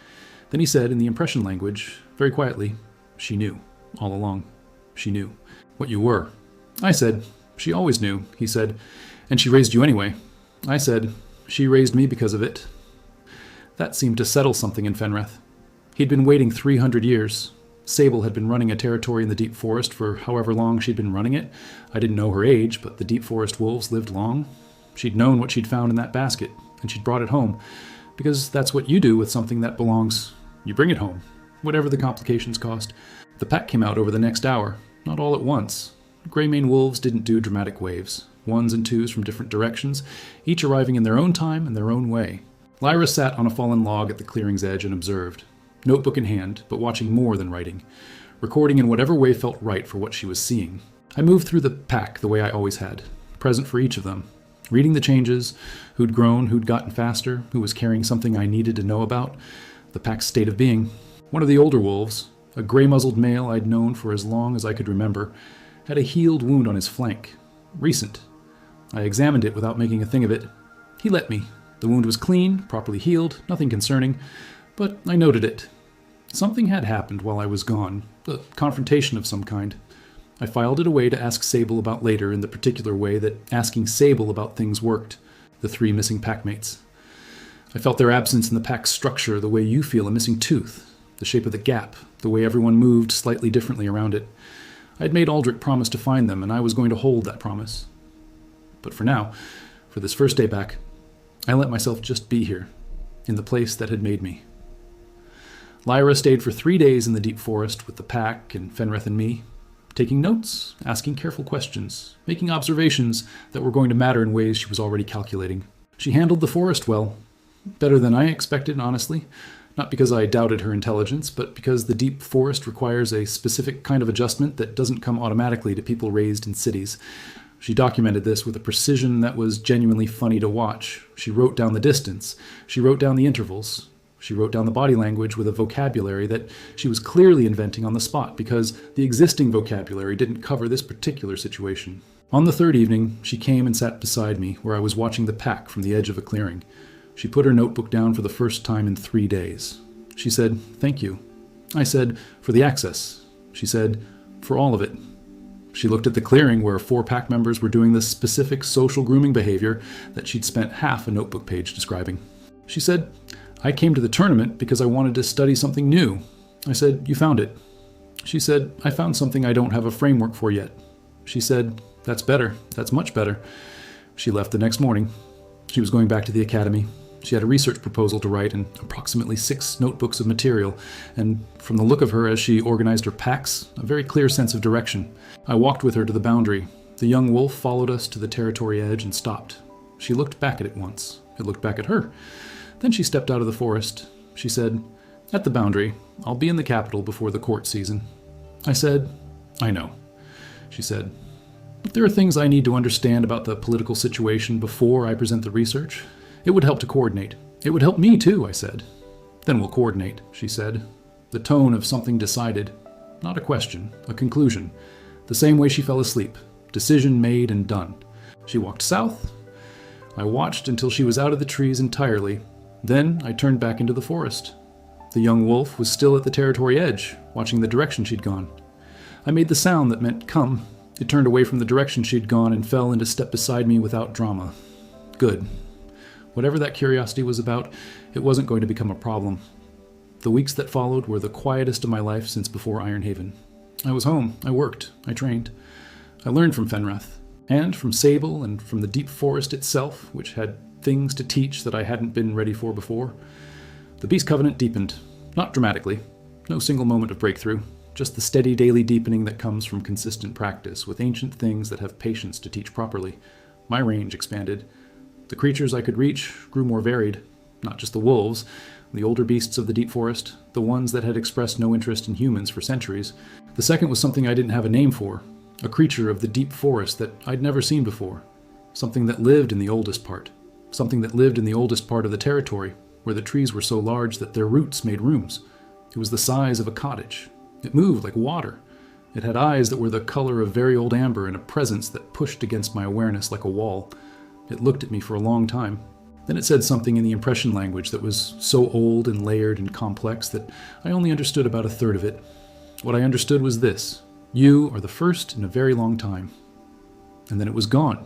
Then he said in the impression language, very quietly, "She knew. All along. She knew. What you were." I said, "She always knew," he said. "And she raised you anyway." I said, "She raised me because of it." That seemed to settle something in Fenrath. He'd been waiting 300 years. Sable had been running a territory in the deep forest for however long she'd been running it. I didn't know her age, but the deep forest wolves lived long. She'd known what she'd found in that basket, and she'd brought it home. Because that's what you do with something that belongs. You bring it home, whatever the complications cost. The pack came out over the next hour, not all at once. Greymane wolves didn't do dramatic waves, ones and twos from different directions, each arriving in their own time and their own way. Lyra sat on a fallen log at the clearing's edge and observed, notebook in hand, but watching more than writing, recording in whatever way felt right for what she was seeing. I moved through the pack the way I always had, present for each of them, reading the changes, who'd grown, who'd gotten faster, who was carrying something I needed to know about, the pack's state of being. One of the older wolves, a gray-muzzled male I'd known for as long as I could remember, had a healed wound on his flank. Recent. I examined it without making a thing of it. He let me. The wound was clean, properly healed, nothing concerning, but I noted it. Something had happened while I was gone, a confrontation of some kind. I filed it away to ask Sable about later in the particular way that asking Sable about things worked, the 3 missing packmates. I felt their absence in the pack's structure the way you feel a missing tooth, the shape of the gap, the way everyone moved slightly differently around it. I'd made Aldrich promise to find them, and I was going to hold that promise. But for now, for this first day back, I let myself just be here, in the place that had made me. Lyra stayed for 3 days in the deep forest with the pack and Fenrath and me, taking notes, asking careful questions, making observations that were going to matter in ways she was already calculating. She handled the forest well, better than I expected, honestly. Not because I doubted her intelligence, but because the deep forest requires a specific kind of adjustment that doesn't come automatically to people raised in cities. She documented this with a precision that was genuinely funny to watch. She wrote down the distance. She wrote down the intervals. She wrote down the body language with a vocabulary that she was clearly inventing on the spot because the existing vocabulary didn't cover this particular situation. On the 3rd evening, she came and sat beside me where I was watching the pack from the edge of a clearing. She put her notebook down for the first time in 3 days. She said, "Thank you." I said, "For the access." She said, "For all of it." She looked at the clearing where 4 pack members were doing the specific social grooming behavior that she'd spent half a notebook page describing. She said, "I came to the tournament because I wanted to study something new." I said, "You found it." She said, "I found something I don't have a framework for yet." She said, "That's better. That's much better." She left the next morning. She was going back to the academy. She had a research proposal to write and approximately 6 notebooks of material, and from the look of her as she organized her packs, a very clear sense of direction. I walked with her to the boundary. The young wolf followed us to the territory edge and stopped. She looked back at it once. It looked back at her. Then she stepped out of the forest. She said, "At the boundary. I'll be in the capital before the court season." I said, "I know." She said, "But there are things I need to understand about the political situation before I present the research. It would help to coordinate." "It would help me too," I said. "Then we'll coordinate," she said. The tone of something decided. Not a question, a conclusion. The same way she fell asleep. Decision made and done. She walked south. I watched until she was out of the trees entirely. Then I turned back into the forest. The young wolf was still at the territory edge, watching the direction she'd gone. I made the sound that meant come. It turned away from the direction she'd gone and fell into step beside me without drama. Good. Whatever that curiosity was about, it wasn't going to become a problem. The weeks that followed were the quietest of my life since before Ironhaven. I was home. I worked. I trained. I learned from Fenrath, and from Sable, and from the deep forest itself, which had things to teach that I hadn't been ready for before. The Beast Covenant deepened. Not dramatically. No single moment of breakthrough. Just the steady daily deepening that comes from consistent practice with ancient things that have patience to teach properly. My range expanded. The creatures I could reach grew more varied. Not just the wolves, the older beasts of the deep forest, the ones that had expressed no interest in humans for centuries. The second was something I didn't have a name for. A creature of the deep forest that I'd never seen before. Something that lived in the oldest part. Something that lived in the oldest part of the territory, where the trees were so large that their roots made rooms. It was the size of a cottage. It moved like water. It had eyes that were the color of very old amber and a presence that pushed against my awareness like a wall. It looked at me for a long time. Then it said something in the impression language that was so old and layered and complex that I only understood about a third of it. What I understood was this: you are the first in a very long time. And then it was gone.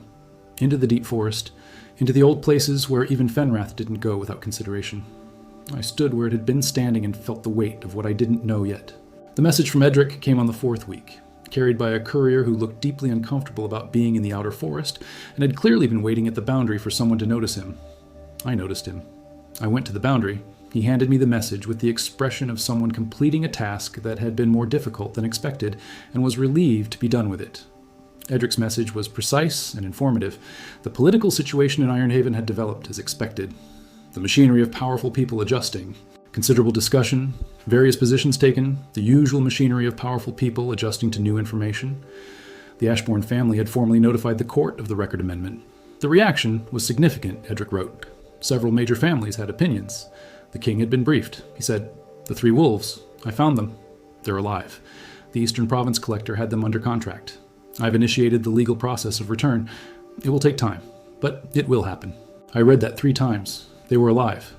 Into the deep forest, into the old places where even Fenrath didn't go without consideration. I stood where it had been standing and felt the weight of what I didn't know yet. The message from Edric came on the 4th week, carried by a courier who looked deeply uncomfortable about being in the outer forest and had clearly been waiting at the boundary for someone to notice him. I noticed him. I went to the boundary. He handed me the message with the expression of someone completing a task that had been more difficult than expected and was relieved to be done with it. Edric's message was precise and informative. The political situation in Ironhaven had developed as expected. The machinery of powerful people adjusting. Considerable discussion, various positions taken, the usual machinery of powerful people adjusting to new information. The Ashbourne family had formally notified the court of the record amendment. The reaction was significant, Edric wrote. Several major families had opinions. The king had been briefed. He said, "The 3 wolves, I found them. They're alive. The Eastern Province Collector had them under contract. I've initiated the legal process of return. It will take time, but it will happen." I read that 3 times. They were alive.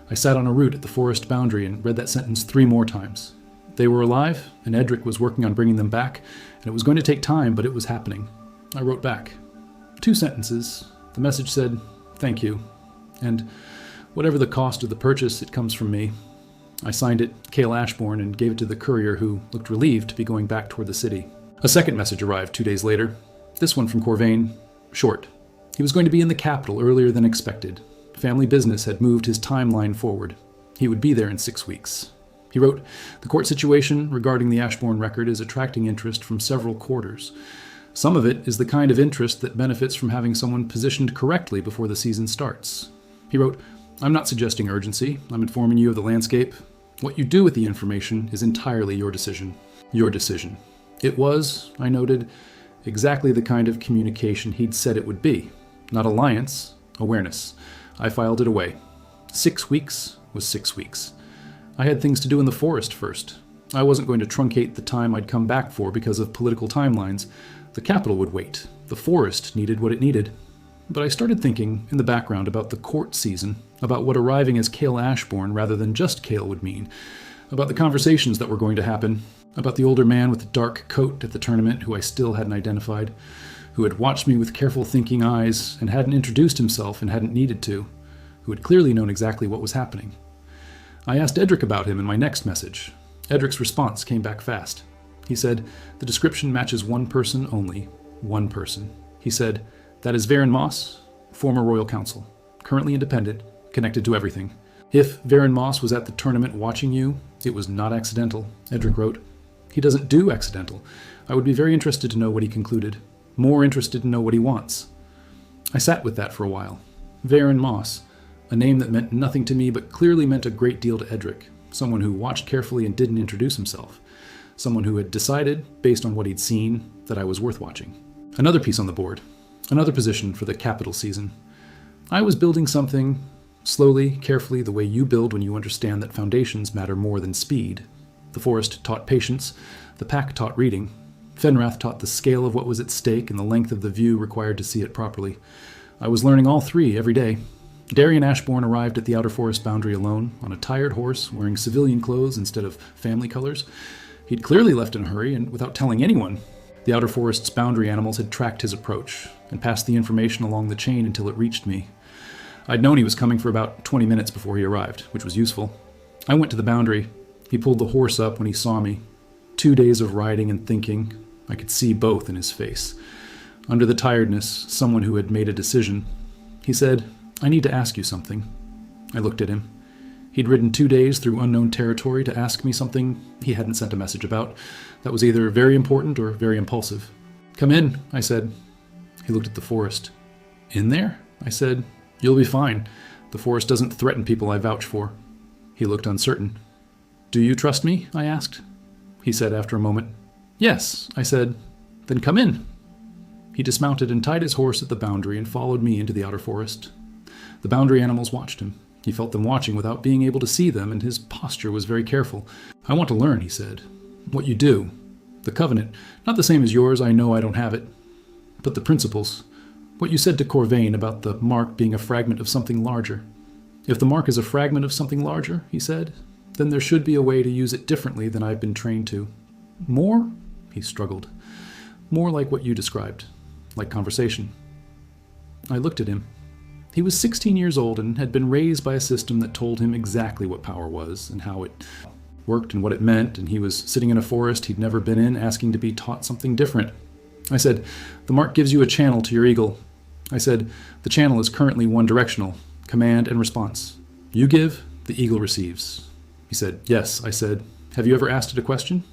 I sat on a root at the forest boundary and read that sentence 3 more times. They were alive, and Edric was working on bringing them back, and it was going to take time, but it was happening. I wrote back. 2 sentences. The message said, "Thank you," and "Whatever the cost of the purchase, it comes from me." I signed it, Cale Ashbourne, and gave it to the courier, who looked relieved to be going back toward the city. A second message arrived 2 days later. This one from Corvain. Short. He was going to be in the capital earlier than expected. Family business had moved his timeline forward. He would be there in 6 weeks. He wrote, "The court situation regarding the Ashbourne record is attracting interest from several quarters. Some of it is the kind of interest that benefits from having someone positioned correctly before the season starts." He wrote, "I'm not suggesting urgency. I'm informing you of the landscape. What you do with the information is entirely your decision." Your decision. It was, I noted, exactly the kind of communication he'd said it would be. Not alliance, awareness. I filed it away. 6 weeks was 6 weeks. I had things to do in the forest first. I wasn't going to truncate the time I'd come back for because of political timelines. The capital would wait. The forest needed what it needed. But I started thinking, in the background, about the court season, about what arriving as Cale Ashbourne rather than just Cale would mean, about the conversations that were going to happen, about the older man with the dark coat at the tournament who I still hadn't identified, who had watched me with careful thinking eyes and hadn't introduced himself and hadn't needed to, who had clearly known exactly what was happening. I asked Edric about him in my next message. Edric's response came back fast. He said, "The description matches one person only, one person." He said, "That is Varen Moss, former royal council, currently independent, connected to everything. If Varen Moss was at the tournament watching you, it was not accidental," Edric wrote. "He doesn't do accidental. I would be very interested to know what he concluded. More interested to know what he wants." I sat with that for a while. Varen Moss, a name that meant nothing to me but clearly meant a great deal to Edric, someone who watched carefully and didn't introduce himself, someone who had decided, based on what he'd seen, that I was worth watching. Another piece on the board, another position for the capital season. I was building something, slowly, carefully, the way you build when you understand that foundations matter more than speed. The forest taught patience, the pack taught reading. Fenrath taught the scale of what was at stake and the length of the view required to see it properly. I was learning all 3 every day. Darian Ashbourne arrived at the outer forest boundary alone, on a tired horse, wearing civilian clothes instead of family colors. He'd clearly left in a hurry and without telling anyone. The outer forest's boundary animals had tracked his approach and passed the information along the chain until it reached me. I'd known he was coming for about 20 minutes before he arrived, which was useful. I went to the boundary. He pulled the horse up when he saw me. 2 days of riding and thinking. I could see both in his face. Under the tiredness, someone who had made a decision. He said, "I need to ask you something." I looked at him. He'd ridden 2 days through unknown territory to ask me something he hadn't sent a message about. That was either very important or very impulsive. "Come in," I said. He looked at the forest. "In there?" I said. "You'll be fine. The forest doesn't threaten people I vouch for." He looked uncertain. "Do you trust me?" I asked. He said after a moment. "Yes," I said. "Then come in." He dismounted and tied his horse at the boundary and followed me into the outer forest. The boundary animals watched him. He felt them watching without being able to see them, and his posture was very careful. "I want to learn," he said. "What you do. The covenant. Not the same as yours, I know I don't have it. But the principles. What you said to Corvain about the mark being a fragment of something larger. If the mark is a fragment of something larger, he said, then there should be a way to use it differently than I've been trained to. More? He struggled. More like what you described, like conversation. I looked at him. He was 16 years old and had been raised by a system that told him exactly what power was and how it worked and what it meant, and he was sitting in a forest he'd never been in, asking to be taught something different. I said, the mark gives you a channel to your eagle. I said, the channel is currently one-directional, command and response. You give, the eagle receives. He said, yes. I said, have you ever asked it a question?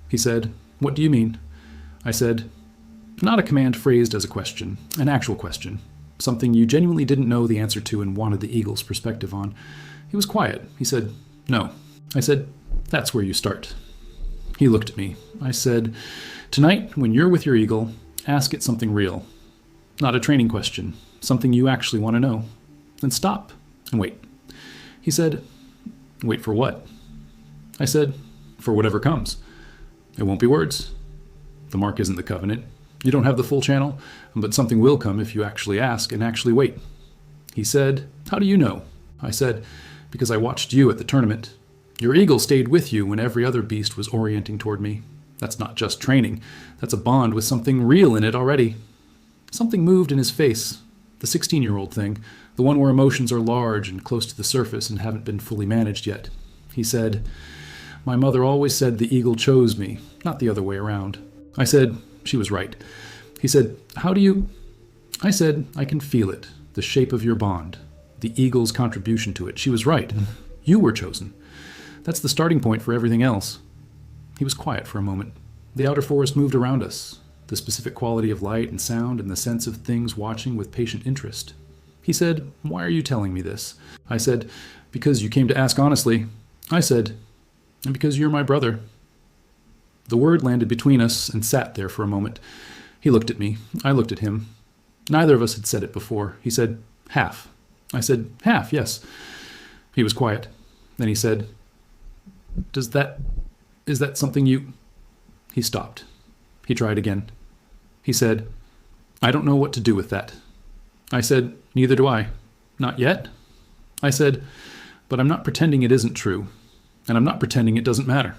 He said, what do you mean? I said, not a command phrased as a question, an actual question, something you genuinely didn't know the answer to and wanted the eagle's perspective on. He was quiet. He said, no. I said, that's where you start. He looked at me. I said, tonight, when you're with your eagle, ask it something real. Not a training question, something you actually want to know. Then stop and wait. He said, wait for what? I said, for whatever comes. It won't be words. The mark isn't the covenant. You don't have the full channel, but something will come if you actually ask and actually wait. He said, how do you know? I said, because I watched you at the tournament. Your eagle stayed with you when every other beast was orienting toward me. That's not just training. That's a bond with something real in it already. Something moved in his face. The 16-year-old thing. The one where emotions are large and close to the surface and haven't been fully managed yet. He said, my mother always said the eagle chose me, not the other way around. I said, she was right. He said, how do you? I said, I can feel it, the shape of your bond, the eagle's contribution to it. She was right. You were chosen. That's the starting point for everything else. He was quiet for a moment. The outer forest moved around us, the specific quality of light and sound and the sense of things watching with patient interest. He said, why are you telling me this? I said, because you came to ask honestly. I said, and because you're my brother. The word landed between us and sat there for a moment. He looked at me. I looked at him. Neither of us had said it before. He said, half. I said, half, yes. He was quiet. Then he said, is that something you... He stopped. He tried again. He said, I don't know what to do with that. I said, neither do I. Not yet? I said, but I'm not pretending it isn't true. And I'm not pretending it doesn't matter.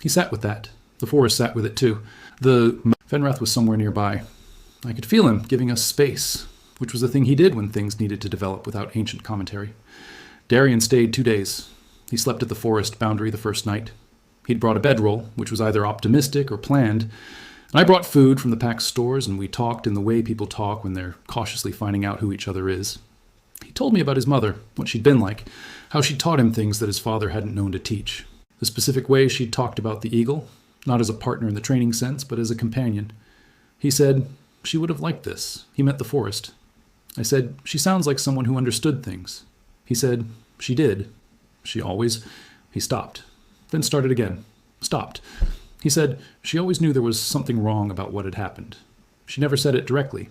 He sat with that. The forest sat with it too. Fenrath was somewhere nearby. I could feel him giving us space, which was the thing he did when things needed to develop without ancient commentary. Darian stayed 2 days. He slept at the forest boundary the first night. He'd brought a bedroll, which was either optimistic or planned, and I brought food from the pack's stores, and we talked in the way people talk when they're cautiously finding out who each other is. He told me about his mother, what she'd been like, how she'd taught him things that his father hadn't known to teach, the specific way she'd talked about the eagle, not as a partner in the training sense, but as a companion. He said, she would have liked this. He meant the forest. I said, she sounds like someone who understood things. He said, she did. She always... He stopped, then started again. Stopped. He said, she always knew there was something wrong about what had happened. She never said it directly.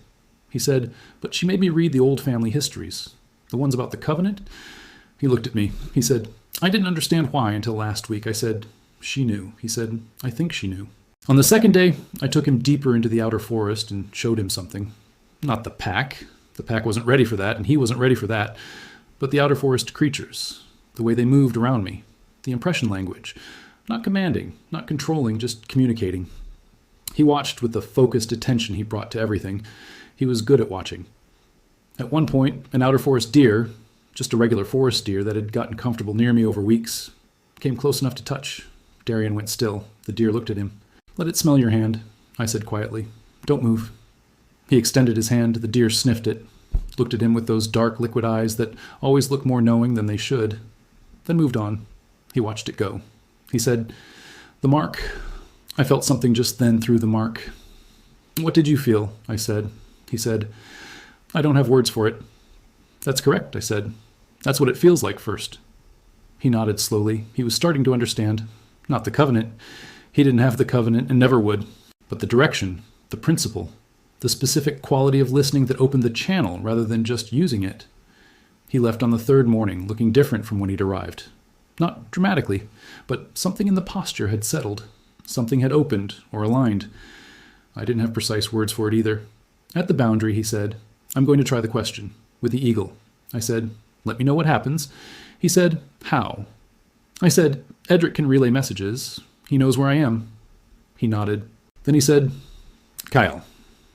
He said, but she made me read the old family histories, the ones about the covenant. He looked at me. He said, I didn't understand why until last week. I said, she knew. He said, I think she knew. On the second day, I took him deeper into the outer forest and showed him something. Not the pack. The pack wasn't ready for that, and he wasn't ready for that. But the outer forest creatures, the way they moved around me, the impression language. Not commanding, not controlling, just communicating. He watched with the focused attention he brought to everything. He was good at watching. At one point, an outer forest deer, just a regular forest deer that had gotten comfortable near me over weeks, came close enough to touch. Darian went still. The deer looked at him. Let it smell your hand, I said quietly. Don't move. He extended his hand. The deer sniffed it, looked at him with those dark liquid eyes that always look more knowing than they should, then moved on. He watched it go. He said, the mark. I felt something just then through the mark. What did you feel? I said. He said, I don't have words for it. That's correct, I said. That's what it feels like first. He nodded slowly. He was starting to understand. Not the covenant. He didn't have the covenant and never would. But the direction, the principle, the specific quality of listening that opened the channel rather than just using it. He left on the third morning, looking different from when he'd arrived. Not dramatically, but something in the posture had settled. Something had opened or aligned. I didn't have precise words for it either. At the boundary, he said, I'm going to try the question, with the eagle. I said, let me know what happens. He said, how? I said, Edric can relay messages. He knows where I am. He nodded. Then he said, Kyle.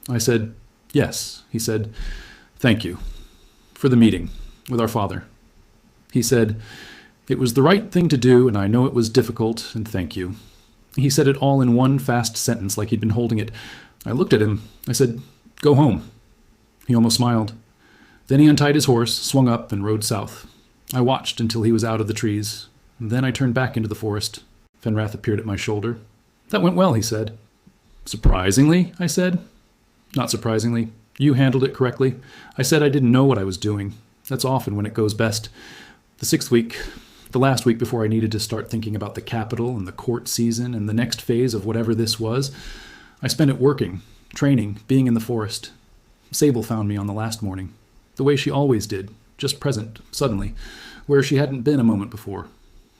I said, yes. He said, thank you for the meeting with our father. He said, it was the right thing to do, and I know it was difficult, and thank you. He said it all in one fast sentence, like he'd been holding it. I looked at him. I said, go home. He almost smiled. Then he untied his horse, swung up, and rode south. I watched until he was out of the trees. Then I turned back into the forest. Fenrath appeared at my shoulder. That went well, he said. Surprisingly, I said. Not surprisingly. You handled it correctly. I said I didn't know what I was doing. That's often when it goes best. The 6th week, the last week before I needed to start thinking about the capital and the court season and the next phase of whatever this was, I spent it working, training, being in the forest. Sable found me on the last morning, the way she always did, just present, suddenly, where she hadn't been a moment before.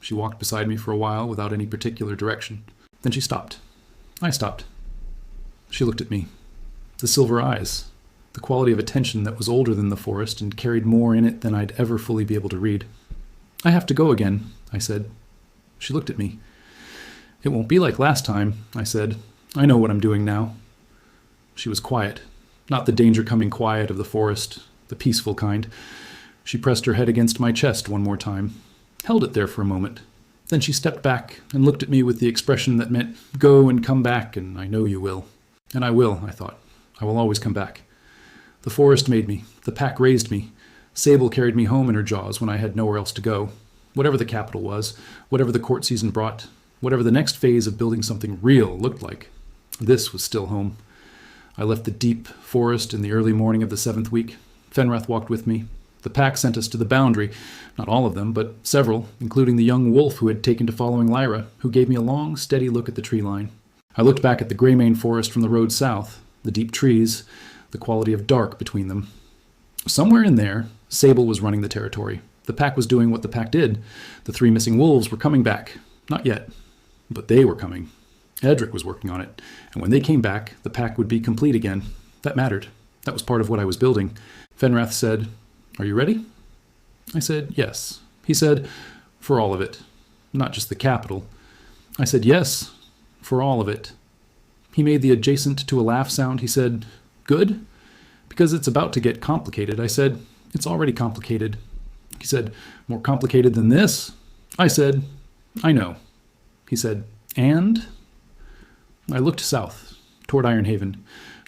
She walked beside me for a while without any particular direction. Then she stopped. I stopped. She looked at me. The silver eyes, the quality of attention that was older than the forest and carried more in it than I'd ever fully be able to read. I have to go again, I said. She looked at me. It won't be like last time, I said. I know what I'm doing now. She was quiet, not the danger-coming quiet of the forest, the peaceful kind. She pressed her head against my chest one more time, held it there for a moment. Then she stepped back and looked at me with the expression that meant, go and come back, and I know you will. And I will, I thought. I will always come back. The forest made me. The pack raised me. Sable carried me home in her jaws when I had nowhere else to go. Whatever the capital was, whatever the court season brought, whatever the next phase of building something real looked like, this was still home. I left the deep forest in the early morning of the 7th week. Fenrath walked with me. The pack sent us to the boundary. Not all of them, but several, including the young wolf who had taken to following Lyra, who gave me a long, steady look at the tree line. I looked back at the Greymane forest from the road south, the deep trees, the quality of dark between them. Somewhere in there, Sable was running the territory. The pack was doing what the pack did. The 3 missing wolves were coming back. Not yet, but they were coming. Edric was working on it, and when they came back, the pack would be complete again. That mattered. That was part of what I was building. Fenrath said, are you ready? I said, yes. He said, for all of it, not just the capital. I said, yes, for all of it. He made the adjacent to a laugh sound. He said, good? Because it's about to get complicated. I said, it's already complicated. He said, more complicated than this? I said, I know. He said, and? I looked south, toward Ironhaven,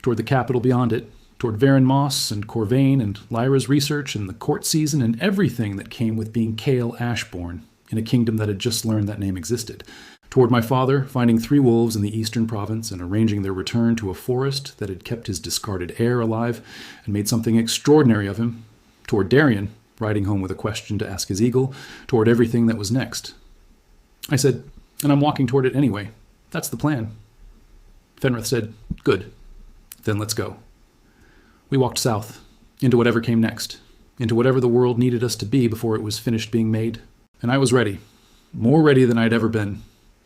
toward the capital beyond it, toward Varen Moss and Corvain and Lyra's research and the court season and everything that came with being Kael Ashborn in a kingdom that had just learned that name existed. Toward my father, finding 3 wolves in the eastern province and arranging their return to a forest that had kept his discarded heir alive and made something extraordinary of him. Toward Darian, riding home with a question to ask his eagle. Toward everything that was next. I said, and I'm walking toward it anyway. That's the plan. Fenrath said, good. Then let's go. We walked south, into whatever came next, into whatever the world needed us to be before it was finished being made. And I was ready. More ready than I'd ever been.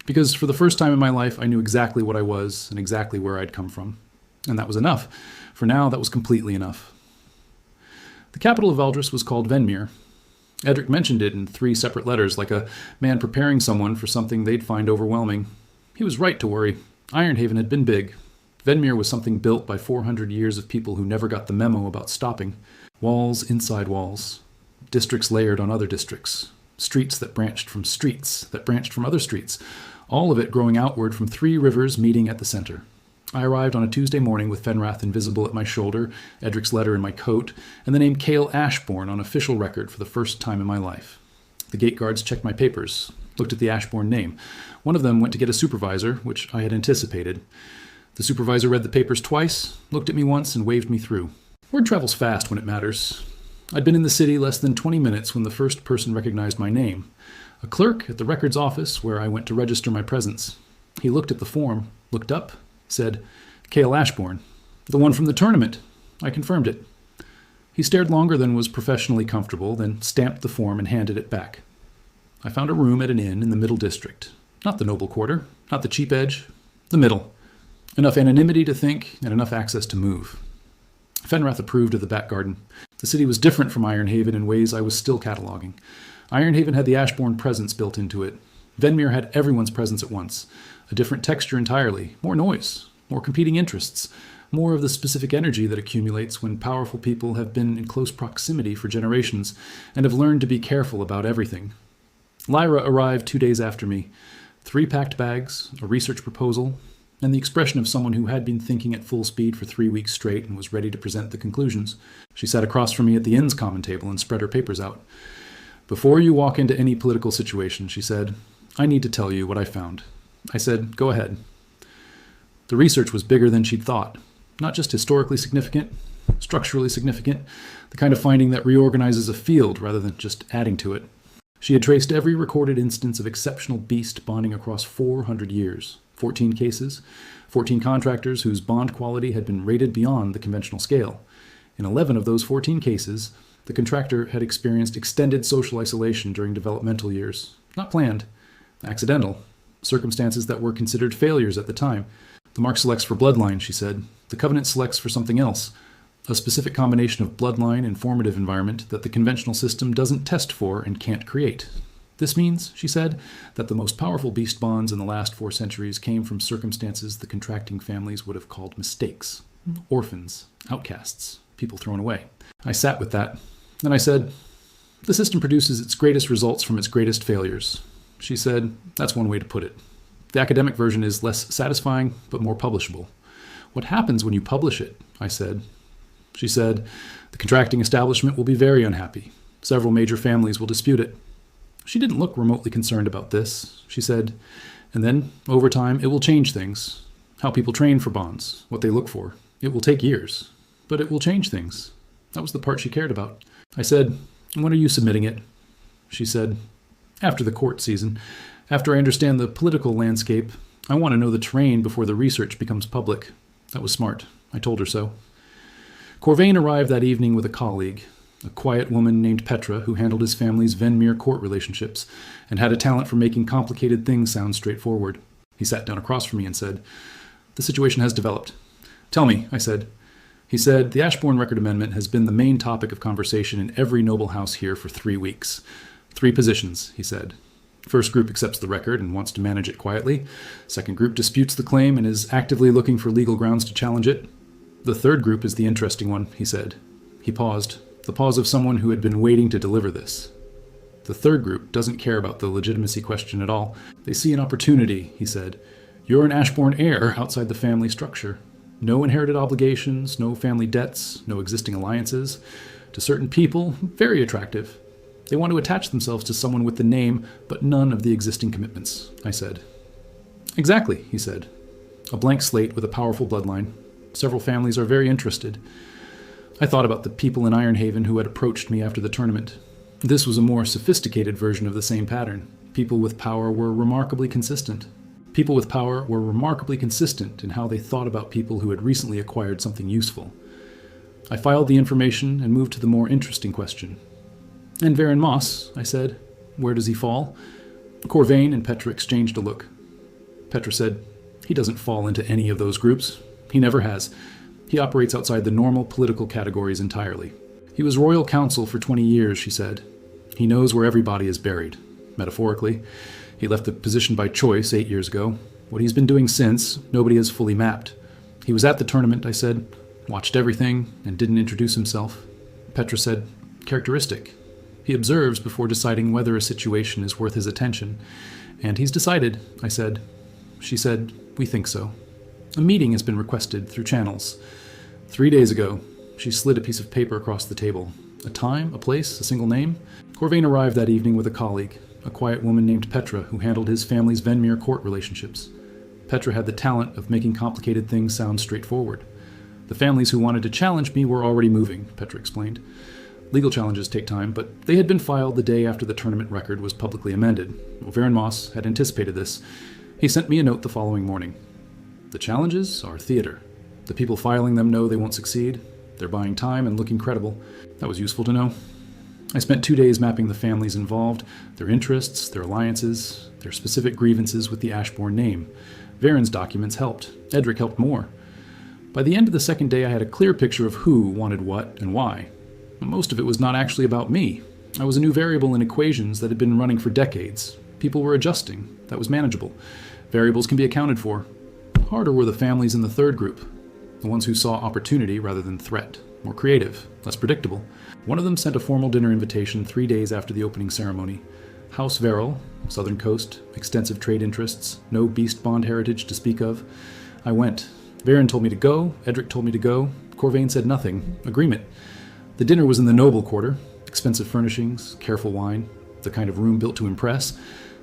Because for the first time in my life, I knew exactly what I was and exactly where I'd come from. And that was enough. For now, that was completely enough. The capital of Valdris was called Venmir. Edric mentioned it in 3 separate letters, like a man preparing someone for something they'd find overwhelming. He was right to worry. Ironhaven had been big. Venmir was something built by 400 years of people who never got the memo about stopping. Walls inside walls. Districts layered on other districts. Streets that branched from streets, that branched from other streets. All of it growing outward from 3 rivers meeting at the center. I arrived on a Tuesday morning with Fenrath invisible at my shoulder, Edric's letter in my coat, and the name Kael Ashborn on official record for the first time in my life. The gate guards checked my papers, looked at the Ashborn name. One of them went to get a supervisor, which I had anticipated. The supervisor read the papers twice, looked at me once, and waved me through. Word travels fast when it matters. I'd been in the city less than 20 minutes when the first person recognized my name. A clerk at the records office where I went to register my presence. He looked at the form, looked up, said, Kael Ashborn, the one from the tournament. I confirmed it. He stared longer than was professionally comfortable, then stamped the form and handed it back. I found a room at an inn in the middle district. Not the noble quarter, not the cheap edge, the middle. Enough anonymity to think and enough access to move. Fenrath approved of the back garden. The city was different from Ironhaven in ways I was still cataloging. Ironhaven had the Ashbourne presence built into it. Venmere had everyone's presence at once. A different texture entirely, more noise, more competing interests, more of the specific energy that accumulates when powerful people have been in close proximity for generations and have learned to be careful about everything. Lyra arrived 2 days after me. 3 packed bags, a research proposal, and the expression of someone who had been thinking at full speed for 3 weeks straight and was ready to present the conclusions. She sat across from me at the inn's common table and spread her papers out. "Before you walk into any political situation," she said, "I need to tell you what I found." I said, "Go ahead." The research was bigger than she'd thought. Not just historically significant, structurally significant, the kind of finding that reorganizes a field rather than just adding to it. She had traced every recorded instance of exceptional beast bonding across 400 years. 14 cases, 14 contractors whose bond quality had been rated beyond the conventional scale. In 11 of those 14 cases, the contractor had experienced extended social isolation during developmental years. Not planned, accidental, circumstances that were considered failures at the time. The mark selects for bloodline, she said. The covenant selects for something else, a specific combination of bloodline and formative environment that the conventional system doesn't test for and can't create. This means, she said, that the most powerful beast bonds in the last 4 centuries came from circumstances the contracting families would have called mistakes. Orphans, outcasts, people thrown away. I sat with that. Then I said, "The system produces its greatest results from its greatest failures." She said, "That's one way to put it. The academic version is less satisfying, but more publishable." "What happens when you publish it?" I said. She said, "The contracting establishment will be very unhappy. Several major families will dispute it." She didn't look remotely concerned about this. She said, "And then, over time, it will change things. How people train for bonds, what they look for. It will take years, but it will change things." That was the part she cared about. I said, "When are you submitting it?" She said, "After the court season. After I understand the political landscape, I want to know the terrain before the research becomes public." That was smart. I told her so. Corvain arrived that evening with a colleague, a quiet woman named Petra who handled his family's Venmere court relationships and had a talent for making complicated things sound straightforward. He sat down across from me and said, "The situation has developed." "Tell me," I said. He said, "The Ashbourne Record Amendment has been the main topic of conversation in every noble house here for 3 weeks. 3 positions," he said. "First group accepts the record and wants to manage it quietly. Second group disputes the claim and is actively looking for legal grounds to challenge it. The third group is the interesting one," he said. He paused, the pause of someone who had been waiting to deliver this. "The third group doesn't care about the legitimacy question at all. They see an opportunity," he said. "You're an Ashbourne heir outside the family structure. No inherited obligations, no family debts, no existing alliances. To certain people, very attractive. They want to attach themselves to someone with the name, but none of the existing commitments," I said. "Exactly," he said. "A blank slate with a powerful bloodline. Several families are very interested." I thought about the people in Ironhaven who had approached me after the tournament. This was a more sophisticated version of the same pattern. People with power were remarkably consistent. People with power were remarkably consistent in how they thought about people who had recently acquired something useful. I filed the information and moved to the more interesting question. "And Varen Moss," I said. "Where does he fall?" Corvain and Petra exchanged a look. Petra said, "He doesn't fall into any of those groups. He never has. He operates outside the normal political categories entirely. He was royal counsel for 20 years, she said. He knows where everybody is buried, metaphorically. He left the position by choice 8 years ago. What he's been doing since, nobody has fully mapped. He was at the tournament," I said, "watched everything, and didn't introduce himself." Petra said, "Characteristic. He observes before deciding whether a situation is worth his attention. And he's decided," I said. She said, "We think so." "A meeting has been requested through channels. 3 days ago." She slid a piece of paper across the table. "A time, a place, a single name?" Corvain arrived that evening with a colleague, a quiet woman named Petra who handled his family's Venmere court relationships. Petra had the talent of making complicated things sound straightforward. "The families who wanted to challenge me were already moving," Petra explained. "Legal challenges take time, but they had been filed the day after the tournament record was publicly amended. Varen Moss had anticipated this. He sent me a note the following morning. The challenges are theater. The people filing them know they won't succeed. They're buying time and looking credible. That was useful to know. I spent 2 days mapping the families involved, their interests, their alliances, their specific grievances with the Ashbourne name. Varen's documents helped. Edric helped more. By the end of the second day, I had a clear picture of who wanted what and why. Most of it was not actually about me. I was a new variable in equations that had been running for decades. People were adjusting. That was manageable. Variables can be accounted for. Harder were the families in the third group, the ones who saw opportunity rather than threat, more creative, less predictable. One of them sent a formal dinner invitation 3 days after the opening ceremony. House Verrill, Southern Coast, extensive trade interests, no beast bond heritage to speak of. I went. Varen told me to go, Edric told me to go, Corvain said nothing. Agreement. The dinner was in the noble quarter, expensive furnishings, careful wine, the kind of room built to impress.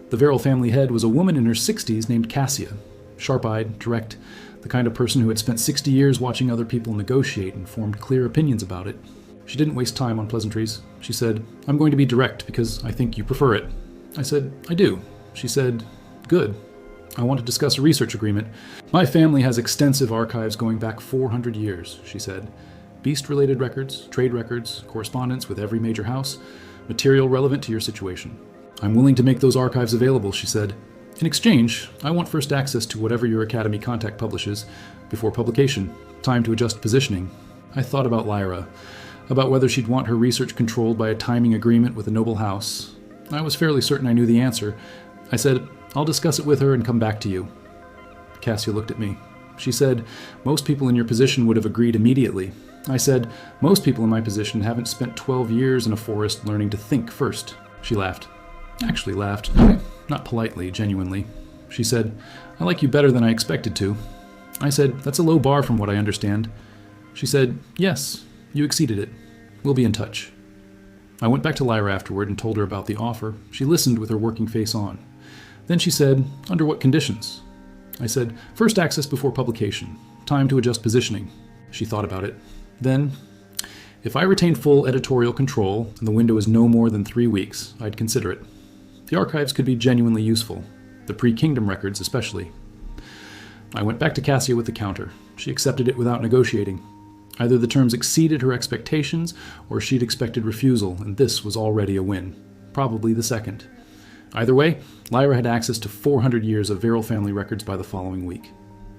The Verrill family head was a woman in her 60s named Cassia, sharp-eyed, direct, the kind of person who had spent 60 years watching other people negotiate and formed clear opinions about it. She didn't waste time on pleasantries. She said, "I'm going to be direct because I think you prefer it." I said, "I do." She said, "Good. I want to discuss a research agreement. My family has extensive archives going back 400 years, she said. Beast-related records, trade records, correspondence with every major house, material relevant to your situation. I'm willing to make those archives available, she said. In exchange, I want first access to whatever your Academy contact publishes before publication. Time to adjust positioning. I thought about Lyra, about whether she'd want her research controlled by a timing agreement with a noble house. I was fairly certain I knew the answer. I said, "I'll discuss it with her and come back to you." Cassia looked at me. She said, "Most people in your position would have agreed immediately." I said, "Most people in my position haven't spent 12 years in a forest learning to think first." She laughed. Actually laughed. Not politely, genuinely. She said, "I like you better than I expected to." I said, "That's a low bar from what I understand." She said, "Yes, you exceeded it. We'll be in touch." I went back to Lyra afterward and told her about the offer. She listened with her working face on. Then she said, "Under what conditions?" I said, "First access before publication. Time to adjust positioning." She thought about it. Then, "If I retain full editorial control and the window is no more than 3 weeks, I'd consider it. The archives could be genuinely useful, the pre-Kingdom records especially." I went back to Cassia with the counter. She accepted it without negotiating. Either the terms exceeded her expectations, or she'd expected refusal, and this was already a win. Probably the second. Either way, Lyra had access to 400 years of Verrill family records by the following week.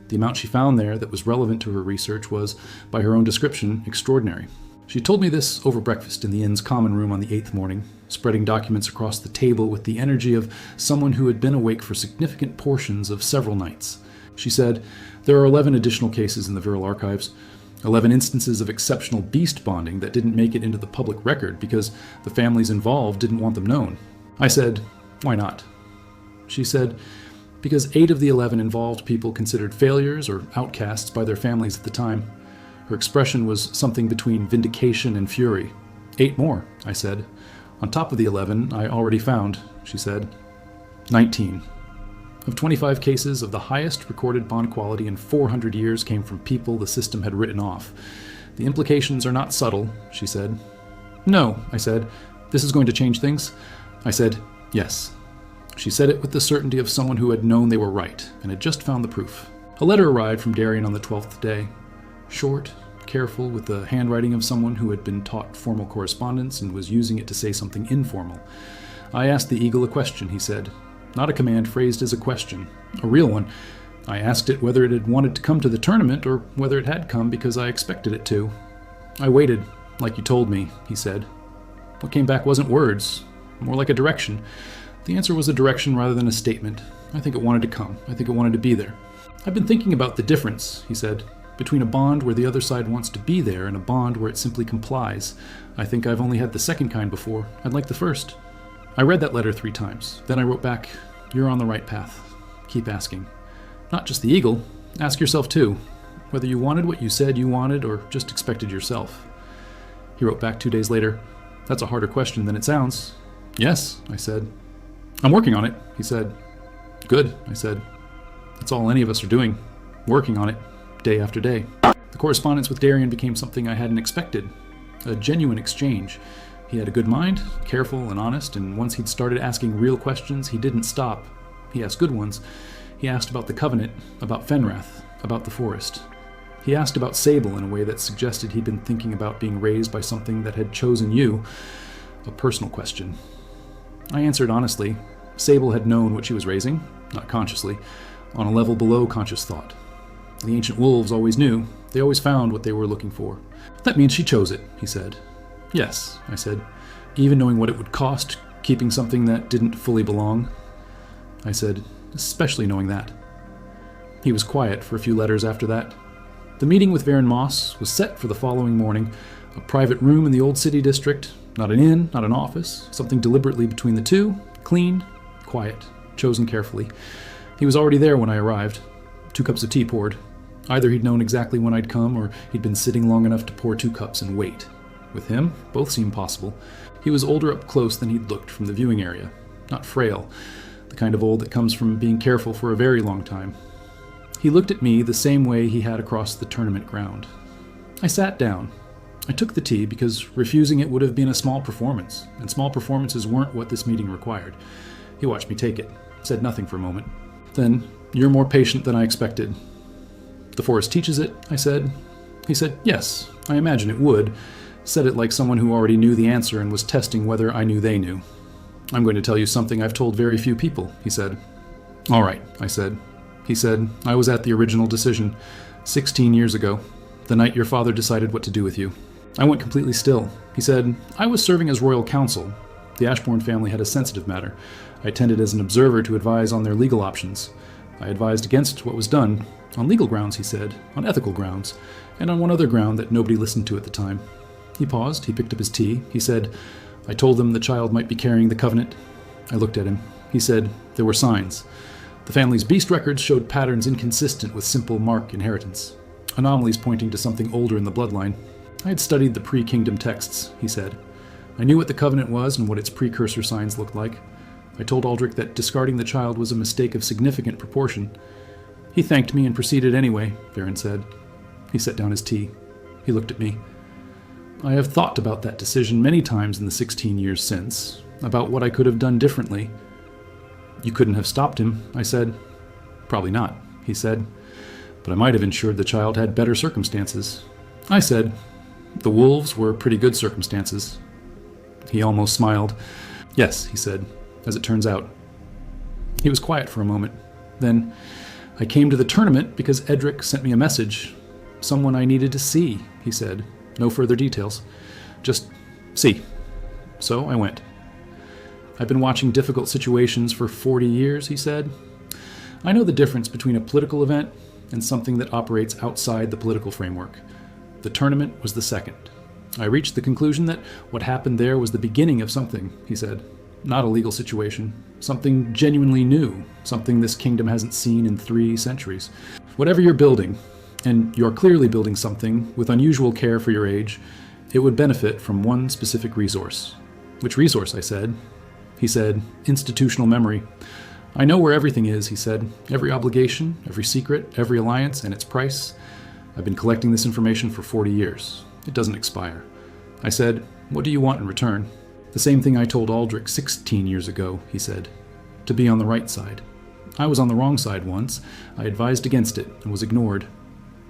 The amount she found there that was relevant to her research was, by her own description, extraordinary. She told me this over breakfast in the inn's common room on the 8th morning, spreading documents across the table with the energy of someone who had been awake for significant portions of several nights. She said, "There are 11 additional cases in the Verrill archives, 11 instances of exceptional beast bonding that didn't make it into the public record because the families involved didn't want them known." I said, "Why not?" She said, "Because 8 of the 11 involved people considered failures or outcasts by their families at the time." Her expression was something between vindication and fury. 8 more, I said. "On top of the 11 I already found," she said. 19. Of 25 cases of the highest recorded bond quality in 400 years came from people the system had written off. "The implications are not subtle," she said. "No," I said. "This is going to change things?" I said, "Yes." She said it with the certainty of someone who had known they were right and had just found the proof. A letter arrived from Darien on the 12th day. Short, careful, with the handwriting of someone who had been taught formal correspondence and was using it to say something informal. "I asked the Eagle a question," he said. Not a command phrased as a question, a real one. I asked it whether it had wanted to come to the tournament or whether it had come because I expected it to. "I waited, like you told me," he said. What came back wasn't words, more like a direction. The answer was a direction rather than a statement. I think it wanted to come. I think it wanted to be there. "I've been thinking about the difference," he said, "between a bond where the other side wants to be there and a bond where it simply complies. I think I've only had the second kind before. I'd like the first." I read that letter 3 times. Then I wrote back, "You're on the right path. Keep asking. Not just the Eagle. Ask yourself too, whether you wanted what you said you wanted or just expected yourself." He wrote back 2 days later, "That's a harder question than it sounds." "Yes," I said. "I'm working on it," he said. "Good," I said. "That's all any of us are doing, working on it, day after day." The correspondence with Darien became something I hadn't expected, a genuine exchange. He had a good mind, careful and honest, and once he'd started asking real questions, he didn't stop. He asked good ones. He asked about the Covenant, about Fenrath, about the forest. He asked about Sable in a way that suggested he'd been thinking about being raised by something that had chosen you, a personal question. I answered honestly. Sable had known what she was raising, not consciously, on a level below conscious thought. The ancient wolves always knew, They always found what they were looking for. That means she chose it, he said. Yes, I said, even knowing what it would cost, keeping something that didn't fully belong. I said, especially knowing that. He was quiet for a few letters after that. The meeting with Varen Moss was set for the following morning, a private room in the old city district, not an inn, not an office, something deliberately between the two, clean, quiet, chosen carefully. He was already there when I arrived. 2 cups of tea poured. Either he'd known exactly when I'd come, or he'd been sitting long enough to pour 2 cups and wait. With him, both seemed possible. He was older up close than he'd looked from the viewing area. Not frail, the kind of old that comes from being careful for a very long time. He looked at me the same way he had across the tournament ground. I sat down. I took the tea because refusing it would have been a small performance, and small performances weren't what this meeting required. He watched me take it, said nothing for a moment. Then, "You're more patient than I expected." "The forest teaches it," I said. He said, "Yes, I imagine it would." Said it like someone who already knew the answer and was testing whether I knew they knew. "I'm going to tell you something I've told very few people," he said. "All right," I said. He said, "I was at the original decision, 16 years ago, the night your father decided what to do with you." I went completely still. He said, "I was serving as royal counsel. The Ashbourne family had a sensitive matter. I attended as an observer to advise on their legal options. I advised against what was done, on legal grounds," he said, "on ethical grounds, and on one other ground that nobody listened to at the time." He paused, he picked up his tea. He said, "I told them the child might be carrying the covenant." I looked at him. He said, "There were signs. The family's beast records showed patterns inconsistent with simple mark inheritance. Anomalies pointing to something older in the bloodline. I had studied the pre-kingdom texts," he said. "I knew what the covenant was and what its precursor signs looked like. I told Aldrich that discarding the child was a mistake of significant proportion." He thanked me and proceeded anyway, Varen said. He set down his tea. He looked at me. "I have thought about that decision many times in the 16 years since, about what I could have done differently." "You couldn't have stopped him," I said. "Probably not," he said. "But I might have ensured the child had better circumstances." I said, "The wolves were pretty good circumstances." He almost smiled. "Yes," he said, "as it turns out." He was quiet for a moment. Then, "I came to the tournament because Edric sent me a message. Someone I needed to see," he said. "No further details. Just see." So I went. "I've been watching difficult situations for 40 years, he said. "I know the difference between a political event and something that operates outside the political framework. The tournament was the second. I reached the conclusion that what happened there was the beginning of something," he said. "Not a legal situation. Something genuinely new. Something this kingdom hasn't seen in 3 centuries. Whatever you're building, and you're clearly building something with unusual care for your age, it would benefit from one specific resource." "Which resource?" I said. He said, "Institutional memory. I know where everything is," he said. "Every obligation, every secret, every alliance, and its price. I've been collecting this information for 40 years. It doesn't expire." I said, "What do you want in return?" "The same thing I told Aldrich 16 years ago," he said. "To be on the right side. I was on the wrong side once. I advised against it and was ignored.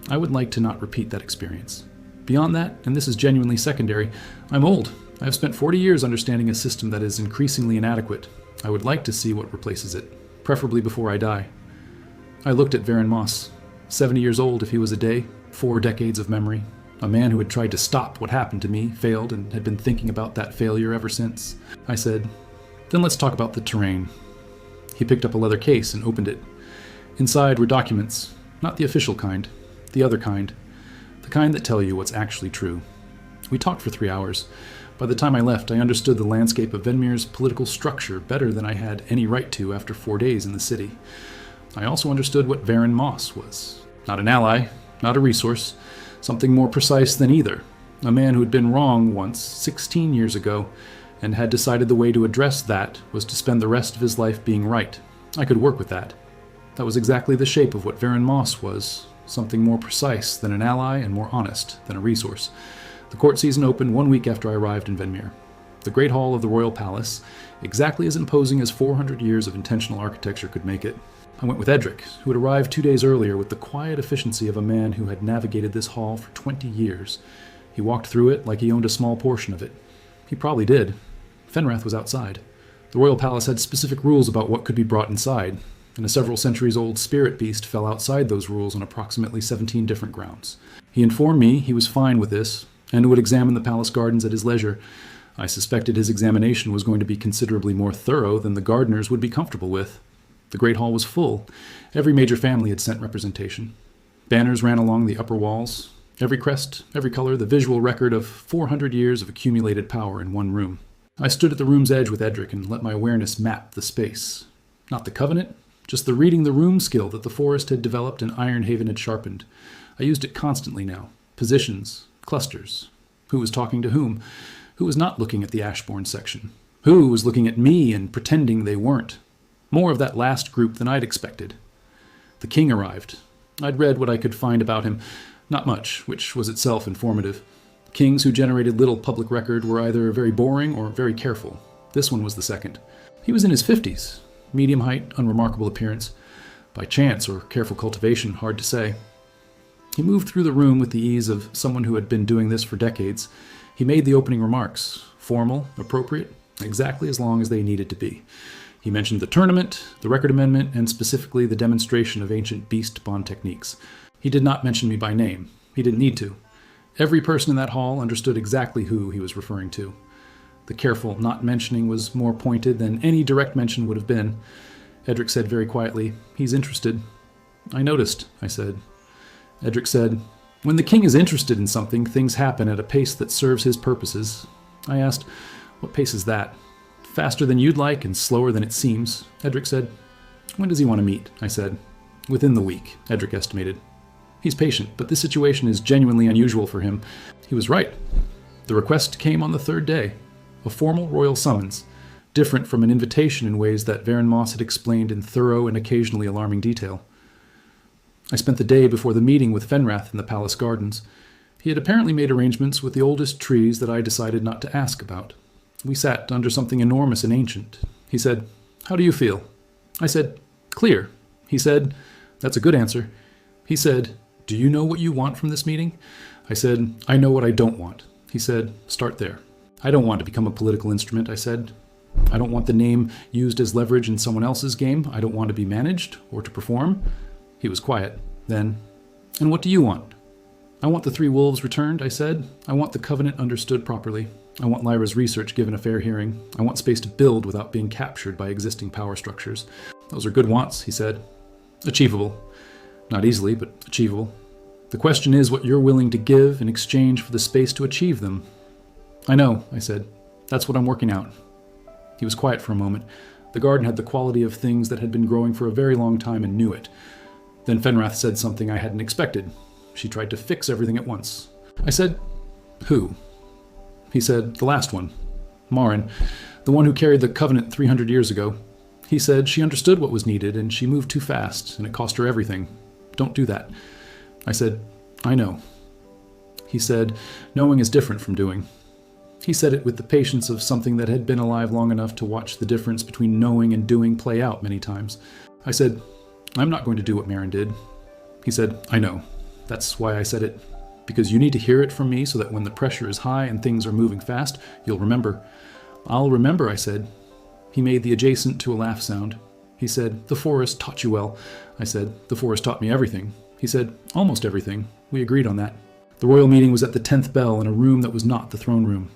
I would like to not repeat that experience. Beyond that, and this is genuinely secondary, I'm old. I have spent 40 years understanding a system that is increasingly inadequate. I would like to see what replaces it, preferably before I die." I looked at Varen Moss. 70 years old if he was a day, 4 decades of memory. A man who had tried to stop what happened to me, failed, and had been thinking about that failure ever since. I said, "Then let's talk about the terrain." He picked up a leather case and opened it. Inside were documents, not the official kind, the other kind, the kind that tell you what's actually true. We talked for 3 hours. By the time I left, I understood the landscape of Venmir's political structure better than I had any right to after 4 days in the city. I also understood what Varen Moss was. Not an ally, not a resource, something more precise than either. A man who had been wrong once, 16 years ago, and had decided the way to address that was to spend the rest of his life being right. I could work with that. That was exactly the shape of what Varen Moss was, something more precise than an ally and more honest than a resource. The court season opened 1 week after I arrived in Venmir. The Great Hall of the Royal Palace, exactly as imposing as 400 years of intentional architecture could make it. I went with Edric, who had arrived 2 days earlier with the quiet efficiency of a man who had navigated this hall for 20 years. He walked through it like he owned a small portion of it. He probably did. Fenrath was outside. The Royal Palace had specific rules about what could be brought inside, and a several centuries-old spirit beast fell outside those rules on approximately 17 different grounds. He informed me he was fine with this, and would examine the palace gardens at his leisure. I suspected his examination was going to be considerably more thorough than the gardeners would be comfortable with. The great hall was full. Every major family had sent representation. Banners ran along the upper walls. Every crest, every color, the visual record of 400 years of accumulated power in one room. I stood at the room's edge with Edric and let my awareness map the space. Not the Covenant, just the reading the room skill that the Forest had developed and Ironhaven had sharpened. I used it constantly now. Positions, clusters. Who was talking to whom? Who was not looking at the Ashbourne section? Who was looking at me and pretending they weren't? More of that last group than I'd expected. The king arrived. I'd read what I could find about him. Not much, which was itself informative. Kings who generated little public record were either very boring or very careful. This one was the second. He was in his 50s. Medium height, unremarkable appearance. By chance or careful cultivation, hard to say. He moved through the room with the ease of someone who had been doing this for decades. He made the opening remarks, formal, appropriate, exactly as long as they needed to be. He mentioned the tournament, the record amendment, and specifically the demonstration of ancient beast bond techniques. He did not mention me by name. He didn't need to. Every person in that hall understood exactly who he was referring to. The careful not mentioning was more pointed than any direct mention would have been. Edric said very quietly, "He's interested." "I noticed," I said. Edric said, "When the king is interested in something, things happen at a pace that serves his purposes." I asked, "What pace is that?" "Faster than you'd like and slower than it seems," Edric said. "When does he want to meet?" I said. "Within the week," Edric estimated. "He's patient, but this situation is genuinely unusual for him." He was right. The request came on the third day. A formal royal summons, different from an invitation in ways that Varen Moss had explained in thorough and occasionally alarming detail. I spent the day before the meeting with Fenrath in the palace gardens. He had apparently made arrangements with the oldest trees that I decided not to ask about. We sat under something enormous and ancient. He said, "How do you feel?" I said, "Clear." He said, "That's a good answer." He said, "Do you know what you want from this meeting?" I said, "I know what I don't want." He said, "Start there." "I don't want to become a political instrument," I said. "I don't want the name used as leverage in someone else's game. I don't want to be managed or to perform." He was quiet. Then, "And what do you want?" "I want the 3 wolves returned," I said. "I want the Covenant understood properly. I want Lyra's research given a fair hearing. I want space to build without being captured by existing power structures." "Those are good wants," he said. "Achievable. Not easily, but achievable. The question is what you're willing to give in exchange for the space to achieve them." "I know," I said. "That's what I'm working out." He was quiet for a moment. The garden had the quality of things that had been growing for a very long time and knew it. Then Fenrath said something I hadn't expected. She tried to fix everything at once. I said, "Who?" He said, "The last one. Marin, the one who carried the Covenant 300 years ago." He said she understood what was needed and she moved too fast and it cost her everything. "Don't do that." I said, "I know." He said, "Knowing is different from doing." He said it with the patience of something that had been alive long enough to watch the difference between knowing and doing play out many times. I said, "I'm not going to do what Marin did." He said, "I know. That's why I said it. Because you need to hear it from me so that when the pressure is high and things are moving fast, you'll remember." "I'll remember," I said. He made the adjacent to a laugh sound. He said, "The forest taught you well." I said, "The forest taught me everything." He said, "Almost everything." We agreed on that. The royal meeting was at the 10th bell in a room that was not the throne room.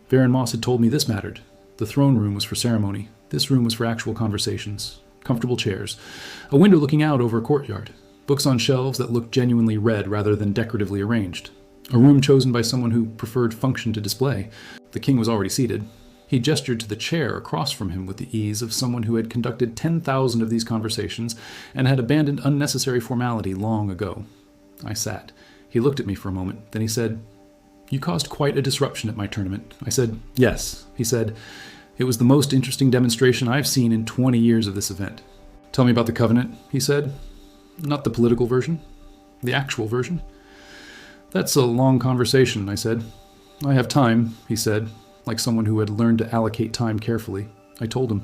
Varen Moss had told me this mattered. The throne room was for ceremony. This room was for actual conversations. Comfortable chairs. A window looking out over a courtyard. Books on shelves that looked genuinely read rather than decoratively arranged. A room chosen by someone who preferred function to display. The king was already seated. He gestured to the chair across from him with the ease of someone who had conducted 10,000 of these conversations and had abandoned unnecessary formality long ago. I sat. He looked at me for a moment. Then he said, "You caused quite a disruption at my tournament." I said, "Yes." He said, "It was the most interesting demonstration I've seen in 20 years of this event." "Tell me about the Covenant," he said. "Not the political version. The actual version." "That's a long conversation," I said. "I have time," he said, like someone who had learned to allocate time carefully. I told him.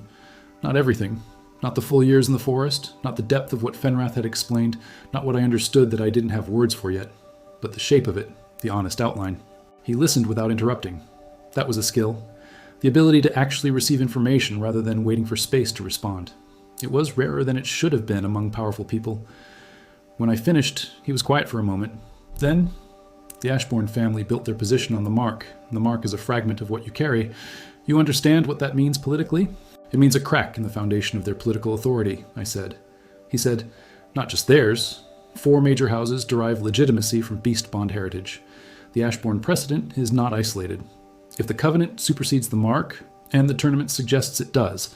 Not everything. Not the full years in the forest, not the depth of what Fenrath had explained, not what I understood that I didn't have words for yet, but the shape of it, the honest outline. He listened without interrupting. That was a skill. The ability to actually receive information rather than waiting for space to respond. It was rarer than it should have been among powerful people. When I finished, he was quiet for a moment. Then The Ashbourne family built their position on the mark, and the mark is a fragment of what you carry. You understand what that means politically? It means a crack in the foundation of their political authority, I said. He said, not just theirs. 4 major houses derive legitimacy from beast bond heritage. The Ashbourne precedent is not isolated. If the covenant supersedes the mark, and the tournament suggests it does,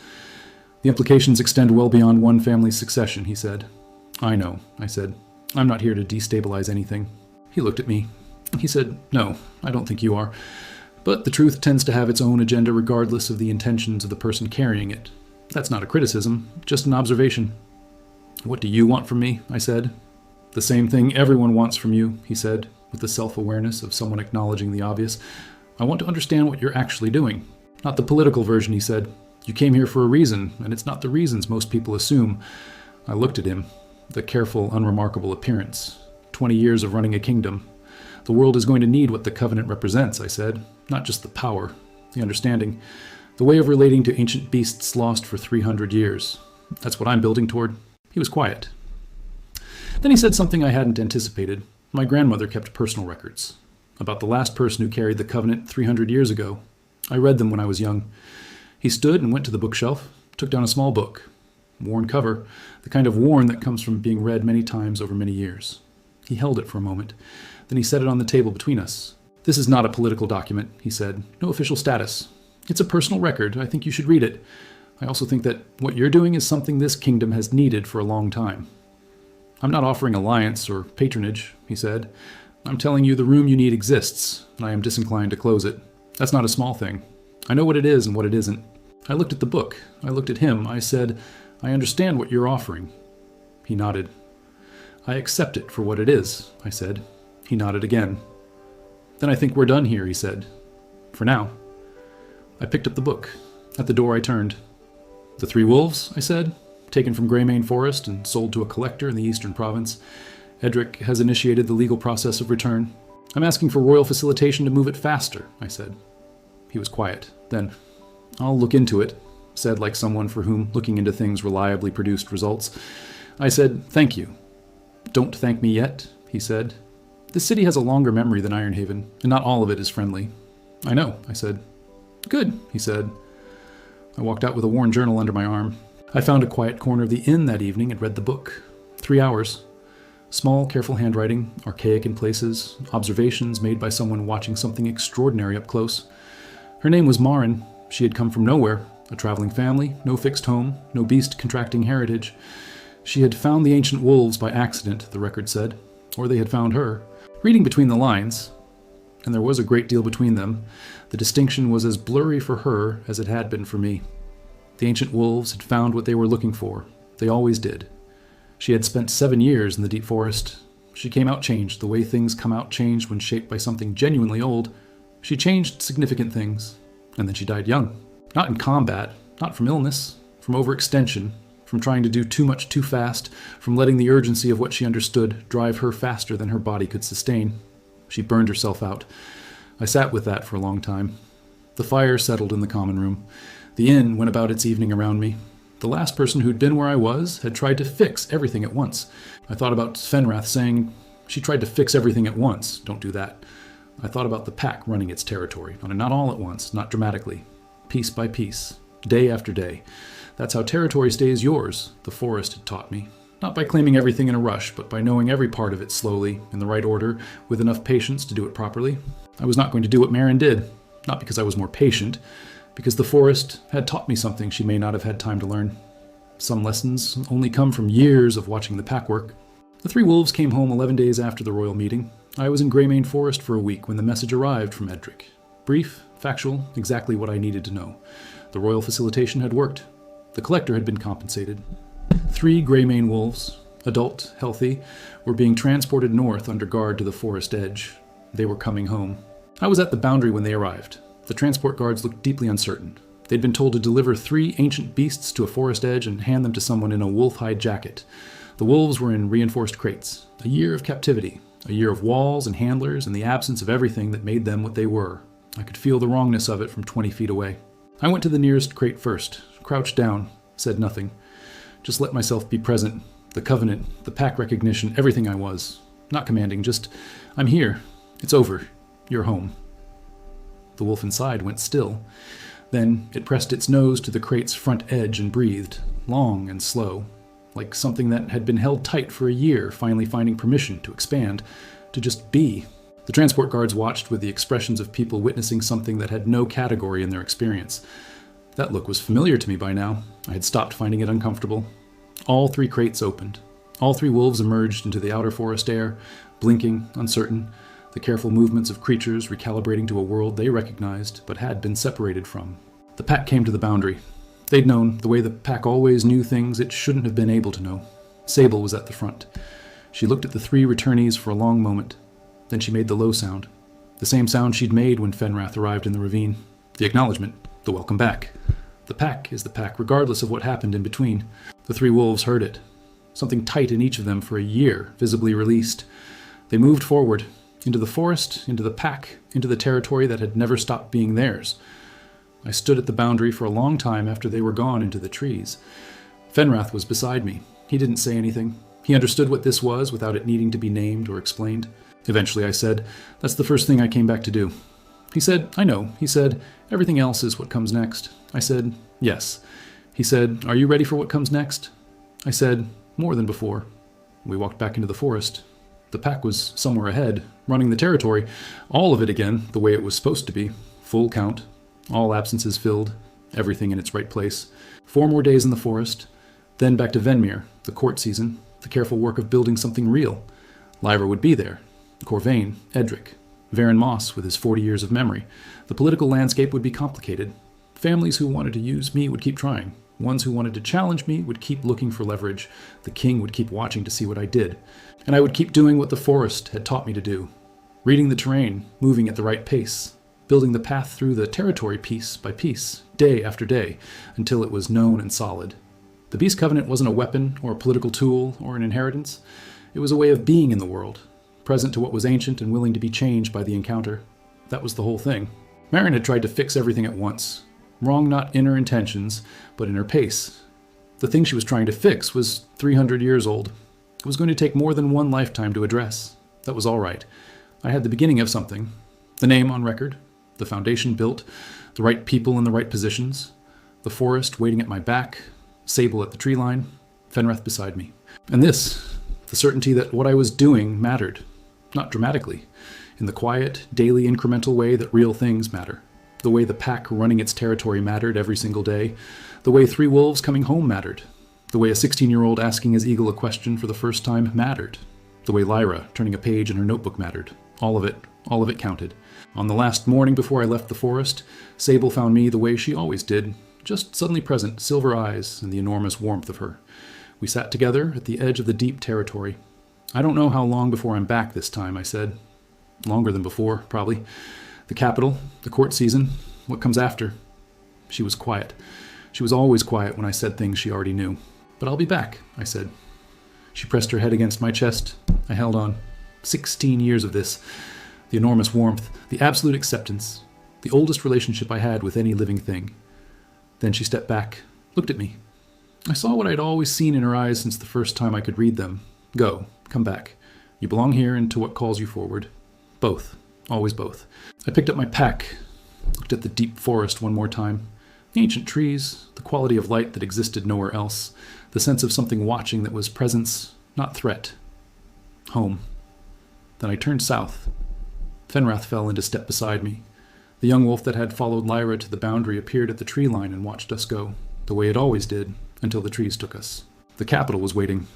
the implications extend well beyond one family's succession, he said. I know, I said. I'm not here to destabilize anything. He looked at me. He said, no, I don't think you are. But the truth tends to have its own agenda regardless of the intentions of the person carrying it. That's not a criticism, just an observation. What do you want from me? I said. The same thing everyone wants from you, he said, with the self-awareness of someone acknowledging the obvious. I want to understand what you're actually doing. Not the political version, he said. You came here for a reason, and it's not the reasons most people assume. I looked at him, the careful, unremarkable appearance. 20 years of running a kingdom. The world is going to need what the covenant represents, I said. Not just the power, the understanding, the way of relating to ancient beasts lost for 300 years. That's what I'm building toward. He was quiet. Then he said something I hadn't anticipated. My grandmother kept personal records about the last person who carried the covenant 300 years ago. I read them when I was young. He stood and went to the bookshelf, took down a small book, worn cover, the kind of worn that comes from being read many times over many years. He held it for a moment. Then he set it on the table between us. This is not a political document, he said. No official status. It's a personal record. I think you should read it. I also think that what you're doing is something this kingdom has needed for a long time. I'm not offering alliance or patronage, he said. I'm telling you the room you need exists, and I am disinclined to close it. That's not a small thing. I know what it is and what it isn't. I looked at the book. I looked at him. I said, I understand what you're offering. He nodded. I accept it for what it is, I said. He nodded again. Then I think we're done here, he said. For now. I picked up the book. At the door I turned. The 3 wolves, I said, taken from Greymane Forest and sold to a collector in the eastern province. Edric has initiated the legal process of return. I'm asking for royal facilitation to move it faster, I said. He was quiet. Then, I'll look into it, said like someone for whom looking into things reliably produced results. I said, thank you. Don't thank me yet, he said. This city has a longer memory than Ironhaven, and not all of it is friendly. I know, I said. Good, he said. I walked out with a worn journal under my arm. I found a quiet corner of the inn that evening and read the book. 3 hours. Small, careful handwriting, archaic in places, observations made by someone watching something extraordinary up close. Her name was Marin. She had come from nowhere, a traveling family, no fixed home, no beast-contracting heritage. She had found the ancient wolves by accident, the record said, or they had found her. Reading between the lines, and there was a great deal between them, the distinction was as blurry for her as it had been for me. The ancient wolves had found what they were looking for. They always did. She had spent 7 years in the deep forest. She came out changed, the way things come out changed when shaped by something genuinely old. She changed significant things, and then she died young. Not in combat, not from illness, from overextension, from trying to do too much too fast, from letting the urgency of what she understood drive her faster than her body could sustain. She burned herself out. I sat with that for a long time. The fire settled in the common room. The inn went about its evening around me. The last person who'd been where I was had tried to fix everything at once. I thought about Fenrath saying, she tried to fix everything at once. Don't do that. I thought about the pack running its territory, not all at once, not dramatically. Piece by piece, day after day. That's how territory stays yours, the forest had taught me. Not by claiming everything in a rush, but by knowing every part of it slowly, in the right order, with enough patience to do it properly. I was not going to do what Marin did, not because I was more patient, because the forest had taught me something she may not have had time to learn. Some lessons only come from years of watching the pack work. The 3 wolves came home 11 days after the royal meeting. I was in Greymane Forest for a week when the message arrived from Edric. Brief, factual, exactly what I needed to know. The royal facilitation had worked. The collector had been compensated. 3 Greymane wolves, adult, healthy, were being transported north under guard to the forest edge. They were coming home. I was at the boundary when they arrived. The transport guards looked deeply uncertain. They'd been told to deliver 3 ancient beasts to a forest edge and hand them to someone in a wolf-hide jacket. The wolves were in reinforced crates. A year of captivity. A year of walls and handlers and the absence of everything that made them what they were. I could feel the wrongness of it from 20 feet away. I went to the nearest crate first, crouched down, said nothing. Just let myself be present. The covenant, the pack recognition, everything I was. Not commanding, just, I'm here. It's over. You're home. The wolf inside went still. Then it pressed its nose to the crate's front edge and breathed, long and slow, like something that had been held tight for a year, finally finding permission to expand, to just be. The transport guards watched with the expressions of people witnessing something that had no category in their experience. That look was familiar to me by now. I had stopped finding it uncomfortable. All 3 crates opened. All 3 wolves emerged into the outer forest air, blinking, uncertain, the careful movements of creatures recalibrating to a world they recognized but had been separated from. The pack came to the boundary. They'd known, the way the pack always knew things it shouldn't have been able to know. Sable was at the front. She looked at the 3 returnees for a long moment. Then she made the low sound. The same sound she'd made when Fenrath arrived in the ravine. The acknowledgement, the welcome back. The pack is the pack, regardless of what happened in between. The 3 wolves heard it. Something tight in each of them for a year, visibly released. They moved forward, into the forest, into the pack, into the territory that had never stopped being theirs. I stood at the boundary for a long time after they were gone into the trees. Fenrath was beside me. He didn't say anything. He understood what this was without it needing to be named or explained. Eventually I said, "That's the first thing I came back to do." He said, "I know." He said, "Everything else is what comes next." I said, "Yes." He said, "Are you ready for what comes next?" I said, "More than before." We walked back into the forest. The pack was somewhere ahead, running the territory, all of it again, the way it was supposed to be. Full count, all absences filled, everything in its right place. 4 more days in the forest, then back to Venmir, the court season, the careful work of building something real. Lyra would be there, Corvain, Edric, Varen Moss with his 40 years of memory. The political landscape would be complicated. Families who wanted to use me would keep trying. Ones who wanted to challenge me would keep looking for leverage. The king would keep watching to see what I did. And I would keep doing what the forest had taught me to do. Reading the terrain, moving at the right pace, building the path through the territory piece by piece, day after day, until it was known and solid. The Beast Covenant wasn't a weapon or a political tool or an inheritance. It was a way of being in the world, present to what was ancient and willing to be changed by the encounter. That was the whole thing. Marin had tried to fix everything at once. Wrong not in her intentions, but in her pace. The thing she was trying to fix was 300 years old. It was going to take more than one lifetime to address. That was all right. I had the beginning of something. The name on record, the foundation built, the right people in the right positions, the forest waiting at my back, Sable at the tree line, Fenrath beside me. And this, the certainty that what I was doing mattered. Not dramatically, in the quiet, daily incremental way that real things matter. The way the pack running its territory mattered every single day. The way 3 wolves coming home mattered. The way a 16-year-old asking his eagle a question for the first time mattered. The way Lyra turning a page in her notebook mattered. All of it counted. On the last morning before I left the forest, Sable found me the way she always did, just suddenly present, silver eyes and the enormous warmth of her. We sat together at the edge of the deep territory. "I don't know how long before I'm back this time," I said. Longer than before, probably. The capital, the court season, what comes after. She was quiet. She was always quiet when I said things she already knew. "But I'll be back," I said. She pressed her head against my chest. I held on. 16 years of this. The enormous warmth, the absolute acceptance, the oldest relationship I had with any living thing. Then she stepped back, looked at me. I saw what I'd always seen in her eyes since the first time I could read them. Go, come back. You belong here and to what calls you forward. Both. Always both. I picked up my pack, looked at the deep forest one more time. The ancient trees, the quality of light that existed nowhere else, the sense of something watching that was presence, not threat. Home. Then I turned south. Fenrath fell into step beside me. The young wolf that had followed Lyra to the boundary appeared at the tree line and watched us go, the way it always did, until the trees took us. The capital was waiting.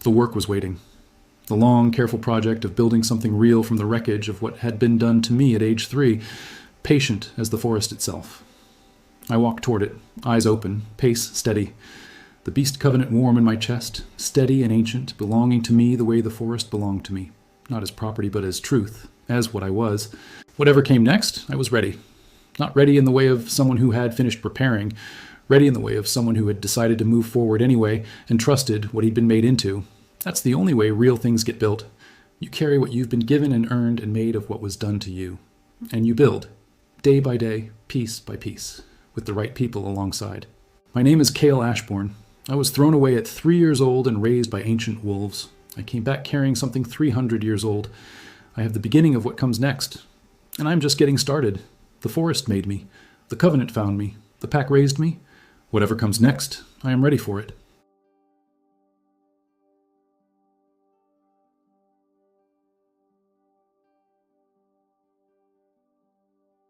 The work was waiting. The long, careful project of building something real from the wreckage of what had been done to me at age 3, patient as the forest itself. I walked toward it, eyes open, pace steady. The Beast Covenant warm in my chest, steady and ancient, belonging to me the way the forest belonged to me. Not as property, but as truth, as what I was. Whatever came next, I was ready. Not ready in the way of someone who had finished preparing, ready in the way of someone who had decided to move forward anyway and trusted what he'd been made into. That's the only way real things get built. You carry what you've been given and earned and made of what was done to you. And you build, day by day, piece by piece, with the right people alongside. My name is Cale Ashbourne. I was thrown away at 3 years old and raised by ancient wolves. I came back carrying something 300 years old. I have the beginning of what comes next. And I'm just getting started. The forest made me. The covenant found me. The pack raised me. Whatever comes next, I am ready for it.